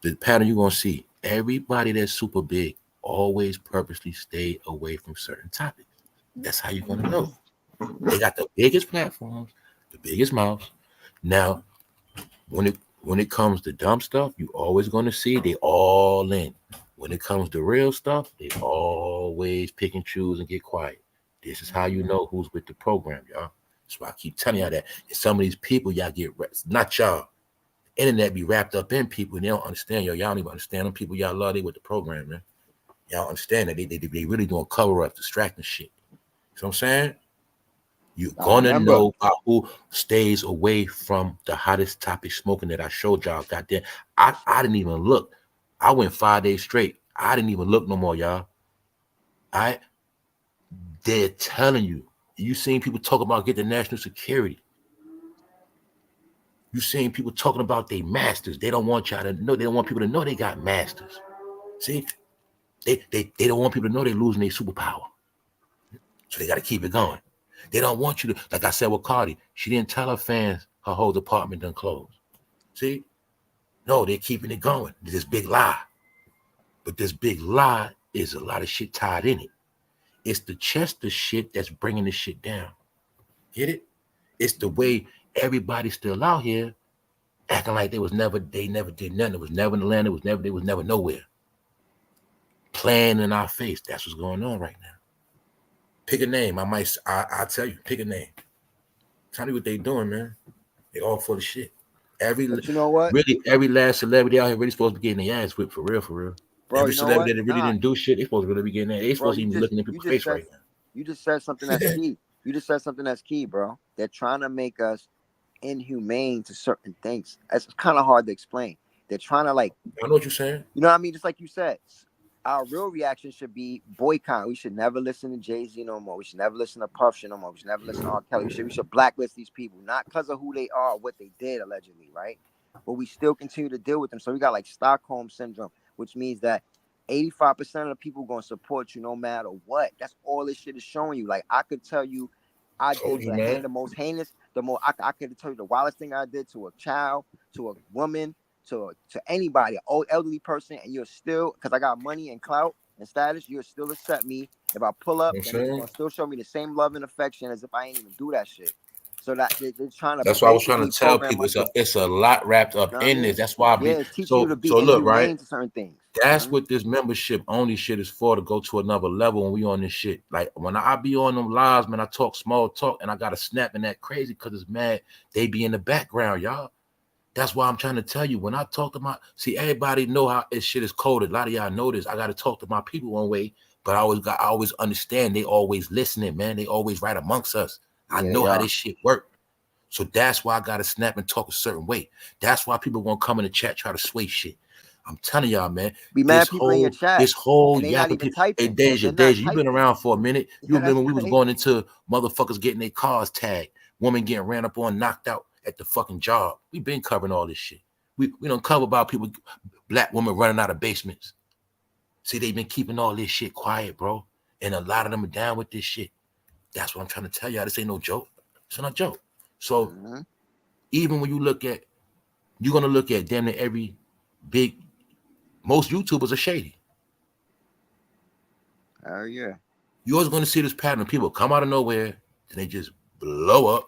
[SPEAKER 1] The pattern you're going to see, everybody that's super big always purposely stay away from certain topics. That's how you're going to know. They got the biggest platforms, the biggest mouths. Now, when it comes to dumb stuff, you always going to see they all in. When it comes to real stuff, they always pick and choose and get quiet. This is how you know who's with the program, y'all. That's why I keep telling y'all that. And some of these people, y'all get, not y'all, internet be wrapped up in people and they don't understand, y'all don't even understand them people y'all love, they with the program, man. Y'all understand that they really doing cover up, distracting shit. You know what I'm saying? You're gonna know about who stays away from the hottest topic smoking that I showed y'all. Goddamn, I didn't even look. I went 5 days straight. I didn't even look no more, y'all. They're telling you. You seen people talk about getting national security. You seen people talking about their masters. They don't want y'all to know. They don't want people to know they got masters. See, they don't want people to know they're losing their superpower. So they got to keep it going. They don't want you to, like I said with Cardi, she didn't tell her fans her whole department done closed. See? No, they're keeping it going. This big lie. But this big lie is a lot of shit tied in it. It's the Chester shit that's bringing this shit down. Get it? It's the way everybody's still out here acting like they never did nothing. It was never in the land. They was never nowhere. Playing in our face. That's what's going on right now. Pick a name. I'll tell you, pick a name. Tell me what they doing, man. They all full of shit. But
[SPEAKER 3] you know what?
[SPEAKER 1] Really, every last celebrity out here really supposed to be getting their ass whipped for real.
[SPEAKER 3] Bro,
[SPEAKER 1] every celebrity that really didn't do shit, they supposed to really be getting that. They supposed to even be looking at people's face right now.
[SPEAKER 3] You just said something that's key. You just said something that's key, bro. They're trying to make us inhumane to certain things. It's kind of hard to explain. They're trying to I
[SPEAKER 1] know what you're saying.
[SPEAKER 3] You know what I mean? Just like you said. Our real reaction should be boycott. We should never listen to Jay-Z no more. We should never listen to Puff shit no more. We should never listen to R. Kelly. We should blacklist these people, not because of who they are or what they did, allegedly, right? But we still continue to deal with them. So we got like Stockholm syndrome, which means that 85% of the people going to support you no matter what. That's all this shit is showing you. Like, I could tell you, I did the most heinous, I could tell you the wildest thing I did to a child, to a woman, to anybody, an old elderly person, and you're still, because I got money and clout and status, you'll still accept me. If I pull up, then it's gonna still show me the same love and affection as if I ain't even do that shit. So that they're trying to.
[SPEAKER 1] That's why I was trying to tell people it's a lot wrapped up in this. That's why
[SPEAKER 3] it's teaching you to be inhumane to certain things.
[SPEAKER 1] That's what this membership only shit is for, to go to another level when we on this shit. Like when I be on them lives, man, I talk small talk and I gotta snap and that crazy because it's mad. They be in the background, y'all. That's why I'm trying to tell you, when I talk to everybody know how this shit is coded. A lot of y'all know this. I got to talk to my people one way, but I always understand they always listening, man. They always right amongst us. I know how this shit work. So that's why I got to snap and talk a certain way. That's why people won't come in the chat, try to sway shit. I'm telling y'all, man.
[SPEAKER 3] Be mad people in your chat.
[SPEAKER 1] This whole yapping people. Hey, Deja, you been around for a minute. You remember when we was going into motherfuckers getting their cars tagged, women getting ran up on, knocked out at the fucking job. We've been covering all this shit. We don't cover about people, black women running out of basements. See, they've been keeping all this shit quiet, bro. And a lot of them are down with this shit. That's what I'm trying to tell y'all. This ain't no joke. It's not a joke. So even when you're going to look at damn near every most YouTubers are shady.
[SPEAKER 3] Oh, yeah.
[SPEAKER 1] You're always going to see this pattern. People come out of nowhere and they just blow up.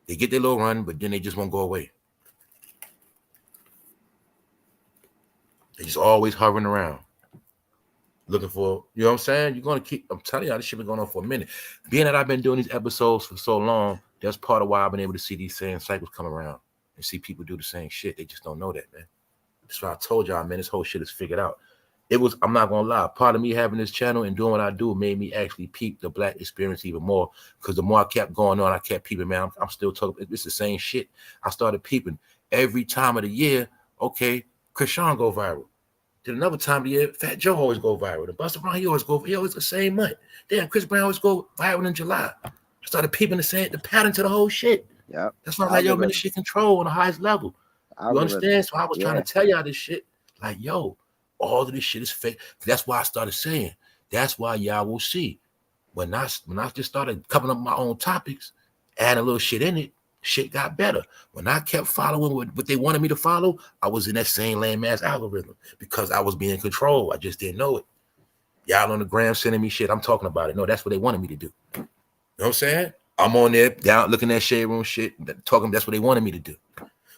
[SPEAKER 1] They get their little run, but then they just won't go away. They're just always hovering around, looking for, you know what I'm saying? You're going to keep, I'm telling y'all, this shit been going on for a minute. Being that I've been doing these episodes for so long, that's part of why I've been able to see these same cycles come around and see people do the same shit. They just don't know that, man. That's why I told y'all, man, this whole shit is figured out. it was, I'm not gonna lie, part of me having this channel and doing what I do made me actually peep the black experience even more. Because the more I kept going on, I kept peeping, man. I'm still talking, it's the same shit. I started peeping every time of the year. Okay, Krishan go viral. Then another time of the year, Fat Joe always go viral. The Busta Brown, he always the same month. Damn, Chris Brown always go viral in July. I started peeping the pattern to the whole shit.
[SPEAKER 3] Yeah.
[SPEAKER 1] That's why I'm like, yo, man, this shit control on the highest level. You understand? So I was trying to tell y'all this shit. Like, yo, all of this shit is fake. That's why I started saying. That's why y'all will see. When I just started coming up with my own topics, adding a little shit in it, shit got better. When I kept following what they wanted me to follow, I was in that same landmass algorithm because I was being controlled. I just didn't know it. Y'all on the gram sending me shit. I'm talking about it. No, that's what they wanted me to do. You know what I'm saying? I'm on there down looking at shade room shit, talking. That's what they wanted me to do.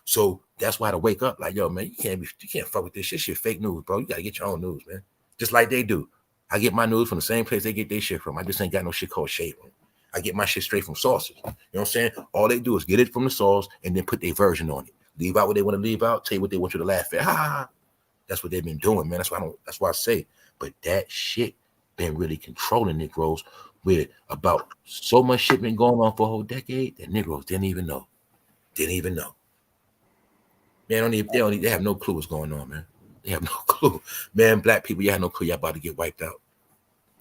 [SPEAKER 1] So that's why to wake up like, yo, man, you can't fuck with this shit. Shit fake news, bro. You gotta get your own news, man. Just like they do. I get my news from the same place they get their shit from. I just ain't got no shit called shade room. I get my shit straight from sources. You know what I'm saying? All they do is get it from the source and then put their version on it. Leave out what they want to leave out, tell you what they want you to laugh at. Ha ha ha. That's what they've been doing, man. That's why I say. But that shit been really controlling Negroes with about so much shit been going on for a whole decade that Negroes didn't even know. Man, they have no clue what's going on, man. They have no clue. Man, black people, you have no clue y'all about to get wiped out.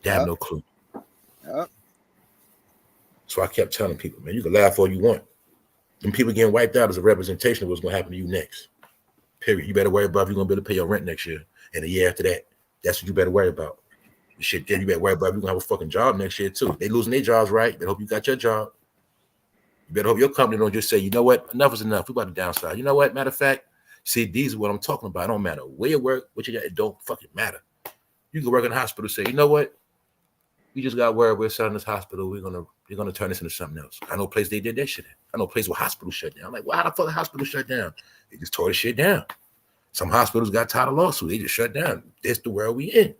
[SPEAKER 1] They have no clue. So I kept telling people, man, you can laugh all you want. When people getting wiped out is a representation of what's going to happen to you next. Period. You better worry about if you're going to be able to pay your rent next year and the year after that. That's what you better worry about. Shit, then you better worry about if you're going to have a fucking job next year too. They losing their jobs, right? They hope you got your job. You better hope your company don't just say, you know what, enough is enough. We about to downsize. You know what? Matter of fact, see, these are what I'm talking about. It don't matter where you work, what you got. It don't fucking matter. You can work in a hospital, say, you know what? We just got word we're selling this hospital. We're gonna turn this into something else. I know a place they did that shit in. I know a place where hospitals shut down. I'm like, well, how the fuck the hospital shut down? They just tore the shit down. Some hospitals got tired of lawsuits. They just shut down. That's the world we in.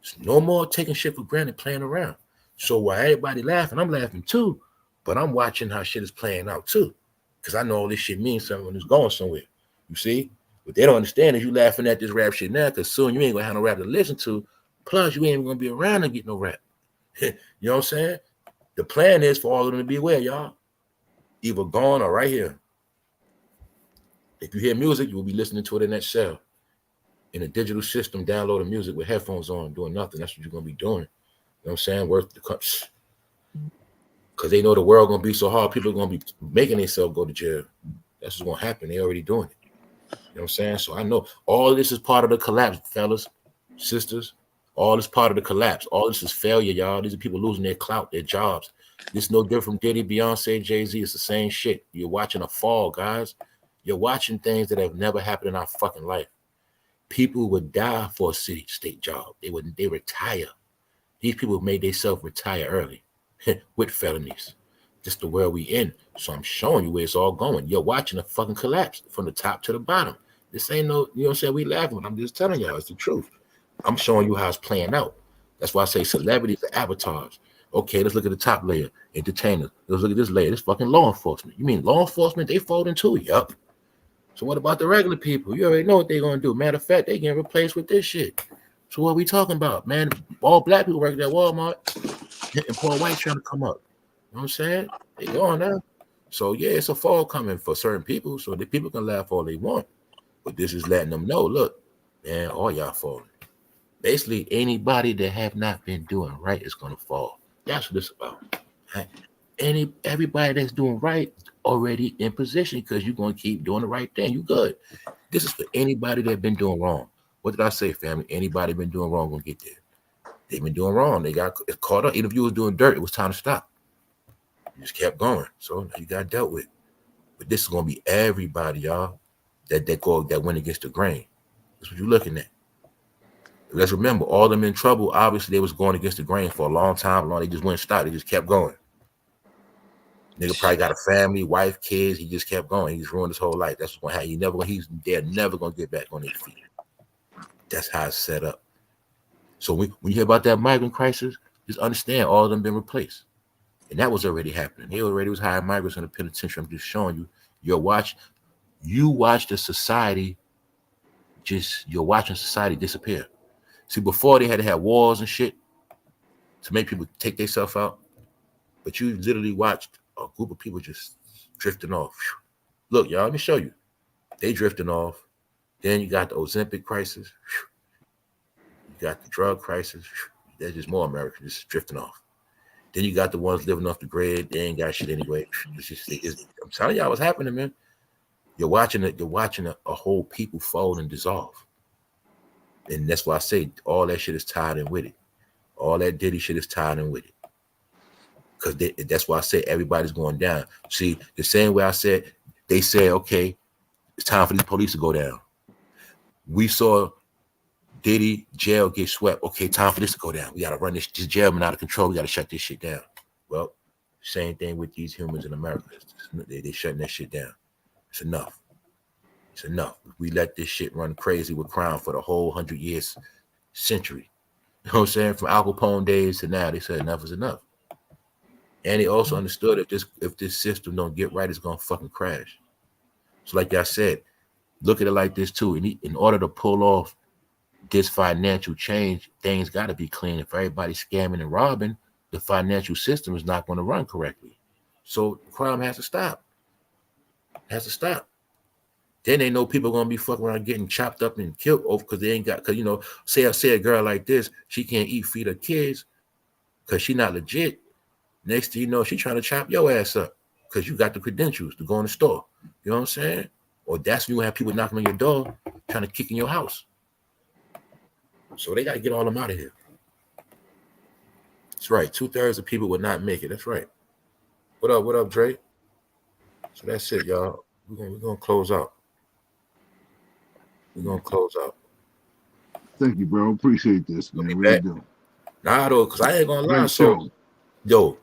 [SPEAKER 1] It's no more taking shit for granted, playing around. So while everybody laughing, I'm laughing too. But I'm watching how shit is playing out too. Because I know all this shit means something when it's going somewhere. You see? What they don't understand is you laughing at this rap shit now, because soon you ain't gonna have no rap to listen to. Plus, you ain't even gonna be around to get no rap. You know what I'm saying? The plan is for all of them to be aware, y'all. Either gone or right here. If you hear music, you will be listening to it in that cell. In a digital system, downloading music with headphones on, doing nothing. That's what you're gonna be doing. You know what I'm saying? Worth the cups. Because they know the world gonna be so hard, people are gonna be making themselves go to jail. That's what's gonna happen. They already doing it. You know what I'm saying? So I know all of this is part of the collapse, fellas, sisters. All this part of the collapse. All this is failure, y'all. These are people losing their clout, their jobs. This is no different from Diddy, Beyonce, Jay-Z. It's the same shit. You're watching a fall, guys. You're watching things that have never happened in our fucking life. People would die for a city state job. They retire. These people made themselves retire early with felonies. Just the world we in. So I'm showing you where it's all going. You're watching a fucking collapse from the top to the bottom. This ain't no, you know what I'm saying? We laughing. I'm just telling y'all, it's the truth. I'm showing you how it's playing out. That's why I say celebrities are avatars. Okay, let's look at the top layer, entertainers. Let's look at this layer. This fucking law enforcement. You mean law enforcement? They fold into it? Yup. So what about the regular people? You already know what they're gonna do. Matter of fact, they getting replaced with this shit. So what are we talking about, man? All black people working at Walmart, and poor white trying to come up. You know what I'm saying? They going now. So yeah, it's a fall coming for certain people. So the people can laugh all they want, but this is letting them know, look, man, all y'all falling. Basically, anybody that have not been doing right is gonna fall. That's what it's about. Right? Everybody that's doing right already in position because you're gonna keep doing the right thing. You good. This is for anybody that been doing wrong. What did I say, family? Anybody been doing wrong gonna get there. They've been doing wrong. They got caught up. Even if you was doing dirt, it was time to stop. You just kept going. So now you got dealt with. But this is gonna be everybody, y'all, that went against the grain. That's what you're looking at. Let's remember, all of them in trouble, obviously they was going against the grain for a long time. They just wouldn't stop. They just kept going. Nigga probably got a family, wife, kids. He just kept going. He just ruined his whole life. That's what's going to happen. They're never going to get back on their feet. That's how it's set up. So when you hear about that migrant crisis, just understand all of them been replaced. And that was already happening. They already was hiring migrants in the penitentiary. I'm just showing you. You watch the society, you're watching society disappear. See, before they had to have wars and shit to make people take themselves out. But you literally watched a group of people just drifting off. Look, y'all, let me show you. They drifting off. Then you got the Ozempic crisis. You got the drug crisis. They're just more Americans just drifting off. Then you got the ones living off the grid. They ain't got shit anyway. I'm telling y'all what's happening, man. You're watching it. You're watching a whole people fold and dissolve. And that's why I say all that shit is tied in with it. All that Diddy shit is tied in with it. Because that's why I say everybody's going down. See, the same way I said, they said, okay, it's time for these police to go down. We saw Diddy jail get swept. Okay, time for this to go down. We got to run this jail man out of control. We got to shut this shit down. Well, same thing with these humans in America. They shutting that shit down. It's enough. It's enough. We let this shit run crazy with crime for the whole 100 years, century. You know what I'm saying? From Al Capone days to now, they said enough is enough. And they also understood if this system don't get right, it's gonna fucking crash. So like I said, look at it like this too. In order to pull off this financial change, things gotta be clean. If everybody's scamming and robbing, the financial system is not gonna run correctly. So crime has to stop. Has to stop. Then they know people are gonna be fucking around getting chopped up and killed over because they ain't got, because you know, say a girl like this, she can't feed her kids because she not legit. Next thing you know, she trying to chop your ass up because you got the credentials to go in the store. You know what I'm saying? Or that's when you have people knocking on your door trying to kick in your house. So they got to get all them out of here. That's right. 2/3 of people would not make it. That's right. What up, Dre? So that's it, y'all. We're gonna close out. We're gonna close out.
[SPEAKER 2] Thank you, bro. Appreciate this, man. Really do.
[SPEAKER 1] Nah, though, because I ain't gonna lie. So, yo,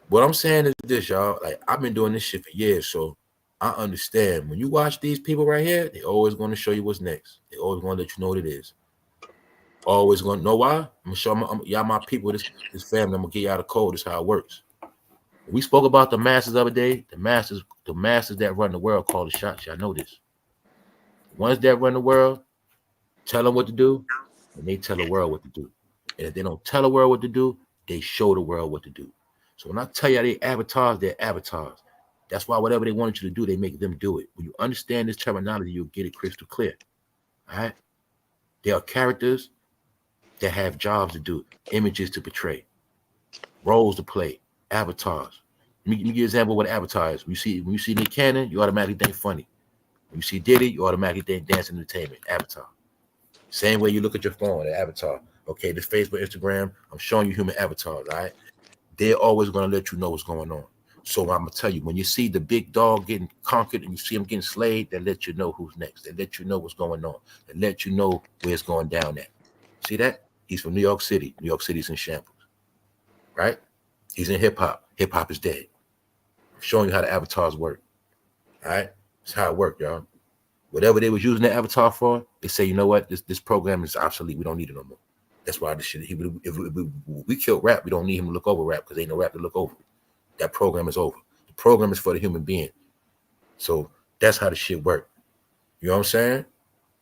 [SPEAKER 1] what I'm saying is this, y'all. Like, I've been doing this shit for years, so I understand. When you watch these people right here, they always going to show you what's next. They always going to let you know what it is. Always going to know why. I'm gonna show y'all my people, this family. I'm gonna get y'all the code. This is how it works. We spoke about the masters the other day. The masters that run the world call the shots. Y'all know this. The ones that run the world tell them what to do, and they tell the world what to do. And if they don't tell the world what to do, they show the world what to do. So when I tell you they're avatars. That's why whatever they wanted you to do, they make them do it. When you understand this terminology, you'll get it crystal clear. All right? There are characters that have jobs to do, images to portray, roles to play, avatars. Let me give you an example of what an avatar is. When you see Nick Cannon, you automatically think funny. When you see Diddy, you automatically think dance and entertainment, avatar. Same way you look at your phone, an avatar. Okay, this Facebook, Instagram, I'm showing you human avatars, all right? They're always going to let you know what's going on. So I'm going to tell you, when you see the big dog getting conquered and you see him getting slayed, they let you know who's next. They let you know what's going on. They let you know where it's going down at. See that? He's from New York City. New York City's in shambles, right? He's in hip-hop. Hip-hop is dead. I'm showing you how the avatars work, all right? That's how it worked, y'all. Whatever they was using the avatar for, they say, you know what? This program is obsolete. We don't need it no more. That's why this shit. If we killed rap, we don't need him to look over rap because ain't no rap to look over. That program is over. The program is for the human being. So that's how the shit work. You know what I'm saying?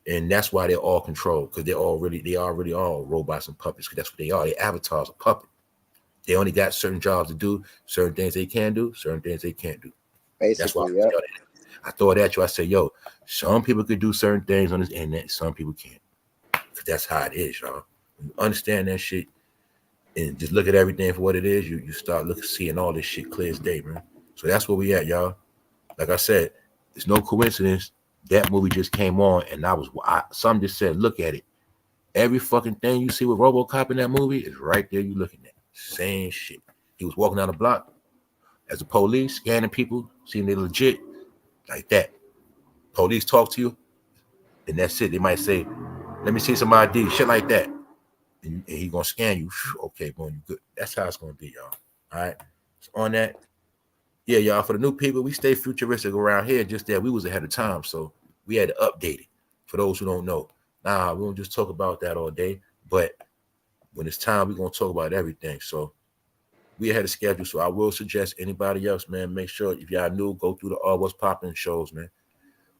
[SPEAKER 1] And that's why they're all controlled because they already all robots and puppets because that's what they are. They avatars, a puppet. They only got certain jobs to do, certain things they can do, certain things they can't do.
[SPEAKER 3] Basically,
[SPEAKER 1] that's why I throw it at you. I say, yo, some people could do certain things on this internet, some people can't. Because that's how it is, y'all. When you understand that shit and just look at everything for what it is, you start seeing all this shit clear as day, man. So that's where we at, y'all. Like I said, it's no coincidence that movie just came on, and some just said, look at it. Every fucking thing you see with RoboCop in that movie is right there you looking at. Same shit. He was walking down the block as a police, scanning people, seeing they legit, like that. Police talk to you, and that's it. They might say, let me see some ID, shit like that. And he gonna scan you. Okay, boom, you good. That's how it's gonna be, y'all. All right. So on that, yeah, y'all. For the new people, we stay futuristic around here. Just that we was ahead of time, so we had to update it. For those who don't know, nah, we don't just talk about that all day. But when it's time, we're gonna talk about everything. So we ahead of schedule. So I will suggest anybody else, man, make sure if y'all new, go through the All What's Poppin' shows, man.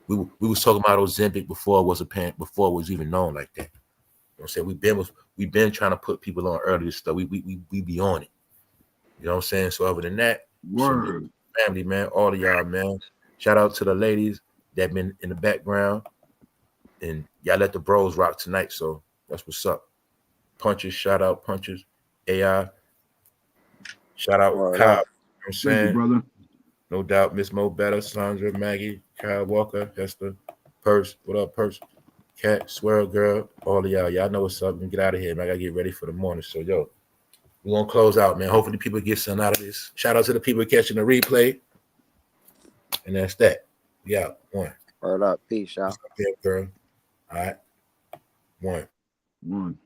[SPEAKER 1] We was talking about Ozempic before it was even known like that. You know what I'm saying? we've been trying to put people on earlier stuff. We be on it. You know what I'm saying? So other than that,
[SPEAKER 2] Word.
[SPEAKER 1] family, man, all of y'all, man. Shout out to the ladies that been in the background. And y'all let the bros rock tonight. So that's what's up. Punches, shout out Punches. AI. Shout out
[SPEAKER 3] Word
[SPEAKER 1] Kyle. You know
[SPEAKER 3] up.
[SPEAKER 1] what I'm
[SPEAKER 2] Thank you,
[SPEAKER 1] saying?
[SPEAKER 2] brother.
[SPEAKER 1] No doubt, Miss Mo Better, Sandra, Maggie, Kyle Walker, Hester, Purse. What up, Purse? Cat, Swirl Girl, all of y'all. Y'all know what's up. And get out of here, man. I gotta get ready for the morning. So yo, we're gonna close out, man. Hopefully people get something out of this. Shout out to the people catching the replay. And that's that. We out. One.
[SPEAKER 3] Word up. Peace, y'all.
[SPEAKER 1] Yeah, girl. All right. One.
[SPEAKER 2] One.